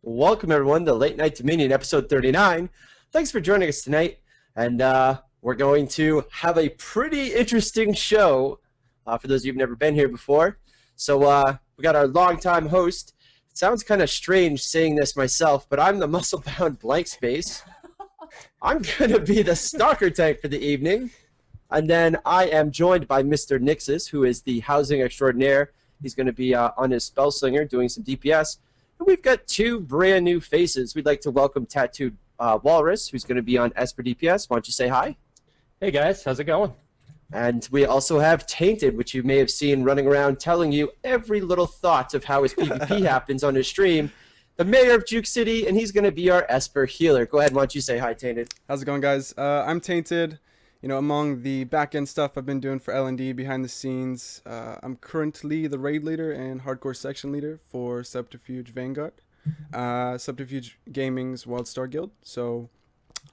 Welcome everyone to Late Night Dominion episode 39. Thanks for joining us tonight, and we're going to have a pretty interesting show for those of you who've never been here before. So we got our longtime host. It sounds kind of strange saying this myself, but I'm the muscle-bound blank space. I'm going to be the stalker tank for the evening. And then I am joined by Mr. Nixus, who is the housing extraordinaire. He's going to be on his Spellslinger doing some DPS. And we've got two brand new faces. We'd like to welcome Tattooed Walrus, who's going to be on Esper DPS. Why don't you say hi? Hey guys, how's it going? And we also have Tainted, which you may have seen running around telling you every little thought of how his PvP happens on his stream. The mayor of Juke City, and he's going to be our Esper healer. Go ahead, why don't you say hi, Tainted? How's it going, guys? I'm Tainted. You know, among the back-end stuff I've been doing for LND behind the scenes, I'm currently the raid leader and hardcore section leader for Subterfuge Vanguard, Subterfuge Gaming's Wildstar Guild. So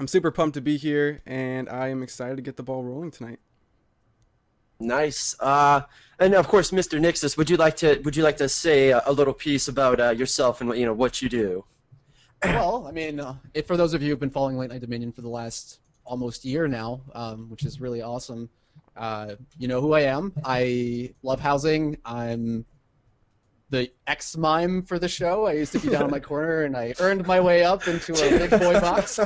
I'm super pumped to be here, and I am excited to get the ball rolling tonight. Nice. And of course, Mr. Nixus, would you like to say a little piece about yourself and what you do? Well, I mean, for those of you who've been following Late Night Dominion for the last almost year now, which is really awesome. You know who I am. I love housing. I'm the ex-mime for the show. I used to be down in my corner, and I earned my way up into a big boy box.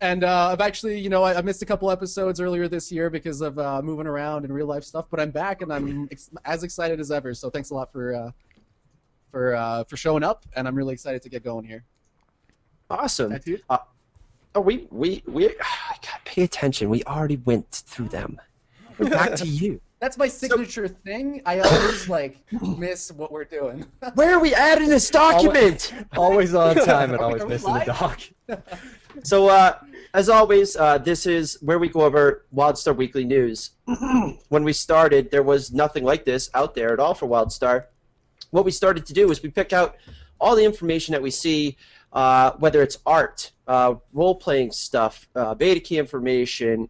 And I've actually, I missed a couple episodes earlier this year because of moving around and real life stuff, but I'm back, and I'm as excited as ever. So thanks a lot for showing up, and I'm really excited to get going here. Awesome. We gotta pay attention. We already went through them. We're back to you. That's my signature thing. I always miss what we're doing. Where are we at in this document? Always on time and always missing the doc. So as always, this is where we go over Wildstar Weekly News. When we started, there was nothing like this out there at all for Wildstar. What we started to do is we pick out all the information that we see, whether it's art, role-playing stuff, beta key information,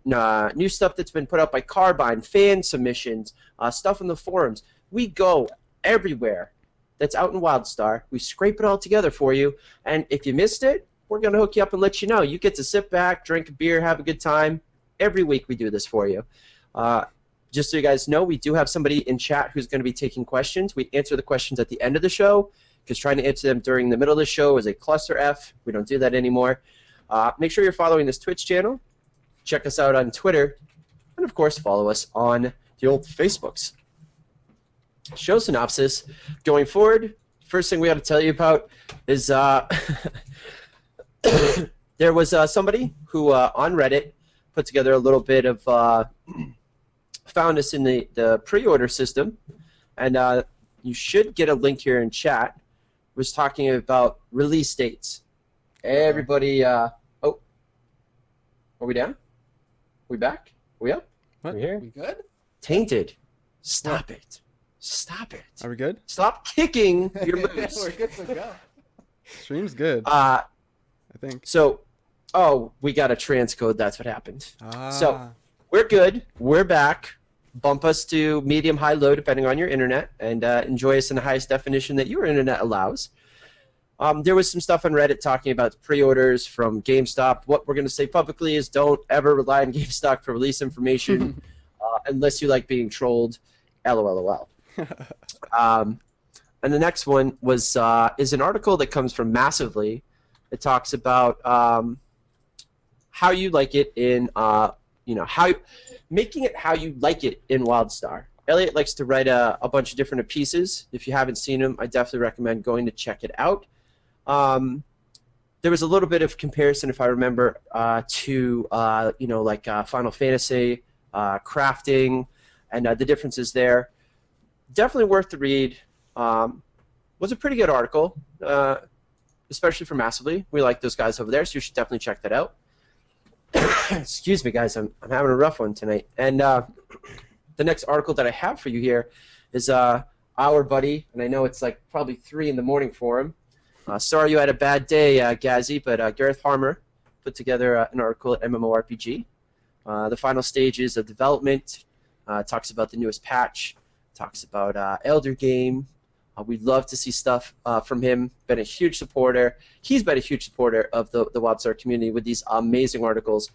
new stuff that's been put out by Carbine, fan submissions, stuff in the forums. We go everywhere that's out in Wildstar. We scrape it all together for you, and if you missed it, we're going to hook you up and let you know. You get to sit back, drink a beer, have a good time. Every week we do this for you. Just so you guys know, we do have somebody in chat who's going to be taking questions. We answer the questions at the end of the show, because trying to answer them during the middle of the show is a cluster F. We don't do that anymore. Make sure you're following this Twitch channel. Check us out on Twitter. And, of course, follow us on the old Facebooks. Show synopsis. Going forward, first thing we got to tell you about is there was somebody who, on Reddit, put together a little bit of found us in the pre-order system. And you should get a link here in chat. Was talking about release dates. Everybody, oh, are we down? We back? We up? What? We here? We good? Tainted. Stop it. Stop it. Are we good? Stop kicking your moves. We're good to go. Stream's good, I think. So, we got a transcode. That's what happened. Ah. So, we're good. We're back. Bump us to medium, high, low, depending on your internet, and enjoy us in the highest definition that your internet allows. There was some stuff on Reddit talking about pre-orders from GameStop. What we're going to say publicly is don't ever rely on GameStop for release information unless you like being trolled. LOLOL. And the next one was is an article that comes from Massively. It talks about how you like it in making it how you like it in Wildstar. Elliot likes to write a bunch of different pieces. If you haven't seen them, I definitely recommend going to check it out. There was a little bit of comparison, if I remember, to Final Fantasy, crafting, and the differences there. Definitely worth the read. Was a pretty good article, especially for Massively. We like those guys over there, so you should definitely check that out. Excuse me, guys. I'm having a rough one tonight. And the next article that I have for you here is our buddy, and I know it's like probably 3 in the morning for him. Sorry you had a bad day, Gazi, but Gareth Harmer put together an article at MMORPG. The final stages of development, talks about the newest patch, talks about Elder Game, We'd love to see stuff from him. Been a huge supporter. He's been a huge supporter of the Wildstar community with these amazing articles.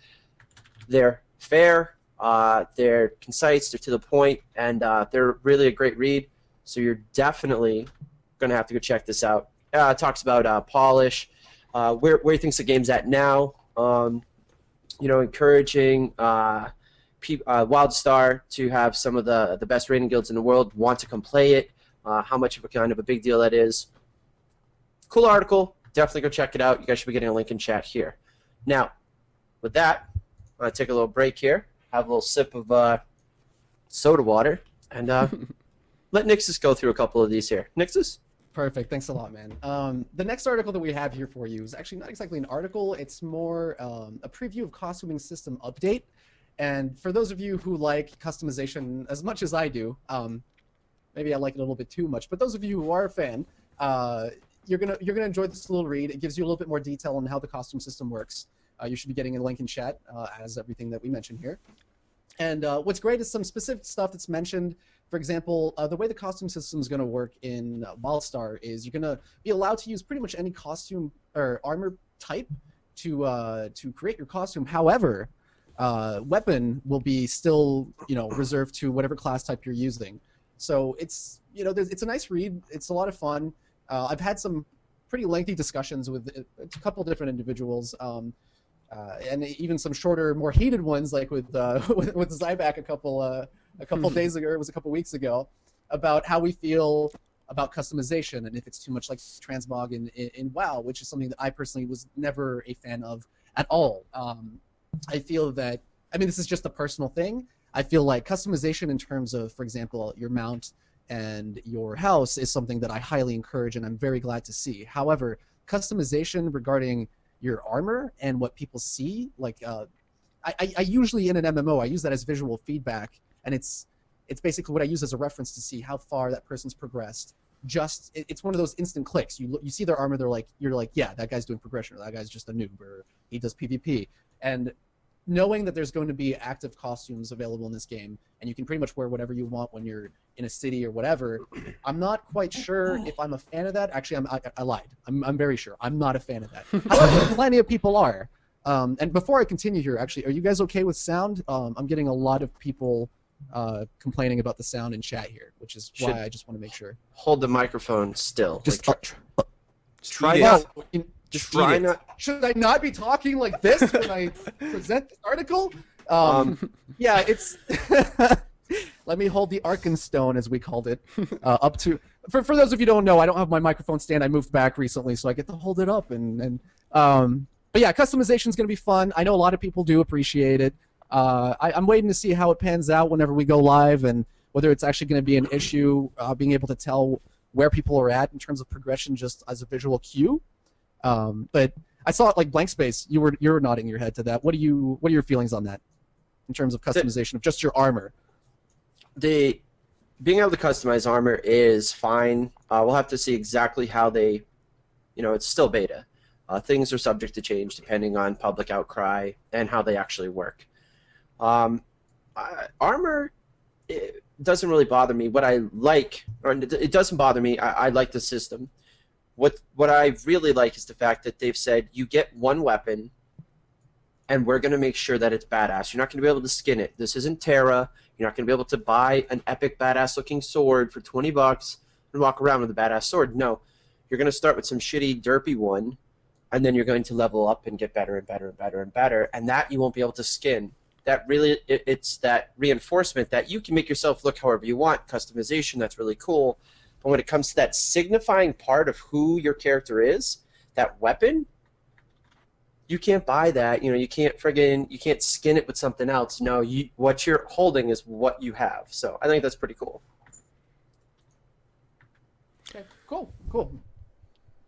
They're fair, they're concise, they're to the point, and they're really a great read. So you're definitely going to have to go check this out. It talks about polish, where he thinks the game's at now. Encouraging Wildstar to have some of the best raiding guilds in the world want to come play it. How much of a kind of a big deal that is. Cool article. Definitely go check it out. You guys should be getting a link in chat here. Now, with that, I'm going to take a little break here, have a little sip of soda water, and let Nixus go through a couple of these here. Nixus? Perfect. Thanks a lot, man. The next article that we have here for you is actually not exactly an article. It's more a preview of costuming system update. And for those of you who like customization as much as I do, maybe I like it a little bit too much, but those of you who are a fan, you're gonna enjoy this little read. It gives you a little bit more detail on how the costume system works. You should be getting a link in chat, as everything that we mentioned here. And what's great is some specific stuff that's mentioned. For example, the way the costume system is going to work in Wildstar is you're going to be allowed to use pretty much any costume or armor type to create your costume. However, weapon will be still reserved to whatever class type you're using. So it's it's a nice read. It's a lot of fun. I've had some pretty lengthy discussions with a couple different individuals. And even some shorter, more heated ones, like with Zyback a couple days ago, or it was a couple weeks ago, about how we feel about customization and if it's too much like transmog in WoW, which is something that I personally was never a fan of at all. I feel that, this is just a personal thing. I feel like customization in terms of, for example, your mount and your house is something that I highly encourage and I'm very glad to see. However, customization regarding your armor and what people see, like I usually in an MMO I use that as visual feedback, and it's basically what I use as a reference to see how far that person's progressed. It's one of those instant clicks. You see their armor, you're like, yeah, that guy's doing progression, or that guy's just a noob, or he does PvP. And knowing that there's going to be active costumes available in this game, and you can pretty much wear whatever you want when you're in a city or whatever, I'm not quite sure if I'm a fan of that. Actually, I lied. I'm very sure. I'm not a fan of that. I think plenty of people are. And before I continue here, actually, are you guys okay with sound? I'm getting a lot of people complaining about the sound in chat here, which is why I just want to make sure. Hold the microphone still. Just try not. Just try not. Should I not be talking like this when I present the article? Yeah, it's. Let me hold the Arkenstone, as we called it, up to. For those of you who don't know, I don't have my microphone stand. I moved back recently, so I get to hold it up. But yeah, customization is going to be fun. I know a lot of people do appreciate it. I'm waiting to see how it pans out whenever we go live, and whether it's actually going to be an issue, being able to tell where people are at in terms of progression just as a visual cue. But I saw it like blank space. You were nodding your head to that. What are your feelings on that in terms of customization of just your armor? Being able to customize armor is fine. We'll have to see exactly how they, it's still beta. Things are subject to change depending on public outcry and how they actually work. Armor, it doesn't really bother me. What I like, or it doesn't bother me, I like the system. What I really like is the fact that they've said you get one weapon and we're going to make sure that it's badass. You're not going to be able to skin it. This isn't Terra. You're not going to be able to buy an epic badass looking sword for $20 and walk around with a badass sword. No, you're going to start with some shitty derpy one, and then you're going to level up and get better and better and better and better, and that you won't be able to skin. That really, it's that reinforcement that you can make yourself look however you want. Customization, that's really cool. But when it comes to that signifying part of who your character is, that weapon, you can't buy that. You can't skin it with something else. No, what you're holding is what you have. So I think that's pretty cool. Okay, cool.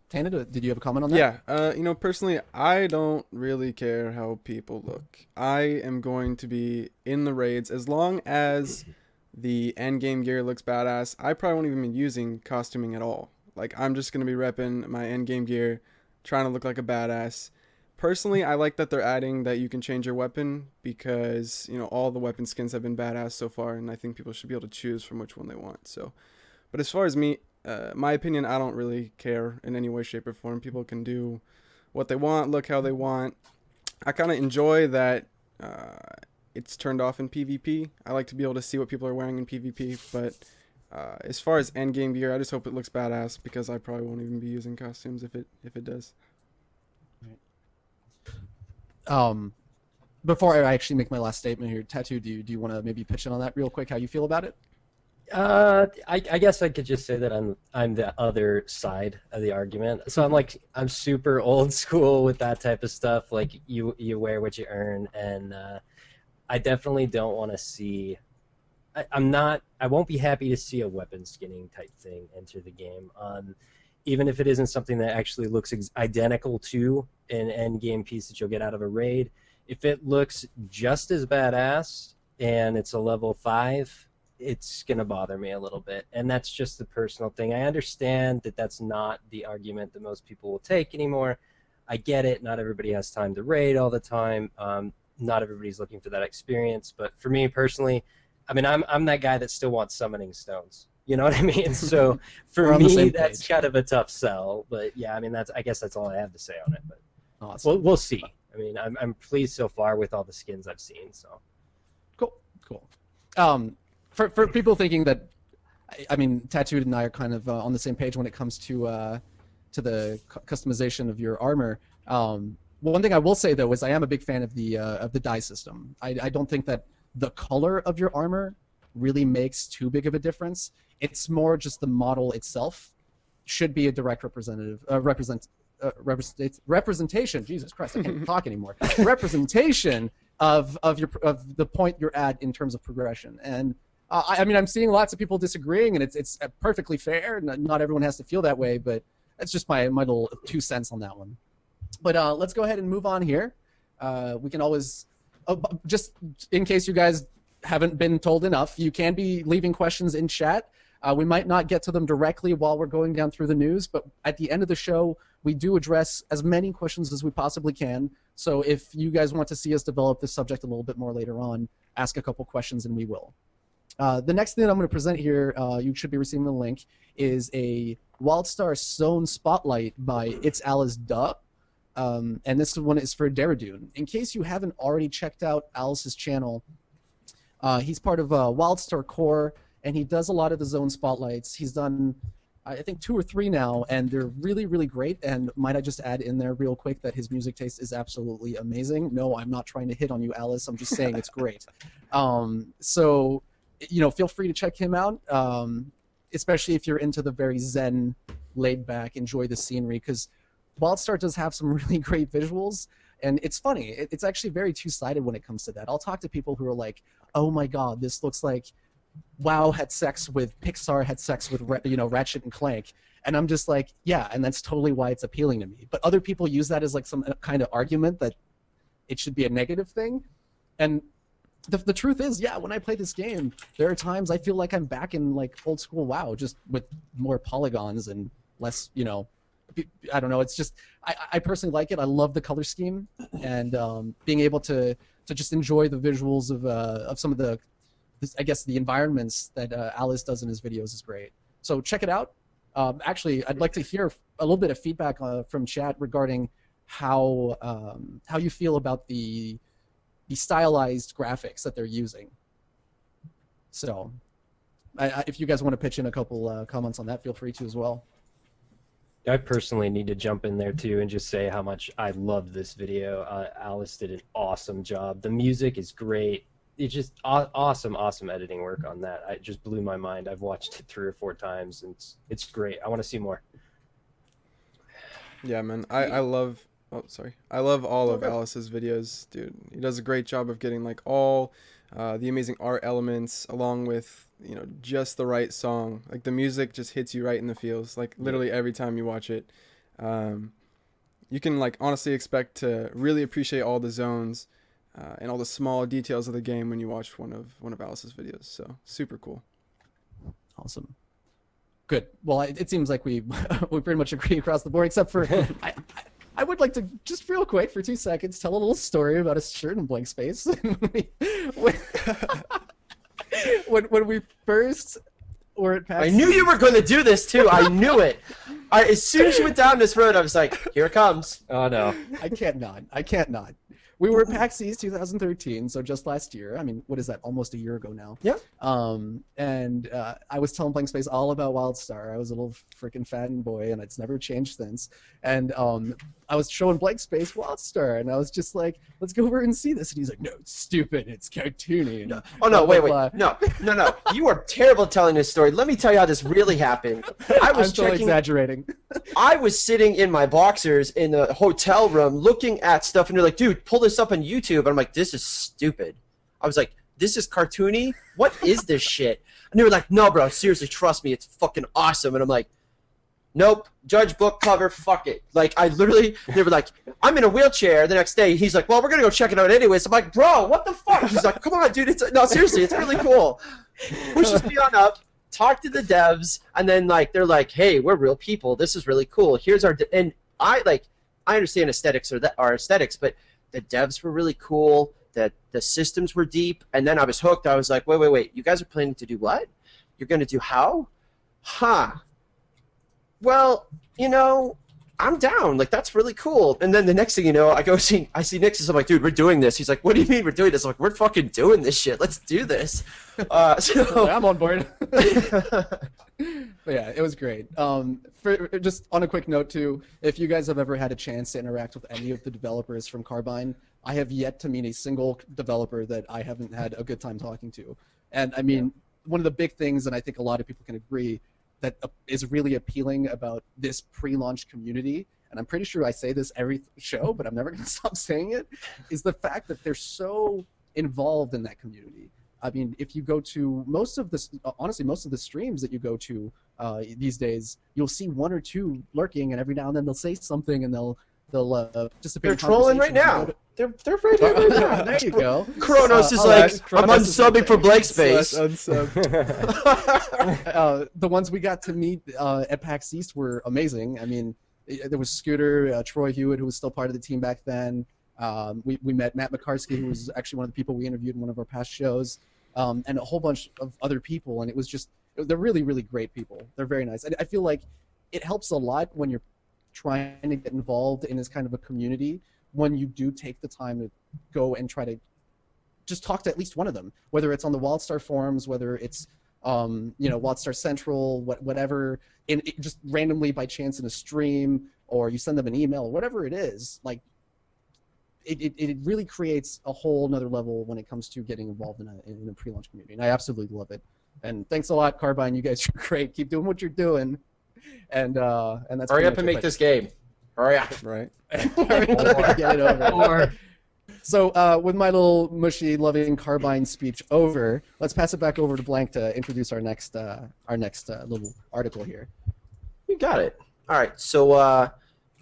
Tana, did you have a comment on that? Yeah, personally, I don't really care how people look. I am going to be in the raids as long as the end game gear looks badass. I probably won't even be using costuming at all. Like, I'm just going to be repping my end game gear, trying to look like a badass. Personally, I like that they're adding that you can change your weapon because, all the weapon skins have been badass so far, and I think people should be able to choose from which one they want. So, but as far as me, my opinion, I don't really care in any way, shape, or form. People can do what they want, look how they want. I kind of enjoy that it's turned off in PvP. I like to be able to see what people are wearing in PvP, but as far as endgame gear, I just hope it looks badass, because I probably won't even be using costumes if it does. Before I actually make my last statement here, Tattoo, do you want to maybe pitch in on that real quick, how you feel about it? I guess I could just say that I'm the other side of the argument. So I'm super old school with that type of stuff. Like you wear what you earn, and I definitely don't want to see. I won't be happy to see a weapon skinning type thing enter the game. Even if it isn't something that actually looks identical to an end game piece that you'll get out of a raid. If it looks just as badass and it's a level 5. It's going to bother me a little bit, and that's just the personal thing. I understand that that's not the argument that most people will take anymore. I get it. Not everybody has time to raid all the time. Not everybody's looking for that experience, but for me personally, I mean, I'm that guy that still wants summoning stones. You know what I mean? So for me, that's kind of a tough sell. But yeah, I mean, I guess that's all I have to say on it. But awesome. we'll see. I mean, I'm pleased so far with all the skins I've seen. So cool. For people thinking that, I mean, Tattooed and I are kind of on the same page when it comes to the customization of your armor. One thing I will say though is I am a big fan of the dye system. I don't think that the color of your armor really makes too big of a difference. It's more just the model itself should be a direct representation. Jesus Christ, I can't talk anymore. Representation of the point you're at in terms of progression. And I mean, I'm seeing lots of people disagreeing, and it's perfectly fair. Not everyone has to feel that way, but that's just my little 2 cents on that one. But let's go ahead and move on here. We can always, just in case you guys haven't been told enough, you can be leaving questions in chat. We might not get to them directly while we're going down through the news, but at the end of the show, we do address as many questions as we possibly can. So if you guys want to see us develop this subject a little bit more later on, ask a couple questions and we will. The next thing that I'm going to present here, you should be receiving the link, is a Wildstar Zone Spotlight by ItsAliceDuh. And this one is for Daradune. In case you haven't already checked out Alice's channel, he's part of Wildstar Core, and he does a lot of the zone spotlights. He's done, I think, 2 or 3 now, and they're really, really great. And might I just add in there real quick that his music taste is absolutely amazing. No, I'm not trying to hit on you, Alice. I'm just saying it's great. So, you know, feel free to check him out, especially if you're into the very zen, laid-back, enjoy the scenery, because Wildstar does have some really great visuals. And it's funny. It's actually very two-sided when it comes to that. I'll talk to people who are like, oh my god, this looks like WoW had sex with Pixar had sex with Ratchet and Clank, and I'm just like, yeah, and that's totally why it's appealing to me. But other people use that as like some kind of argument that it should be a negative thing, and the truth is, yeah, when I play this game, there are times I feel like I'm back in like old school WoW, just with more polygons and less, you know, I don't know. It's just I personally like it. I love the color scheme, and being able to just enjoy the visuals of some of the, I guess, the environments that Alice does in his videos is great. So check it out. Actually, I'd like to hear a little bit of feedback from chat regarding how you feel about the stylized graphics that they're using. So if you guys want to pitch in a couple comments on that, feel free to as well. I personally need to jump in there too and just say how much I love this video. Alice did an awesome job. The music is great. It's just awesome editing work on that. It just blew my mind. I've watched it 3 or 4 times, and it's great. I want to see more. Yeah, man. I love. Oh, sorry. I love all of Alice's videos, dude. He does a great job of getting like all the amazing art elements, along with, you know, just the right song. Like the music just hits you right in the feels. Like literally every time you watch it, you can like honestly expect to really appreciate all the zones and all the small details of the game when you watch one of Alice's videos. So super cool. Awesome. Good. Well, it seems like we pretty much agree across the board, except for I would like to just real quick for 2 seconds tell a little story about a certain blank space. when we first we're at PAX I knew you were going to do this too. I knew it. As soon as you went down this road, I was like, here it comes. Oh no. I can't not. We were at PAX East 2013, so just last year. I mean, what is that? Almost a year ago now. Yeah. And I was telling Playing Space all about Wildstar. I was a little freaking fat boy, and it's never changed since. And I was showing Blank Space Wildstar, and I was just like, "Let's go over and see this." And he's like, "No, it's stupid. It's cartoony." And Oh no! Wait! blah, blah. No! You are terrible at telling this story. Let me tell you how this really happened. I was I'm totally exaggerating. I was sitting in my boxers in a hotel room looking at stuff, and they're like, dude, pull this up on YouTube. And I'm like, this is stupid. I was like, this is cartoony? What is this shit? And they were like, no, bro, seriously, trust me, it's fucking awesome. And I'm like, nope, judge book cover, fuck it. Like, they were like, I'm in a wheelchair the next day. He's like, well, we're going to go check it out anyways. I'm like, bro, what the fuck? He's like, come on, dude. No, seriously, it's really cool. Pushes me on up. Talk to the devs, and then like they're like, "Hey, we're real people. This is really cool. Here's our." And I understand aesthetics are aesthetics, but the devs were really cool. That the systems were deep, and then I was hooked. I was like, "Wait! You guys are planning to do what? You're going to do how? Huh? Well, I'm down. Like, that's really cool." And then the next thing you know, I see Nixon. I'm like, dude, we're doing this. He's like, what do you mean we're doing this? I'm like, we're fucking doing this shit. Let's do this. So I'm on board. But yeah, it was great. Just on a quick note too, if you guys have ever had a chance to interact with any of the developers from Carbine, I have yet to meet a single developer that I haven't had a good time talking to. And I mean, one of the big things, and I think a lot of people can agree, that is really appealing about this pre-launch community, and I'm pretty sure I say this every show, but I'm never going to stop saying it, is the fact that they're so involved in that community. I mean, if you go to most of the streams that you go to these days, you'll see one or two lurking, and every now and then they'll say something, and they'll participate. they're in trolling right now. They're right there right now. There you go. Kronos is like, I'm unsubbing for Blank Space. The ones we got to meet at PAX East were amazing. I mean, there was Scooter, Troy Hewitt, who was still part of the team back then. We met Matt McCarskey, who was actually one of the people we interviewed in one of our past shows, and a whole bunch of other people. And it was just, they're really, really great people. They're very nice. I feel like it helps a lot when you're trying to get involved in this kind of a community, when you do take the time to go and try to just talk to at least one of them, whether it's on the Wildstar forums, whether it's Wildstar Central, whatever, just randomly by chance in a stream, or you send them an email, or whatever it is. Like, it really creates a whole nother level when it comes to getting involved in a pre-launch community, and I absolutely love it. And thanks a lot, Carbine. You guys are great. Keep doing what you're doing. And that's hurry up and make this game. Hurry up. Right. Hurry up and get it over. So with my little mushy, loving Carbine speech over, let's pass it back over to Blank to introduce our next little article here. You got it. All right. So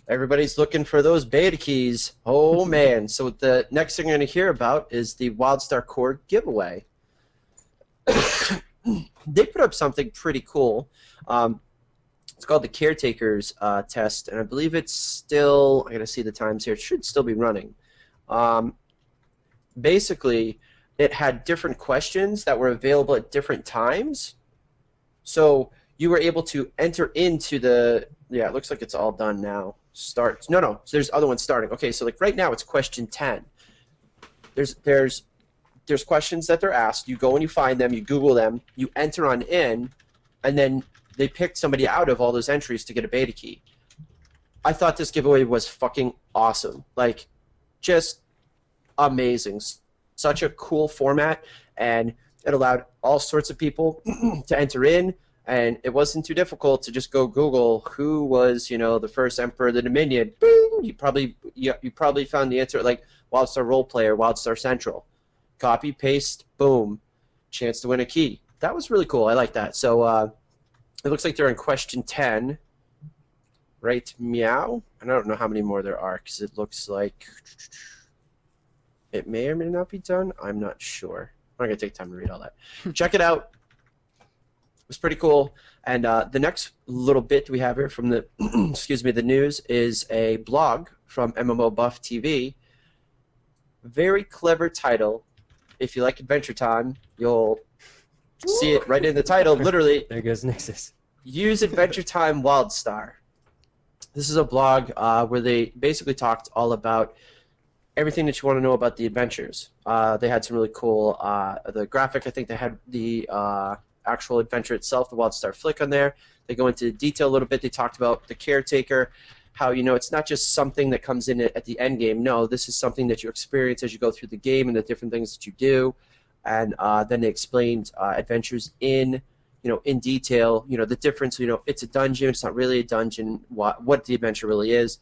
everybody's looking for those beta keys. Oh man. So the next thing you're going to hear about is the Wildstar Core giveaway. They put up something pretty cool. It's called the Caretakers test, and I believe it's still, I gotta see the times here, it should still be running. Basically, it had different questions that were available at different times. So you were able to enter into the, it looks like it's all done now. So there's other ones starting. Okay, so like right now it's question 10. There's questions that they're asked, you go and you find them, you Google them, you enter on in, and then they picked somebody out of all those entries to get a beta key. I thought this giveaway was fucking awesome. Like, just amazing. Such a cool format, and it allowed all sorts of people to enter in, and it wasn't too difficult to just go Google who was, the first emperor of the Dominion. Boom! You probably found the answer at like Wildstar Roleplay or Wildstar Central. Copy, paste, boom. Chance to win a key. That was really cool. I like that. So, it looks like they're in question 10, right? Meow. And I don't know how many more there are because it looks like it may or may not be done. I'm not sure. I'm not going to take time to read all that. Check it out. It was pretty cool. And the next little bit we have here from the the news is a blog from MMOBUFF TV. Very clever title. If you like Adventure Time, you'll See it right in the title. Literally, There goes Nixus. use Adventure Time Wildstar. This is a blog where they basically talked all about everything that you want to know about the adventures. They had some really cool, the graphic, I think they had the actual adventure itself, the Wildstar Flick on there. They go into detail a little bit. They talked about the caretaker, how, you know, it's not just something that comes in at the end game. No, this is something that you experience as you go through the game and the different things that you do. And then they explained adventures in, you know, in detail, you know, the difference, you know, it's a dungeon, it's not really a dungeon, what the adventure really is.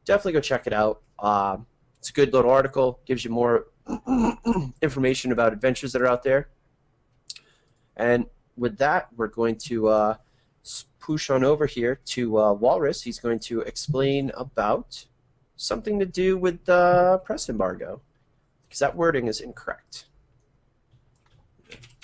Definitely go check it out. It's a good little article, gives you more information about adventures that are out there. And with that, we're going to push on over here to Walrus. He's going to explain about something to do with the press embargo, because that wording is incorrect.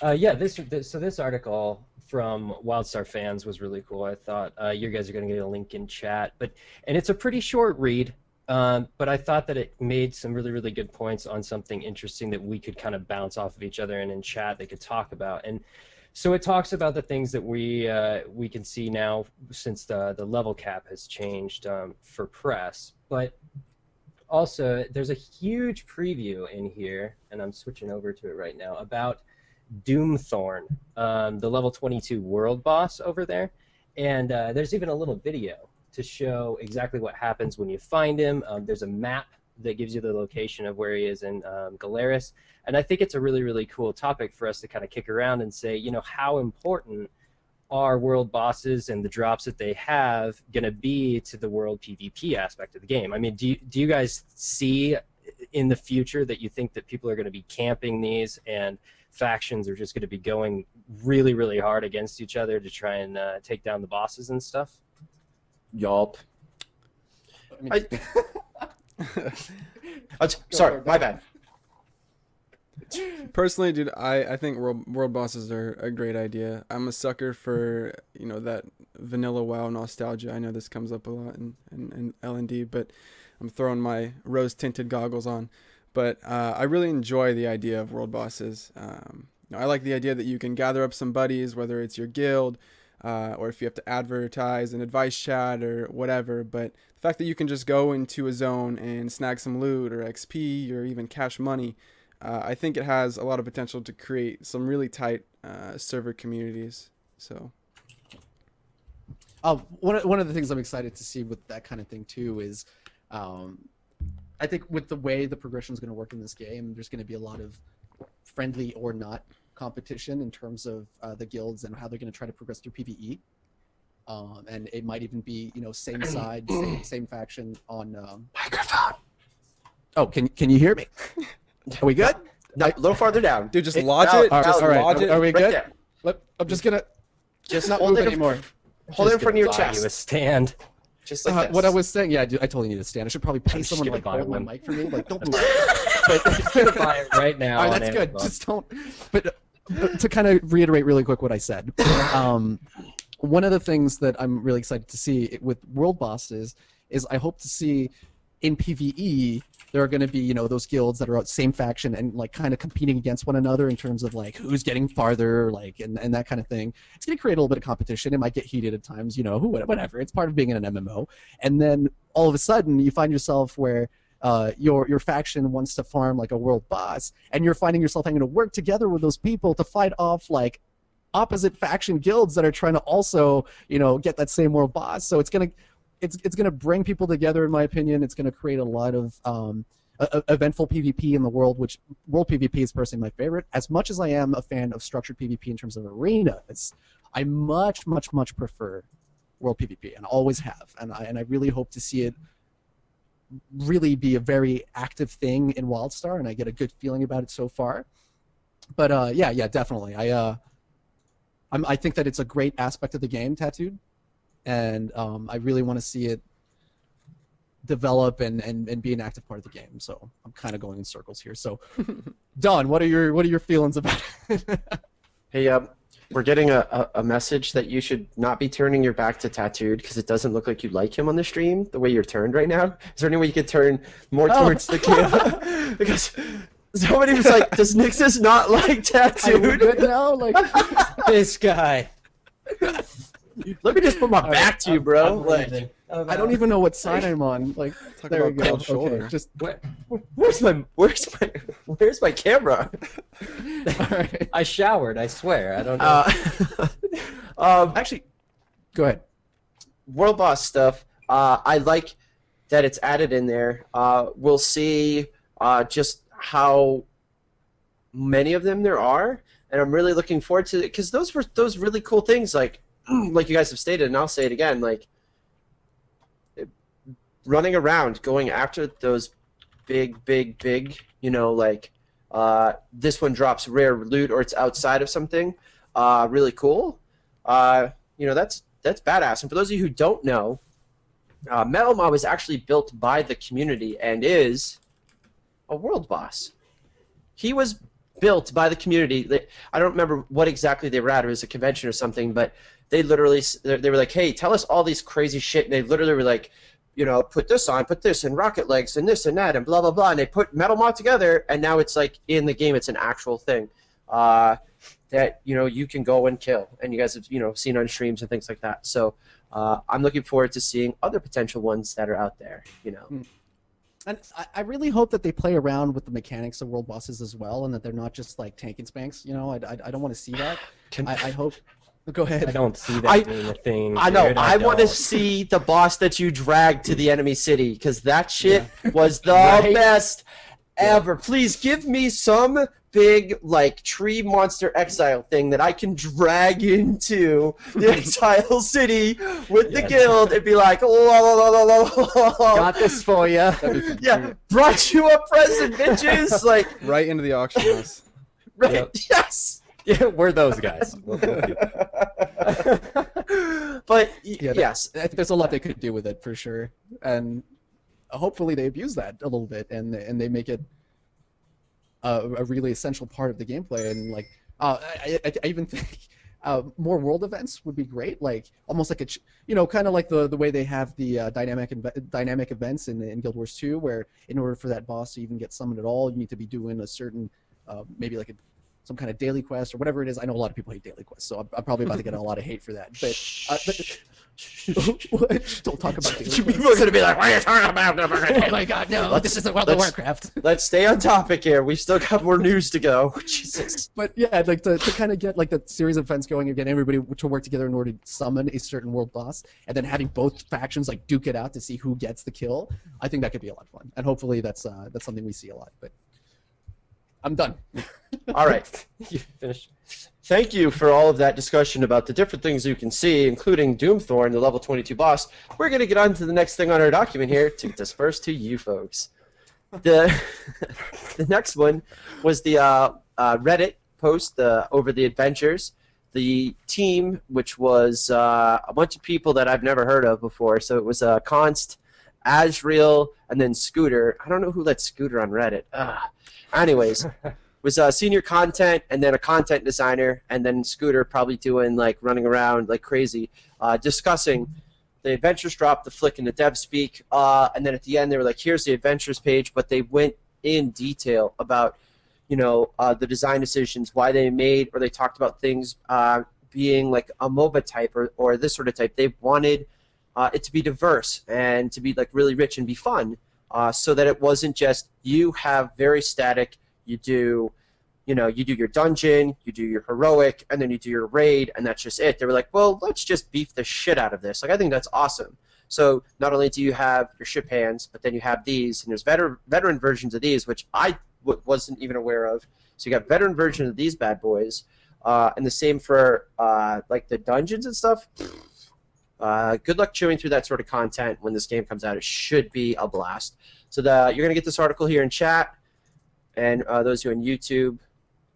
Yeah, this article from Wildstar fans was really cool. I thought you guys are going to get a link in chat, and it's a pretty short read, but I thought that it made some really, really good points on something interesting that we could kind of bounce off of each other, and in chat they could talk about. And so it talks about the things that we can see now since the level cap has changed for press, but also there's a huge preview in here, and I'm switching over to it right now, about Doomthorn, the level 22 world boss over there, and there's even a little video to show exactly what happens when you find him. There's a map that gives you the location of where he is in Galeris, and I think it's a really, really cool topic for us to kind of kick around and say, you know, how important are world bosses and the drops that they have going to be to the world PvP aspect of the game? I mean, do you guys see in the future that you think that people are going to be camping these and factions are just going to be going really, really hard against each other to try and take down the bosses and stuff? Yup. Sorry, my bad. Personally, dude, I think world bosses are a great idea. I'm a sucker for, you know, that vanilla WoW nostalgia. I know this comes up a lot in LND, but I'm throwing my rose-tinted goggles on. But I really enjoy the idea of world bosses. I like the idea that you can gather up some buddies, whether it's your guild, or if you have to advertise an advice chat or whatever. But the fact that you can just go into a zone and snag some loot or XP or even cash money, I think it has a lot of potential to create some really tight server communities. So, one of the things I'm excited to see with that kind of thing too is, I think with the way the progression is going to work in this game, there's going to be a lot of friendly or not competition in terms of the guilds and how they're going to try to progress through PvE. And it might even be, you know, same side, same faction on Microphone. Oh, can you hear me? Are we good? No, a little farther down. dude, just lodge it. Just all right. lodge it. Are we Right good? there. I'm just gonna Just not hold move it anymore. Hold it in front of your Just gonna buy you a chest. stand. Just like this. What I was saying, yeah, dude, I totally need a stand. I should probably pay I'm just someone to gonna like buy hold my one. mic for me. Like, don't move. I'm gonna buy it right now. All right, on that's good. Amazon. Just don't. But to kind of reiterate really quick what I said, one of the things that I'm really excited to see with world bosses is I hope to see in PvE there are going to be, you know, those guilds that are out same faction and like kind of competing against one another in terms of like who's getting farther, like and that kind of thing. It's going to create a little bit of competition. It might get heated at times, you know, whatever. It's part of being in an MMO. And then all of a sudden you find yourself where your faction wants to farm like a world boss, and you're finding yourself having to work together with those people to fight off like opposite faction guilds that are trying to also, you know, get that same world boss. So it's gonna bring people together, in my opinion. It's gonna create a lot of eventful PvP in the world, which world PvP is personally my favorite. As much as I am a fan of structured PvP in terms of arenas, I much prefer world PvP, and always have. And I really hope to see it really be a very active thing in Wildstar, and I get a good feeling about it so far. But yeah, definitely. I think that it's a great aspect of the game, Tattooed, and I really want to see it develop and be an active part of the game. So I'm kind of going in circles here. So, Don, what are your feelings about it? Hey, we're getting a message that you should not be turning your back to Tattooed because it doesn't look like you like him on the stream the way you're turned right now. Is there any way you could turn more towards the camera? Because Somebody was like, "Does Nixus not like Are we tattooed?" good now? Like, This guy. Let me just put my back to you, bro. I'm Like, leaving. I don't even know what side I'm on. Like, Talk there we about go. cold shoulder. Okay, just where's my camera? all right. I showered, I swear. I don't know. Actually, Go ahead. World Boss stuff. I like that it's added in there. We'll see just how many of them there are, and I'm really looking forward to it because those were those really cool things. Like you guys have stated, and I'll say it again. Like running around, going after those big. You know, like this one drops rare loot or it's outside of something. Really cool. You know, that's badass. And for those of you who don't know, Metal Mob is actually built by the community and is a world boss. He was built by the community. I don't remember what exactly they were at. It was a convention or something, but they literally they were like, "Hey, tell us all these crazy shit." And they literally were like, you know, put this on, put this, and rocket legs, and this and that, and blah blah blah. And they put Metal Mob together, and now it's like in the game, it's an actual thing that you know you can go and kill. And you guys have seen on streams and things like that. So I'm looking forward to seeing other potential ones that are out there. You know. And I really hope that they play around with the mechanics of world bosses as well, and that they're not just like tank and spanks. You know, I don't want to see that. I hope. Go ahead. I don't see that being a thing. I know. Dude, I want to don't. see the boss that you dragged to the enemy city because that shit was the Right? best ever. Please give me some big like tree monster exile thing that I can drag into the exile city with the Yes. guild and be like, la, la, la, la, la, la. Got this for you. Yeah, brought you a present, bitches. Like, Right into the auction house. right? Yep. Yes. Yeah, we're those guys. But Yeah, yes, I think there's a lot they could do with it for sure, and hopefully they abuse that a little bit and they make it a really essential part of the gameplay. And like, I even think more world events would be great, like almost like kind of like the way they have the dynamic events in Guild Wars 2, where in order for that boss to even get summoned at all, you need to be doing a certain maybe like some kind of daily quest or whatever it is. I know a lot of people hate daily quests, so I'm probably about to get a lot of hate for that. But don't talk about daily quests. People are gonna be like, "What are you talking about?" Oh my god, no! This isn't World of Warcraft. Let's stay on topic here. We still got more news to go. Jesus. But yeah, I'd like to kind of get like the series of events going and get everybody to work together in order to summon a certain world boss, and then having both factions like duke it out to see who gets the kill. I think that could be a lot of fun, and hopefully that's something we see a lot. But I'm done. All right. You finished. Thank you for all of that discussion about the different things you can see, including Doomthorn, the level 22 boss. We're going to get on to the next thing on our document here to disperse to you folks. The next one was the Reddit post over the adventures. The team, which was a bunch of people that I've never heard of before. So it was Const, Azrael, and then Scooter. I don't know who let Scooter on Reddit. Anyways, was senior content and then a content designer, and then Scooter probably doing like running around like crazy, discussing the adventures drop, the flick, and the Devspeak, and then at the end they were like, here's the adventures page, but they went in detail about the design decisions, why they made, or they talked about things being like a MOBA type or this sort of type. They wanted it to be diverse and to be like really rich and be fun. So that it wasn't just you have very static, you do your dungeon, you do your heroic, and then you do your raid, and that's just it. They were like, well, let's just beef the shit out of this. Like, I think that's awesome. So not only do you have your ship hands, but then you have these, and there's veteran versions of these, which I wasn't even aware of. So you got veteran versions of these bad boys, and the same for like the dungeons and stuff. Good luck chewing through that sort of content when this game comes out. It should be a blast. So you're going to get this article here in chat, and those who are on YouTube,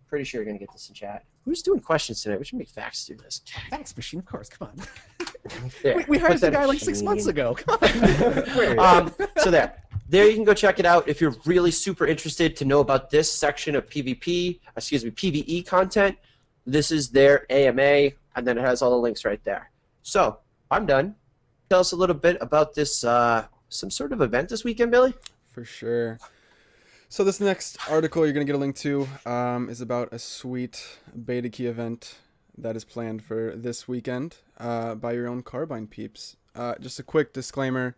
pretty sure you're going to get this in chat. Who's doing questions tonight? We should make Fax do this. Fax machine, of course. Come on. There. We hired Put the that guy like 6 months machine. ago. Come on. So there you can go check it out if you're really super interested to know about this section of PvE content. This is their AMA, and then it has all the links right there. So I'm done. Tell us a little bit about this, some sort of event this weekend, Billy? For sure. So this next article you're going to get a link to is about a sweet beta key event that is planned for this weekend by your own Carbine peeps. Just a quick disclaimer.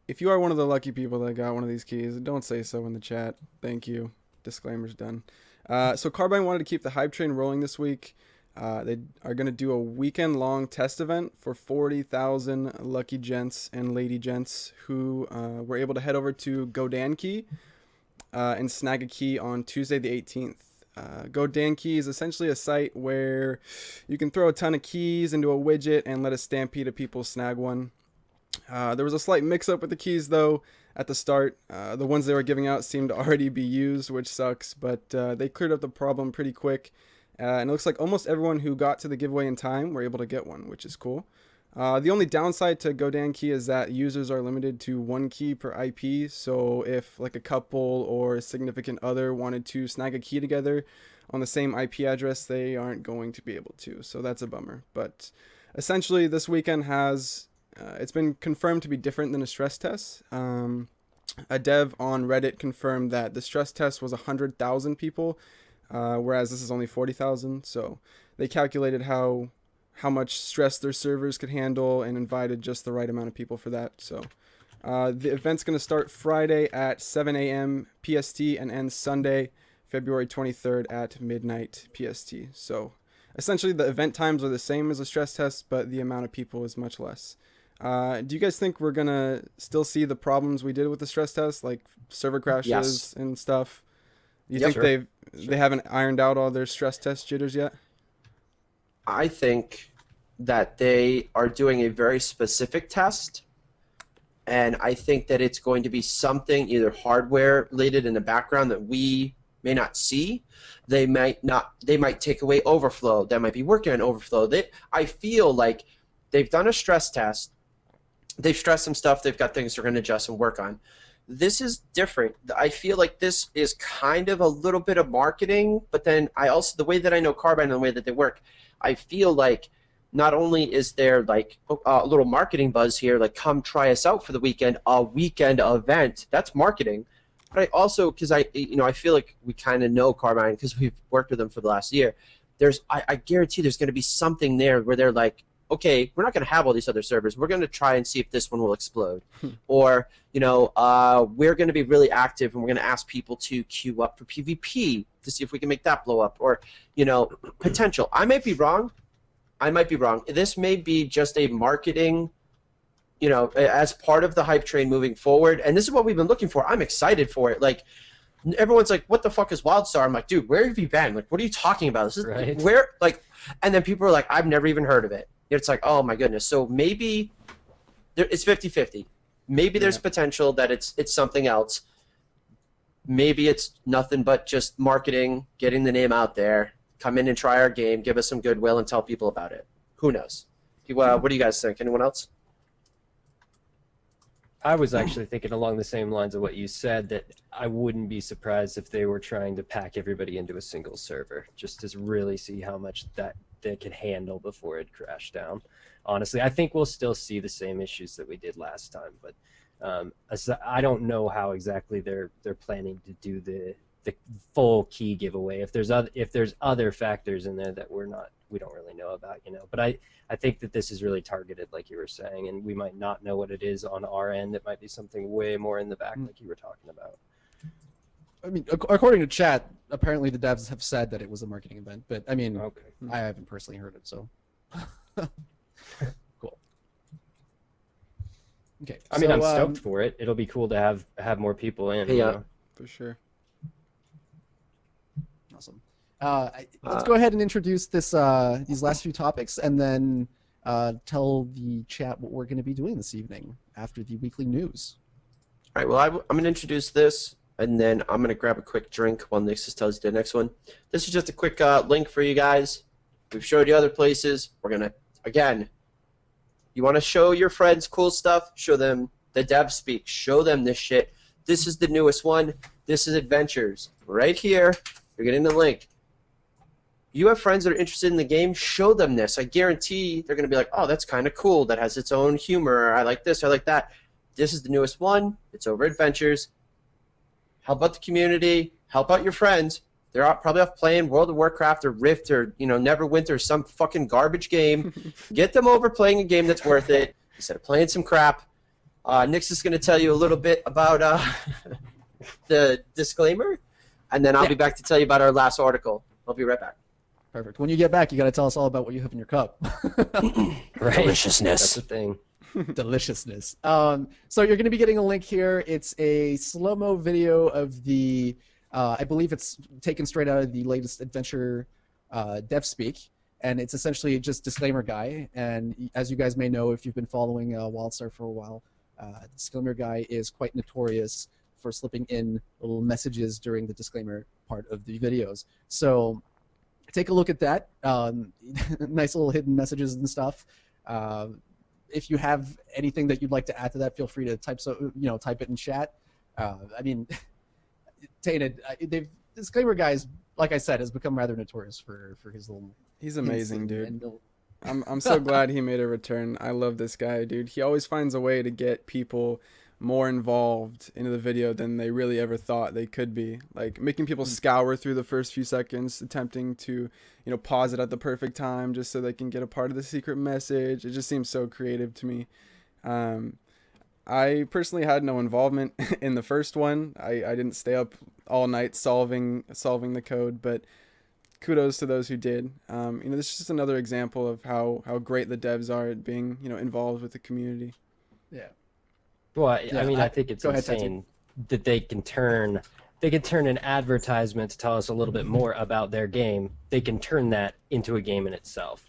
If you are one of the lucky people that got one of these keys, don't say so in the chat. Thank you. Disclaimer's done. So Carbine wanted to keep the hype train rolling this week. They are going to do a weekend-long test event for 40,000 lucky gents and lady gents who were able to head over to Godankey and snag a key on Tuesday the 18th. Godankey is essentially a site where you can throw a ton of keys into a widget and let a stampede of people snag one. There was a slight mix-up with the keys, though, at the start. The ones they were giving out seemed to already be used, which sucks, but they cleared up the problem pretty quick. And it looks like almost everyone who got to the giveaway in time were able to get one, which is cool. The only downside to Godankey is that users are limited to 1 key per IP, so if like a couple or a significant other wanted to snag a key together on the same IP address, they aren't going to be able to, so that's a bummer. But essentially this weekend has, it's been confirmed to be different than a stress test. A dev on Reddit confirmed that the stress test was 100,000 people, whereas this is only 40,000, so they calculated how much stress their servers could handle and invited just the right amount of people for that. So the event's going to start Friday at 7 a.m. PST and end Sunday, February 23rd at midnight PST. So essentially the event times are the same as a stress test, but the amount of people is much less. Do you guys think we're going to still see the problems we did with the stress test, like server crashes and stuff? You think they haven't ironed out all their stress test jitters yet? I think that they are doing a very specific test, and I think that it's going to be something either hardware related in the background that we may not see. They might take away overflow. They might be working on overflow. I feel like they've done a stress test. They've stressed some stuff. They've got things they're going to adjust and work on. This is different. I feel like this is kind of a little bit of marketing, but then I also, the way that I know Carbine and the way that they work, I feel like not only is there like a little marketing buzz here, like come try us out for the weekend, a weekend event, that's marketing. But I also, because I feel like we kind of know Carbine because we've worked with them for the last year. I guarantee there's going to be something there where they're like, okay, we're not going to have all these other servers. We're going to try and see if this one will explode. Or, we're going to be really active and we're going to ask people to queue up for PvP to see if we can make that blow up. Or, potential. I might be wrong. This may be just a marketing, as part of the hype train moving forward. And this is what we've been looking for. I'm excited for it. Like, everyone's like, what the fuck is Wildstar? I'm like, dude, where have you been? Like, what are you talking about? This is right. Where, like, and then people are like, I've never even heard of it. It's like, oh my goodness. So maybe it's 50-50. Maybe there's potential that it's something else. Maybe it's nothing but just marketing, getting the name out there. Come in and try our game, give us some goodwill, and tell people about it. Who knows? What do you guys think? Anyone else? I was actually thinking along the same lines of what you said, that I wouldn't be surprised if they were trying to pack everybody into a single server, just to really see how much that they can handle before it crashed down. Honestly, I think we'll still see the same issues that we did last time, but I don't know how exactly they're planning to do the full key giveaway. If there's other factors in there that we don't really know about, But I think that this is really targeted, like you were saying, and we might not know what it is on our end. It might be something way more in the back, like you were talking about. I mean, according to chat, apparently the devs have said that it was a marketing event, but I mean, Okay. I haven't personally heard it, so cool. Okay, I mean, I'm stoked for it. It'll be cool to have more people in. Yeah, for sure. Awesome. Let's go ahead and introduce these last few topics, and then tell the chat what we're going to be doing this evening after the weekly news. All right, well, I'm going to introduce this, and then I'm going to grab a quick drink while Nixus tells you the next one. This is just a quick link for you guys. We've showed you other places. We're going to, again, you want to show your friends cool stuff, show them the Devspeak. Show them this shit. This is the newest one. This is Adventures. Right here, you're getting the link. You have friends that are interested in the game, show them this. I guarantee they're going to be like, oh, that's kind of cool. That has its own humor. I like this. I like that. This is the newest one. It's over Adventures. help out the community, help out your friends. They're probably off playing World of Warcraft or Rift or, Neverwinter or some fucking garbage game. Get them over playing a game that's worth it instead of playing some crap. Nick's is going to tell you a little bit about the disclaimer, and then I'll be back to tell you about our last article. I'll be right back. Perfect. When you get back, you got to tell us all about what you have in your cup. Right. Deliciousness. That's the thing. Deliciousness. So you're going to be getting a link here. It's a slow-mo video of the, I believe it's taken straight out of the latest adventure Devspeak, and it's essentially just disclaimer guy. And as you guys may know, if you've been following Wildstar for a while, disclaimer guy is quite notorious for slipping in little messages during the disclaimer part of the videos. So take a look at that. Nice little hidden messages and stuff. If you have anything that you'd like to add to that, feel free to type it in chat. I mean, Tainted, disclaimer guys, like I said, has become rather notorious for his little. He's amazing, dude. I'm so glad he made a return. I love this guy, dude. He always finds a way to get people more involved into the video than they really ever thought they could be. Like making people scour through the first few seconds, attempting to, pause it at the perfect time just so they can get a part of the secret message. It just seems so creative to me. I personally had no involvement in the first one. I didn't stay up all night solving the code, but kudos to those who did. This is just another example of how great the devs are at being, involved with the community. Yeah. Well, I think it's insane that they can turn an advertisement to tell us a little bit more about their game. They can turn that into a game in itself.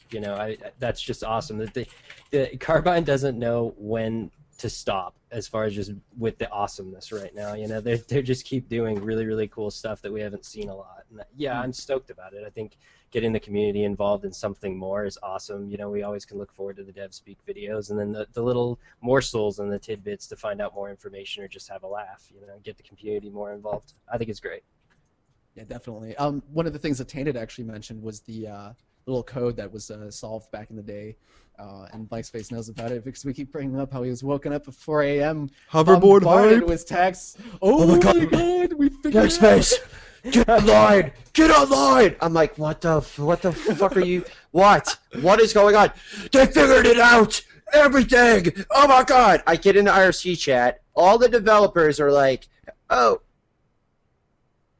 That's just awesome. That the Carbine doesn't know when to stop as far as just with the awesomeness right now. They just keep doing really, really cool stuff that we haven't seen a lot. And I'm stoked about it. I think getting the community involved in something more is awesome. We always can look forward to the Devspeak videos, and then the little morsels and the tidbits to find out more information or just have a laugh, get the community more involved. I think it's great. Yeah, definitely. One of the things that Tainted actually mentioned was the little code that was solved back in the day, and Mike's face knows about it because we keep bringing up how he was woken up at 4 a.m. Hoverboard hype. With texts. Oh my god, we figured it Space. Get online! Get online! I'm like, what the fuck are you? What is going on? They figured it out! Everything! Oh my god! I get in the IRC chat. All the developers are like, oh,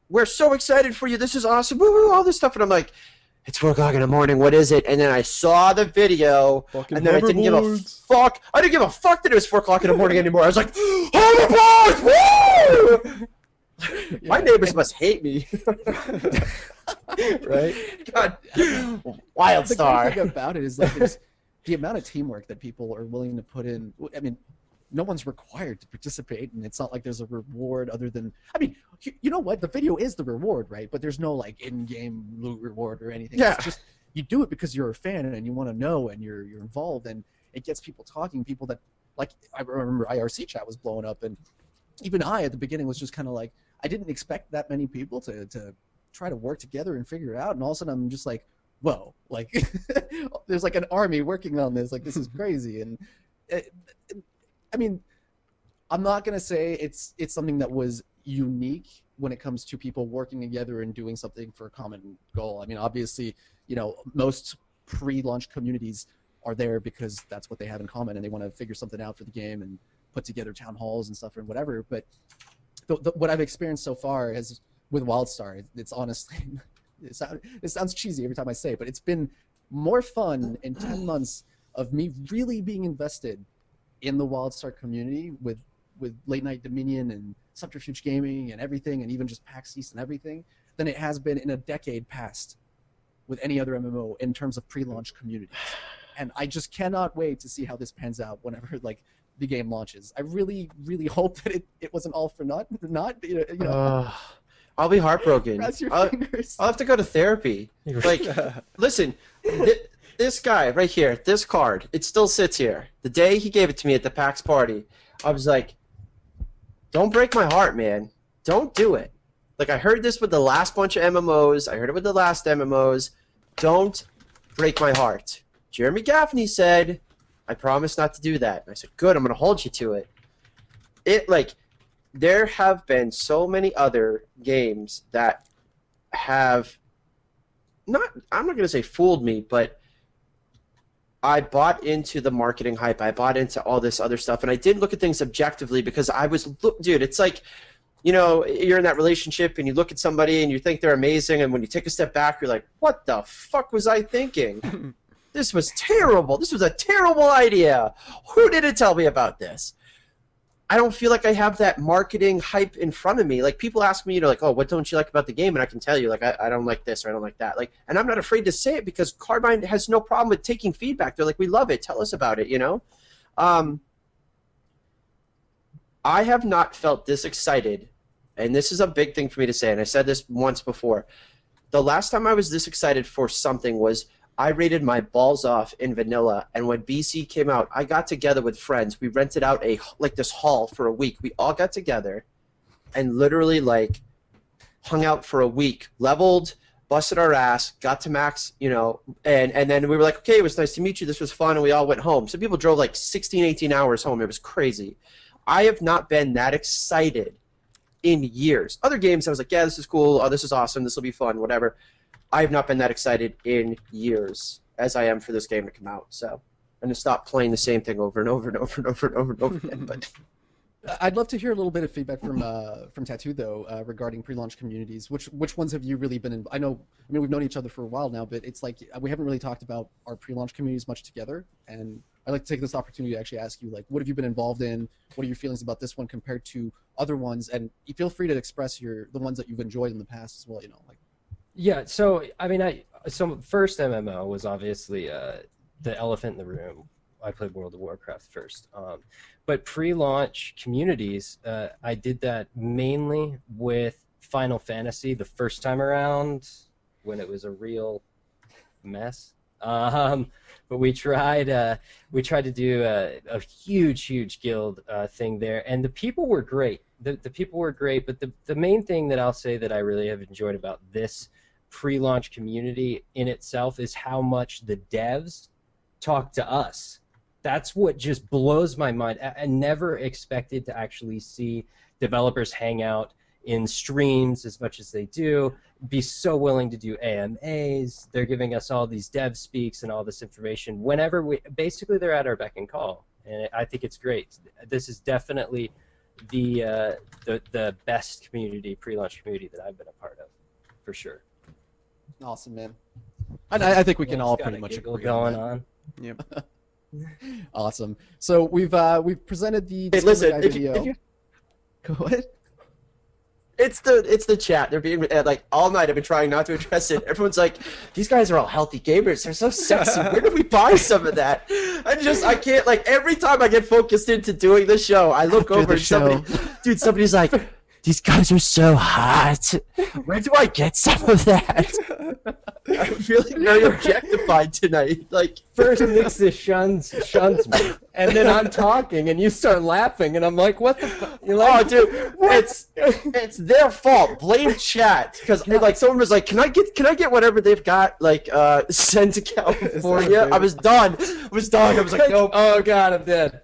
we're so excited for you. This is awesome. Woo-hoo, all this stuff. And I'm like, it's 4 o'clock in the morning. What is it? And then I saw the video, Fucking and then I didn't give a hoverboards. fuck. I didn't give a fuck that it was 4 o'clock in the morning anymore. I was like, hoverboards! Woo! My neighbors must hate me. Right? God. Wildstar. The great thing about it is there's the amount of teamwork that people are willing to put in. I mean, no one's required to participate, and it's not like there's a reward other than. I mean, you know what? The video is the reward, right? But there's no in-game loot reward or anything. Yeah. It's just you do it because you're a fan and you want to know and you're involved, and it gets people talking. People that I remember IRC chat was blowing up, and even I at the beginning was just kind of like. I didn't expect that many people to try to work together and figure it out, and all of a sudden I'm just like, whoa, there's an army working on this, this is crazy. And I mean, I'm not gonna say it's something that was unique when it comes to people working together and doing something for a common goal. I mean, obviously, most pre-launch communities are there because that's what they have in common, and they want to figure something out for the game and put together town halls and stuff and whatever. But what I've experienced so far is with Wildstar. It's honestly, it sounds cheesy every time I say it, but it's been more fun in 10 months of me really being invested in the Wildstar community with Late Night Dominion and Subterfuge Gaming and everything, and even just PAX East and everything, than it has been in a decade past with any other MMO in terms of pre-launch communities. And I just cannot wait to see how this pans out whenever the game launches. I really, really hope that it wasn't all for naught. I'll be heartbroken. Cross your fingers. I'll have to go to therapy. Listen, this guy right here, this card, it still sits here. The day he gave it to me at the PAX party, I was like, don't break my heart, man. Don't do it. I heard this with the last bunch of MMOs. I heard it with the last MMOs. Don't break my heart. Jeremy Gaffney said, I promise not to do that. And I said, good, I'm going to hold you to it. there have been so many other games that have I'm not going to say fooled me, but I bought into the marketing hype. I bought into all this other stuff, and I did look at things objectively because I was, dude, it's like, you know, you're in that relationship and you look at somebody and you think they're amazing, and when you take a step back, you're like, what the fuck was I thinking? This was terrible. This was a terrible idea. Who didn't tell me about this? I don't feel like I have that marketing hype in front of me. Like, people ask me, you know, like, oh, what don't you like about the game? And I can tell you, like, I don't like this or I don't like that. Like, and I'm not afraid to say it because Carbine has no problem with taking feedback. They're like, we love it. Tell us about it, you know? I have not felt this excited, and this is a big thing for me to say, and I said this once before. The last time I was this excited for something was I rated my balls off in vanilla, and when BC came out, I got together with friends. We rented out this hall for a week. We all got together and literally like hung out for a week, leveled, busted our ass, got to max, you know, and then we were like, okay, it was nice to meet you. This was fun, and we all went home. Some people drove like 16, 18 hours home. It was crazy. I have not been that excited in years. Other games, I was like, yeah, this is cool. Oh, this is awesome. This will be fun, whatever. I have not been that excited in years as I am for this game to come out. So I'm going to stop playing the same thing over and over and over and over and over and over again. But I'd love to hear a little bit of feedback from Tattoo though regarding pre-launch communities. Which ones have you really been in? I mean we've known each other for a while now, but it's like we haven't really talked about our pre-launch communities much together. And I'd like to take this opportunity to actually ask you, like, what have you been involved in? What are your feelings about this one compared to other ones? And you feel free to express the ones that you've enjoyed in the past as well. You know, like. Yeah, so I mean, so first MMO was obviously the elephant in the room. I played World of Warcraft first, but pre-launch communities, I did that mainly with Final Fantasy the first time around when it was a real mess. But we tried to do a huge guild thing there, and the people were great. The people were great, but the main thing that I'll say that I really have enjoyed about this pre-launch community in itself is how much the devs talk to us. That's what just blows my mind. I never expected to actually see developers hang out in streams as much as they do, be so willing to do AMAs. They're giving us all these Devspeaks and all this information whenever basically they're at our beck and call, and I think it's great. This is definitely the best community, pre-launch community that I've been a part of, for sure. Awesome, man. I think we can all pretty much agree going on. Yep. Awesome. So we've presented the listen, video. What? It's the chat. They're being like all night. I've been trying not to address it. Everyone's like, these guys are all healthy gamers. They're so sexy. Where do we buy some of that? I can't, like, every time I get focused into doing the show, I look over and somebody's like, these guys are so hot. Where do I get some of that? I'm feeling very objectified tonight. Like, first Nixis shuns me, and then I'm talking, and you start laughing, and I'm like, what the fuck? You're like, oh, dude, it's their fault. Blame chat, because like someone was like, can I get whatever they've got, like, sent to California? I was done. I was like, nope. Oh god, I'm dead.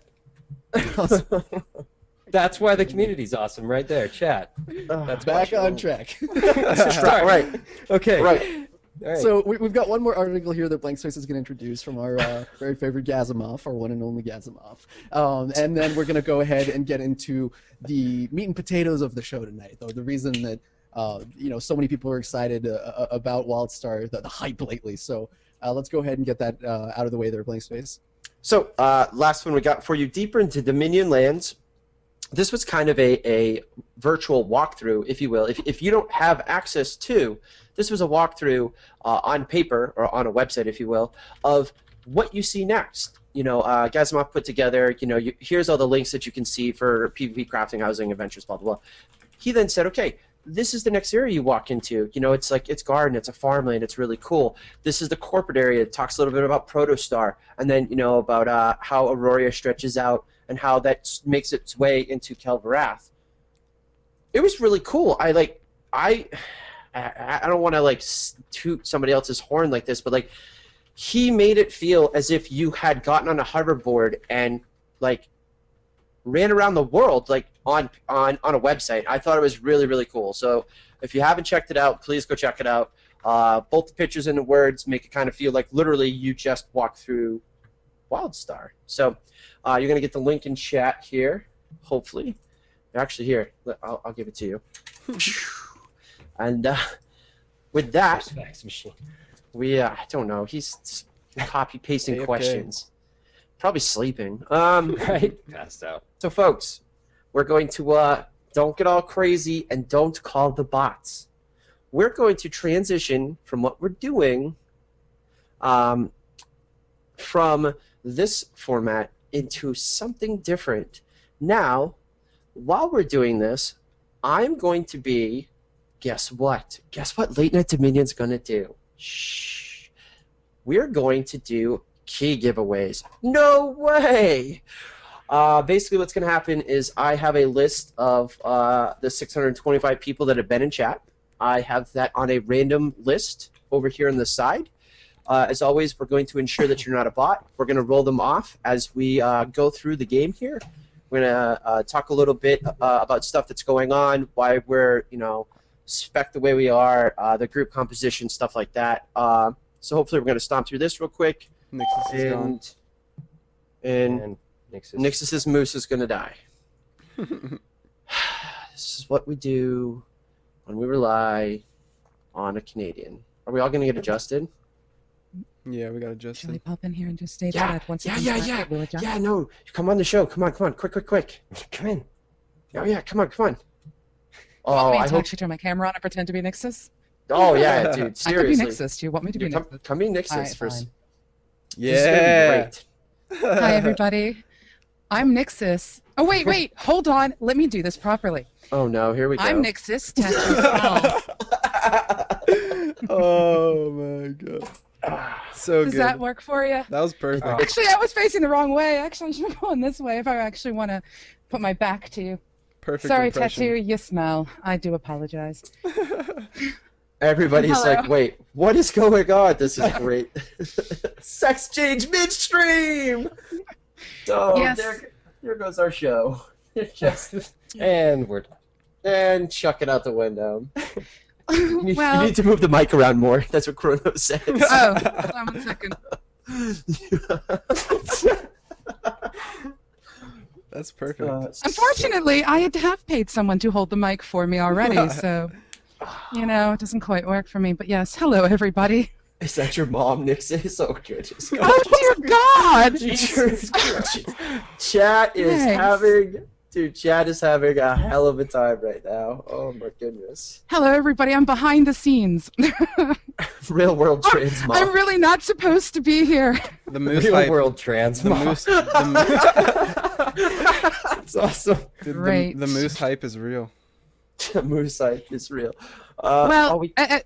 That's why the community's awesome, right there, chat. That's back on track. Right. Okay. Right. All right. So we've got one more article here that Blank Space is going to introduce from our very favorite Gazimoff, our one and only Gazimoff. And then we're going to go ahead and get into the meat and potatoes of the show tonight, though. The reason that so many people are excited about Wildstar, the hype lately. So let's go ahead and get that out of the way there, Blank Space. So last one we got for you, deeper into Dominion lands. This was kind of a virtual walkthrough, if you will. If you don't have access to, this was a walkthrough on paper, or on a website, if you will, of what you see next. Gazimoff put together, here's all the links that you can see for PvP, crafting, housing, adventures, blah, blah, blah. He then said, okay, this is the next area you walk into. It's like, it's garden, it's a farmland, it's really cool. This is the corporate area. It talks a little bit about Protostar, and then, about how Aurora stretches out, and how that makes its way into Kelvarath. It was really cool. I don't want to toot somebody else's horn like this, but he made it feel as if you had gotten on a hoverboard and ran around the world, on a website. I thought it was really, really cool. So if you haven't checked it out, please go check it out. Both the pictures and the words make it kind of feel like literally you just walked through Wildstar. So you're going to get the link in chat here, hopefully. Actually, here, I'll give it to you. And with that, Fax machine. I don't know. He's copy-pasting AFK. questions. Probably sleeping. Right? Passed out. So, folks, we're going to don't get all crazy and don't call the bots. We're going to transition from what we're doing from this format into something different. Now, while we're doing this, I'm going to be, guess what? Guess what Late Night Dominion's going to do? Shh. We're going to do key giveaways. No way! Basically what's going to happen is I have a list of the 625 people that have been in chat. I have that on a random list over here on the side. As always, we're going to ensure that you're not a bot. We're going to roll them off as we go through the game here. We're going to talk a little bit about stuff that's going on, why we're, spec the way we are, the group composition, stuff like that. So hopefully we're going to stomp through this real quick. Nixus is gone. And Nixus. Nixus's moose is going to die. This is what we do when we rely on a Canadian. Are we all going to get adjusted? Yeah, we got Actually, adjusted. pop in here and just state Yeah, that once yeah, it yeah, comes back, yeah. it will adjust. Yeah, no. Come on the show. Come on. Quick. Come in. Oh, yeah, come on. You want Oh, me I to hope. actually turn my camera on and pretend to be Nixus? Oh, yeah, dude. I could be Seriously. Nixus. Do you want me to be Yeah, Nixus? come be Nixus Alright, first. fine. This is gonna be Yeah. great. Hi, everybody. I'm Nixus. Oh, wait. Hold on. Let me do this properly. Oh, no. Here we go. I'm Nixus. Tattoo Small. Oh my god. So Does good. that work for you? That was perfect. Actually, I was facing the wrong way. Actually, I should have gone this way if I actually want to put my back to you. Perfect Sorry, impression. Tattoo. You smell. I do apologize. Everybody's Hello. like, wait, what is going on? This is great. Sex change midstream! Oh, Yes. there goes our show. Just, And we're done. and chuck it out the window. You need Well, to move the mic around more. That's what Chrono says. oh, hold on 1 second. That's perfect. Unfortunately, I have paid someone to hold the mic for me already, so, it doesn't quite work for me. But yes, hello, everybody. Is that your mom, Nixus? Oh, good. Oh, dear God! Chat is Thanks. having a hell of a time right now. Oh, my goodness. Hello, everybody. I'm behind the scenes. Real world trans mom. I'm really not supposed to be here. The moose Real hype. world trans. The mom. moose. It's awesome. Great. The moose hype is real. Moose hype is real. Well,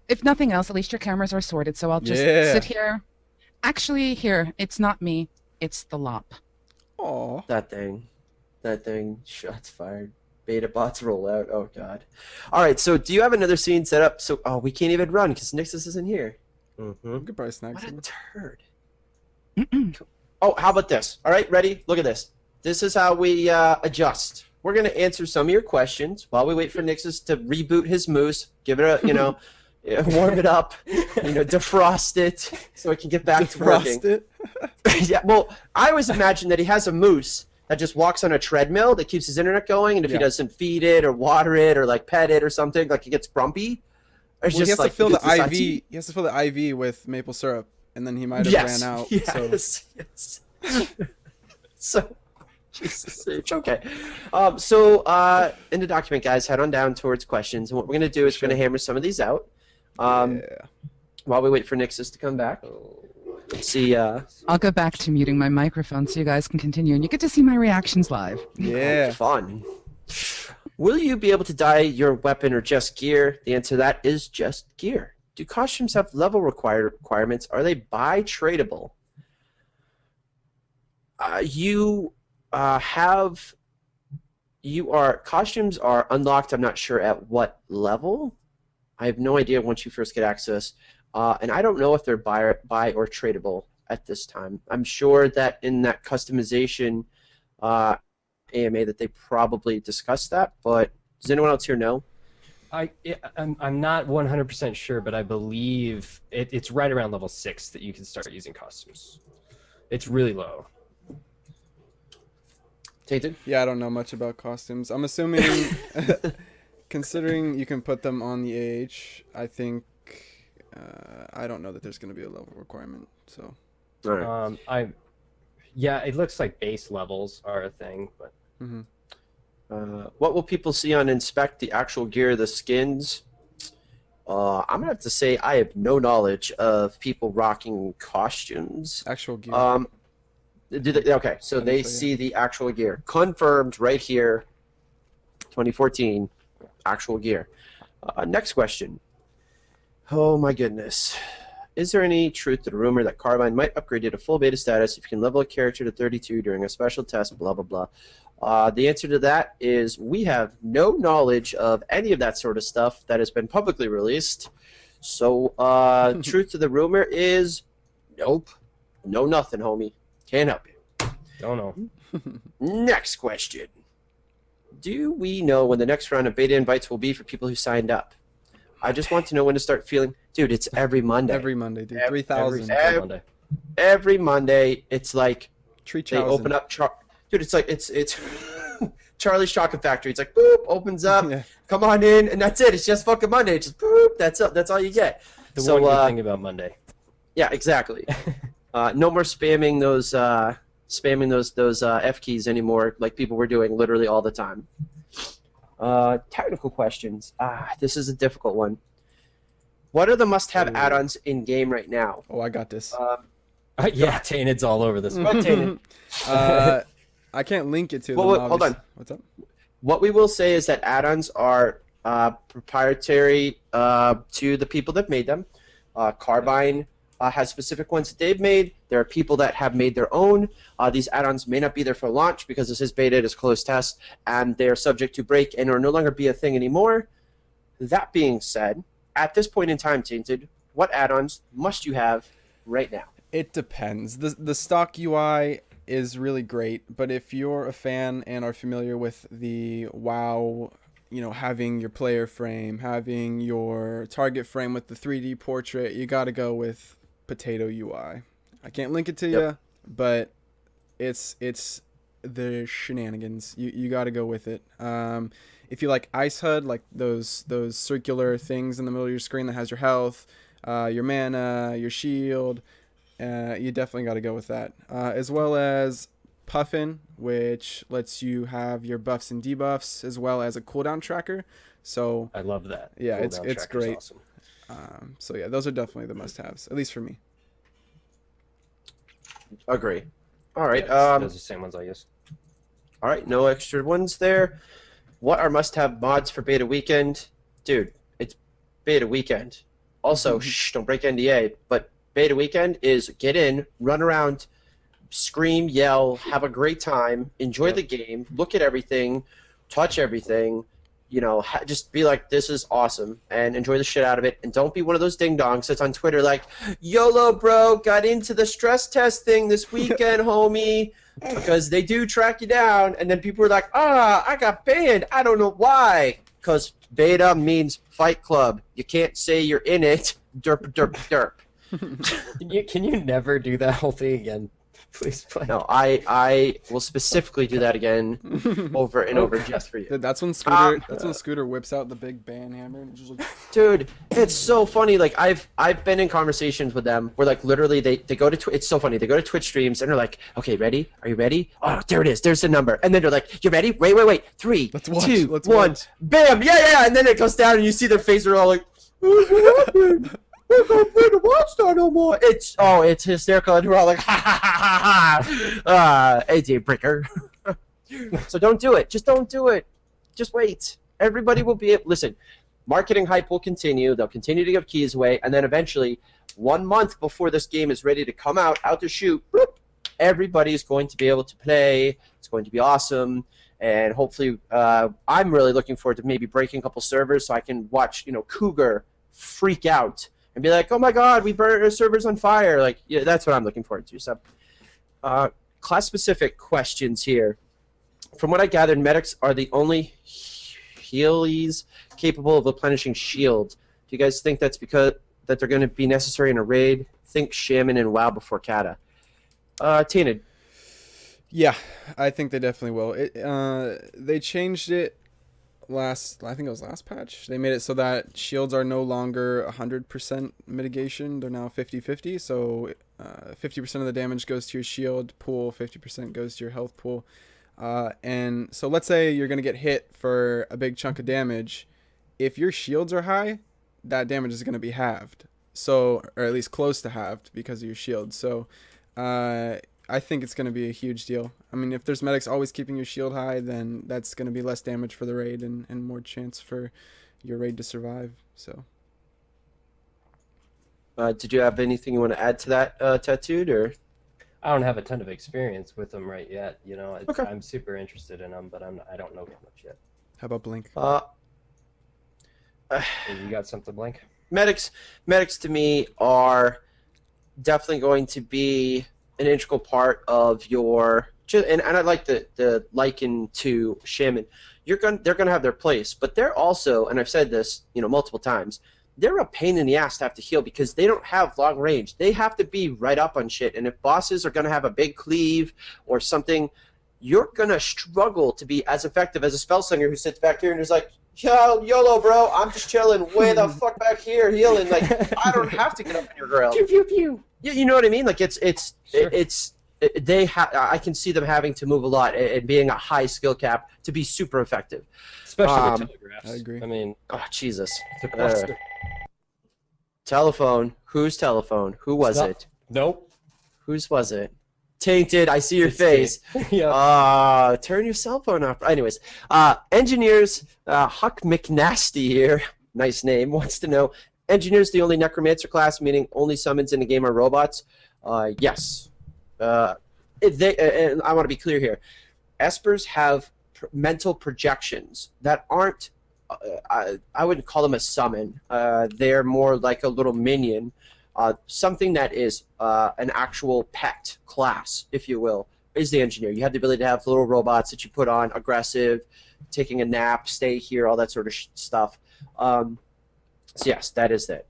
if nothing else, at least your cameras are sorted, so I'll just Yeah. sit here. Actually, here, it's not me. It's the lop. Aw. That thing, shots fired. Beta bots roll out. Oh, God. All right, so do you have another scene set up? So, we can't even run because Nixus isn't here. Mm-hmm. We could probably snag What a some. turd. Oh, how about this? All right, ready? Look at this. This is how we adjust. We're going to answer some of your questions while we wait for Nixus to reboot his moose, give it a, warm it up, defrost it so it can get back to working. Defrost it. Yeah, well, I always imagine that he has a moose that just walks on a treadmill that keeps his internet going, and if he Yeah. doesn't feed it or water it or pet it or something, like it gets grumpy. It's Well, he just has like to fill the because IV. it's He has to fill the IV with maple syrup, and then he might have yes, ran out. yes, yes. So, Jesus, it's okay. So in the document, guys, head on down towards questions, and what we're gonna do is we're gonna hammer some of these out. Yeah. While we wait for Nixus to come back. Let's see. I'll go back to muting my microphone so you guys can continue, and you get to see my reactions live. Yeah. Fun. Will you be able to dye your weapon or just gear? The answer to that is just gear. Do costumes have level requirements? Are they buy tradable? Costumes are unlocked. I'm not sure at what level. I have no idea once you first get access, and I don't know if they're buy or tradable at this time. I'm sure that in that customization AMA that they probably discussed that, but does anyone else here know? I'm not 100% sure, but I believe it's right around level 6 that you can start using costumes. It's really low. Tainted? Yeah, I don't know much about costumes. I'm assuming, considering you can put them on the AH, I think, I don't know that there's going to be a level requirement. So, All right. Yeah, it looks like base levels are a thing, but. What will people see on Inspect, the actual gear, the skins? I'm going to have to say I have no knowledge of people rocking costumes. Actual gear. Okay, so they see the actual gear. Confirmed right here, 2014, actual gear. Next question. Oh my goodness. Is there any truth to the rumor that Carbine might upgrade you to full beta status if you can level a character to 32 during a special test, blah, blah, blah? The answer to that is we have no knowledge of any of that sort of stuff that has been publicly released. So, truth to the rumor is nope. No nothing, homie. Can't help you. Don't know. Next question. Do we know when the next round of beta invites will be for people who signed up? I just want to know when to start feeling... Dude, it's every Monday. Every Monday, dude. 3,000. Every Monday, it's like Treat they open up... Dude, it's like it's Charlie's Chocolate Factory. It's like boop, opens up, Yeah. come on in, and that's it. It's just fucking Monday. It's just boop. That's all you get. The So, one good thing about Monday. Yeah, exactly. No more spamming those F keys anymore, like people were doing literally all the time. Technical questions. This is a difficult one. What are the must-have add-ons in game right now? Oh, I got this. Yeah, Tainted's all over this. What, Tainted? I can't link it to Well, them. hold on. What's up? What we will say is that add-ons are proprietary to the people that made them. Carbine has specific ones that they've made. There are people that have made their own. These add-ons may not be there for launch because this is beta, it is closed test, and they are subject to break and will no longer be a thing anymore. That being said, at this point in time, Tainted, what add-ons must you have right now? It depends. The stock UI is really great, but if you're a fan and are familiar with the WoW, having your player frame, having your target frame with the 3D portrait, you got to go with Potato UI. I can't link it to you, but it's the shenanigans. You got to go with it. If you like Ice HUD, like those circular things in the middle of your screen that has your health, your mana, your shield, you definitely got to go with that. As well as Puffin, which lets you have your buffs and debuffs, as well as a cooldown tracker. So I love that. Yeah, it's tracker's great. Awesome. So yeah, those are definitely the must-haves, at least for me. Agree. All right. Yeah, those are the same ones I use. All right, no extra ones there. What are must-have mods for beta weekend? Dude, it's beta weekend. Also, shh, don't break NDA, but beta weekend is get in, run around, scream, yell, have a great time, enjoy the game, look at everything, touch everything, just be like, this is awesome, and enjoy the shit out of it, and don't be one of those ding-dongs that's on Twitter like, YOLO, bro, got into the stress test thing this weekend, homie, because they do track you down, and then people are like, I got banned, I don't know why, because beta means Fight Club. You can't say you're in it, derp, derp, derp. Can you never do that whole thing again? Please play. No, I will specifically do that again over and over just for you. That's when Scooter whips out the big ban hammer and just like, dude, it's so funny. Like I've been in conversations with them where like literally they go to it's so funny. They go to Twitch streams and they're like, okay, ready? Are you ready? Oh, there it is. There's the number. And then they're like, you ready? Wait. 3, Let's watch. 2, Let's 1. watch. Bam! Yeah. And then it goes down and you see their faces are all like, what happened? We're not playing the Wildstar no more. It's hysterical, and we're all like, ha. AJ breaker. So don't do it. Just don't do it. Just wait. Everybody will be. Listen, marketing hype will continue. They'll continue to give keys away, and then eventually, 1 month before this game is ready to come out to shoot, everybody's going to be able to play. It's going to be awesome. And hopefully, I'm really looking forward to maybe breaking a couple servers so I can watch, Cougar freak out and be like, oh my god, we burned our servers on fire. Like, yeah, that's what I'm looking forward to. So, class-specific questions here. From what I gathered, medics are the only healies capable of replenishing shield. Do you guys think that's because that they're going to be necessary in a raid? Think Shaman and WoW before Kata. Tainted. Yeah, I think they definitely will. They changed it I think it was last patch. They made it so that shields are no longer 100% mitigation. They're now 50-50. So 50% of the damage goes to your shield pool, 50% goes to your health pool. And so let's say you're going to get hit for a big chunk of damage. If your shields are high, that damage is going to be halved. So, or at least close to halved because of your shield. So, I think it's going to be a huge deal. I mean, if there's medics always keeping your shield high, then that's going to be less damage for the raid and more chance for your raid to survive. So, did you have anything you want to add to that, Tattooed, or? I don't have a ton of experience with them right yet. You know, Okay. I'm super interested in them, but I don't know much yet. how about Blink? You got something, Blink? Medics to me are definitely going to be an integral part of your, and I'd like the liken to Shaman. They're gonna have their place, but they're also, and I've said this multiple times, they're a pain in the ass to have to heal because they don't have long range. They have to be right up on shit, and if bosses are gonna have a big cleave or something, you're gonna struggle to be as effective as a spell slinger who sits back here and is like, yo, YOLO, bro, I'm just chilling way the fuck back here healing. Like, I don't have to get up in your grill. Pew pew pew. You know what I mean? Like, Sure. I can see them having to move a lot and being a high skill cap to be super effective. Especially with telegraphs. I agree. I mean, Oh, Jesus. it's a cluster. Telephone. Whose telephone? Who was Stop. it? Nope. Whose was it? Tainted. I see your It's face. Yeah. Turn your cell phone off. Anyways, engineers, Huck McNasty here, nice name, wants to know, engineers the only necromancer class, meaning only summons in the game are robots? Yes. And I want to be clear here. Espers have mental projections that aren't, I wouldn't call them a summon. They're more like a little minion. Something that is an actual pet class, if you will, is the engineer. You have the ability to have little robots that you put on, aggressive, taking a nap, stay here, all that sort of stuff. So yes, that is it.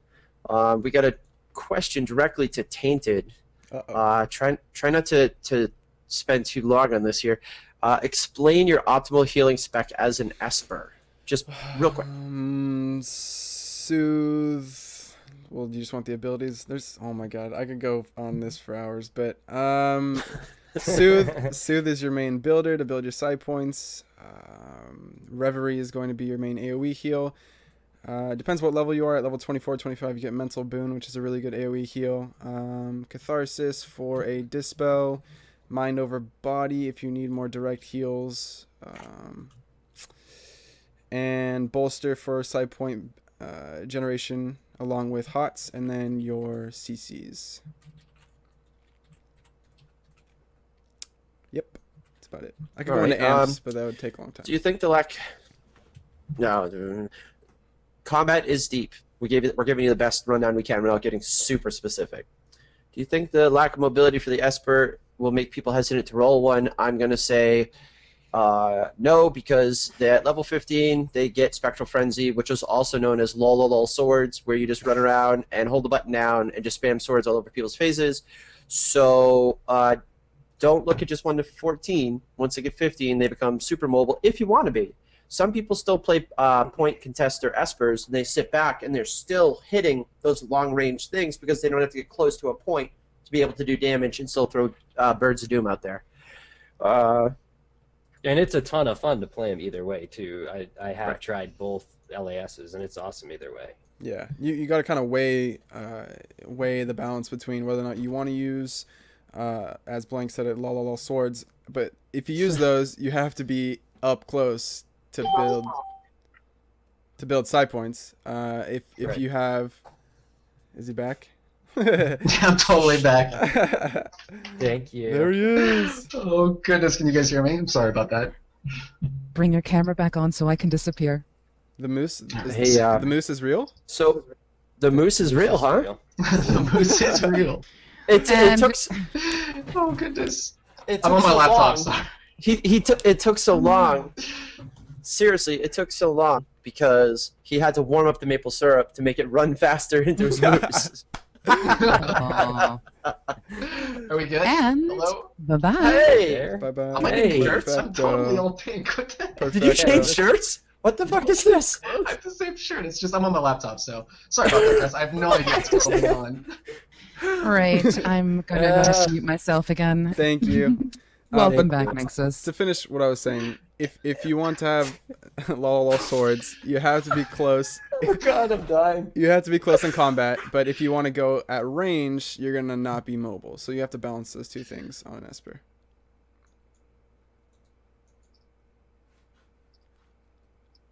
We got a question directly to Tainted. Try not to spend too long on this here. Explain your optimal healing spec as an Esper. Just real quick. Soothe. Well, do you just want the abilities? Oh my god, I could go on this for hours, but Soothe is your main builder to build your side points. Reverie is going to be your main AoE heal. Depends what level you are. At level 24, 25, you get Mental Boon, which is a really good AoE heal. Catharsis for a Dispel. Mind over Body if you need more direct heals. And Bolster for side point generation, along with HOTS, and then your CCs. Yep, that's about it. I could go into amps, but that would take a long time. Do you think the lack? No, combat is deep. We're giving you the best rundown we can without getting super specific. Do you think the lack of mobility for the Esper will make people hesitant to roll one? I'm gonna say no, because at level 15 they get Spectral Frenzy, which is also known as lol swords, where you just run around and hold the button down and just spam swords all over people's faces. So don't look at just 1 to 14. Once they get 15, they become super mobile if you want to be. Some people still play point contest their Espers, and they sit back and they're still hitting those long-range things because they don't have to get close to a point to be able to do damage and still throw Birds of Doom out there. And it's a ton of fun to play them either way, too. I have Right. tried both LASs, and it's awesome either way. Yeah, you got to kind of weigh the balance between whether or not you want to use, as Blank said it, lol swords. But if you use those, you have to be up close to build side points. If Right. you have, is he back? I'm totally back. Thank you. There he is. Oh goodness, can you guys hear me? I'm sorry about that. Bring your camera back on so I can disappear. The moose. Hey, the moose is real. So the moose is real, huh? Real. The moose is real. It And- took. Oh goodness. It I'm took on my so laptop. long. Sorry. It took so long. Seriously, it took so long because he had to warm up the maple syrup to make it run faster into his mousse. Are we good? And Hello? bye-bye. Hey! Bye bye. Am I getting shirts? I'm totally all pink. What the heck? Did you change shirts? What the fuck is this? I have the same shirt. It's just I'm on my laptop, so sorry about that, guys. I have no idea what's going on. Right, I'm gonna go mute myself again. Thank you. Welcome back, Nexus. To finish what I was saying, if you want to have lol swords, you have to be close. Oh god, I'm dying. You have to be close in combat, but if you want to go at range, you're gonna not be mobile. So you have to balance those two things on Esper.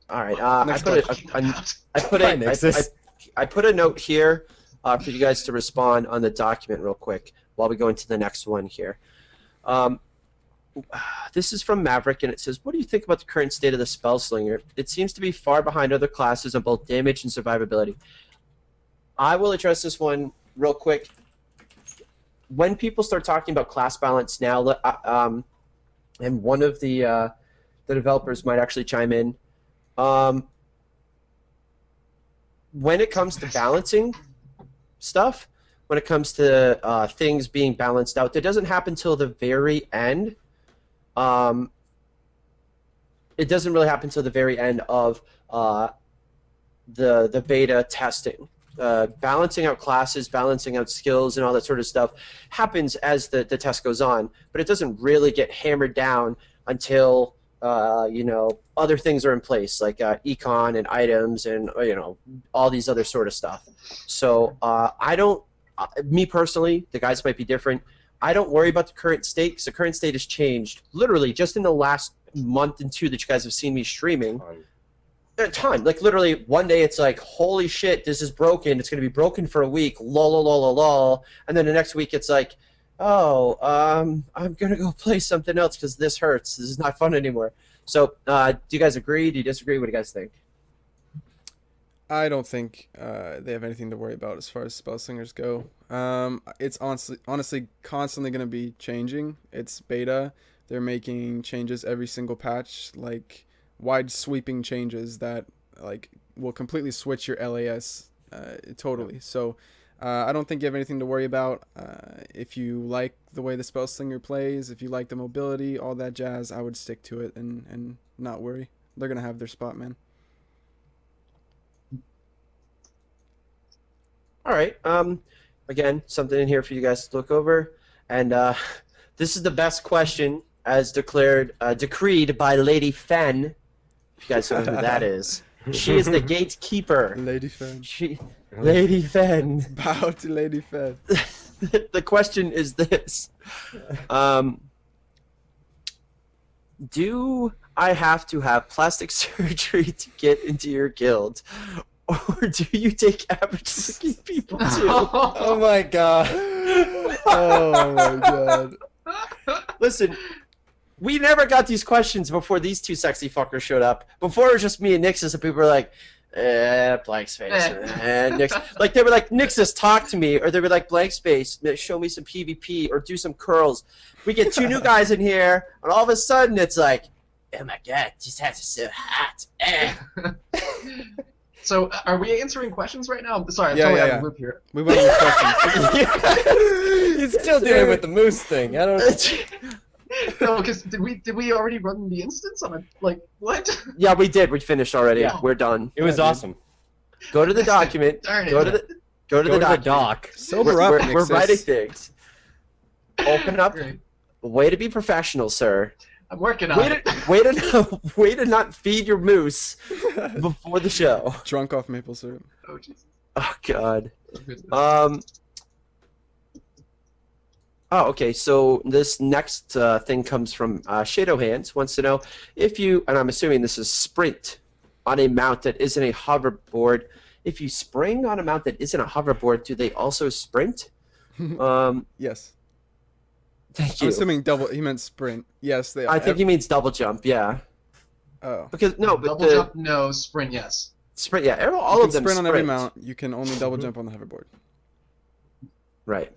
All right, I Next put a note here for you guys to respond on the document real quick while we go into the next one here. This is from Maverick, and it says, what do you think about the current state of the Spellslinger? It seems to be far behind other classes on both damage and survivability. I will address this one real quick. When people start talking about class balance now, and one of the developers might actually chime in, when it comes to balancing stuff, when it comes to things being balanced out, that doesn't happen till the very end. It doesn't really happen till the very end of the beta testing. Balancing out classes, balancing out skills, and all that sort of stuff happens as the test goes on, but it doesn't really get hammered down until other things are in place, like econ and items and all these other sort of stuff. So I don't. Me personally, the guys might be different. I don't worry about the current state because the current state has changed literally just in the last month and two that you guys have seen me streaming. A ton. Like literally one day it's like, holy shit, this is broken. It's going to be broken for a week. Lol, lol, lol, lol, lol. And then the next week it's like, oh, I'm going to go play something else because this hurts. This is not fun anymore. So do you guys agree? Do you disagree? What do you guys think? I don't think they have anything to worry about as far as Spellslingers go. It's honestly constantly going to be changing. It's beta. They're making changes every single patch, like wide sweeping changes that like will completely switch your LAS totally. So I don't think you have anything to worry about. If you like the way the Spellslinger plays, if you like the mobility, all that jazz, I would stick to it and not worry. They're going to have their spot, man. All right. Again, something in here for you guys to look over. And this is the best question as decreed by Lady Fen. If you guys don't know who that is. She is the gatekeeper. Lady Fen. Lady Fen. Bow to Lady Fen. The question is this. Do I have to have plastic surgery to get into your guild? Or do you take average-looking people too? Oh my god. Oh my god. Listen, we never got these questions before these two sexy fuckers showed up. Before it was just me and Nixus, and people were like, blank space. Nix. Like, they were like, Nixus, talk to me. Or they were like, blank space, show me some PvP, or do some curls. We get two new guys in here, and all of a sudden it's like, oh my god, these hats are so hot. So, are we answering questions right now? Sorry, I'm Yeah, totally yeah, out yeah. of the loop here. We went over questions. He's still dealing with the moose thing. I don't. No, because did we already run the instance on it? Like, what? Yeah, we did. We finished already. Yeah. We're done. It was awesome. Go to the document. Darn it. Go to the document. doc. Sober up, We're Nixus. writing things. Open up. Great. Way to be professional, sir. I'm working on it. Way to not feed your moose before the show. Drunk off maple syrup. Oh, Jesus. Oh God. Oh, Oh, okay. So this next thing comes from Shadow Hands. Wants to know if you, and I'm assuming this is sprint on a mount that isn't a hoverboard. If you spring on a mount that isn't a hoverboard, do they also sprint? Yes. Thank I'm you. assuming double. He meant sprint. Yes, they. I think he means double jump. Yeah. Oh. Because no, but Double jump, no. Sprint, yes. sprint. Yeah, all You of can them sprint on every mount. You can only double jump on the hoverboard. Right.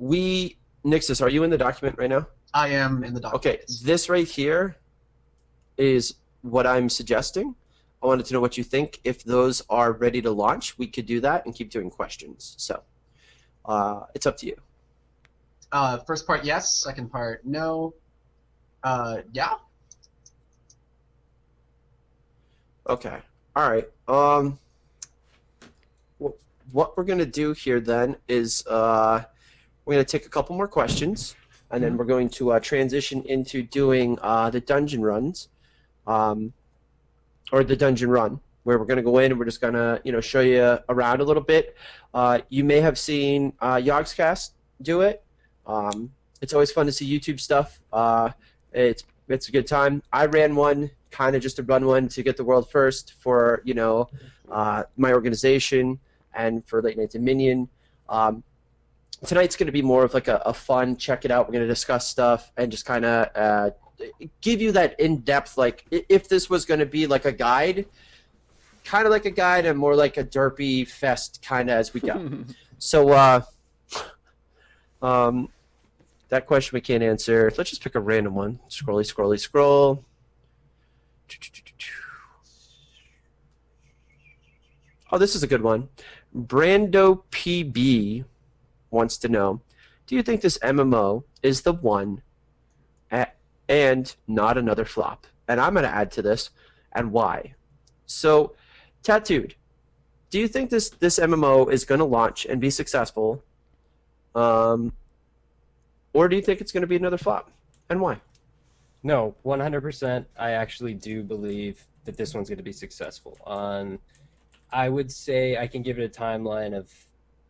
Nixus, are you in the document right now? I am in the dock. Okay, this right here is what I'm suggesting. I wanted to know what you think. If those are ready to launch, we could do that and keep doing questions. So it's up to you. First part, yes. Second part, no. Yeah. Okay. All right. What we're gonna do here then is we're gonna take a couple more questions, and then we're going to transition into doing the dungeon runs, or the dungeon run, where we're gonna go in and we're just gonna show you around a little bit. You may have seen Yogscast do it. It's always fun to see YouTube stuff. It's a good time. I ran one, kind of just to run one to get the world first for my organization and for Late Night Dominion. Tonight's going to be more of like a fun check it out. We're going to discuss stuff and just kind of give you that in-depth, like if this was going to be like a guide, kind of like a guide and more like a derpy fest kind of as we go. So that question we can't answer. Let's just pick a random one. Scrolly, scrolly, scroll. Oh, this is a good one. Brando PB wants to know, do you think this MMO is the one and not another flop? And I'm going to add to this, and why. So, Tattooed, do you think this MMO is going to launch and be successful? Or do you think it's going to be another flop? And why? No, 100%. I actually do believe that this one's going to be successful. I would say I can give it a timeline of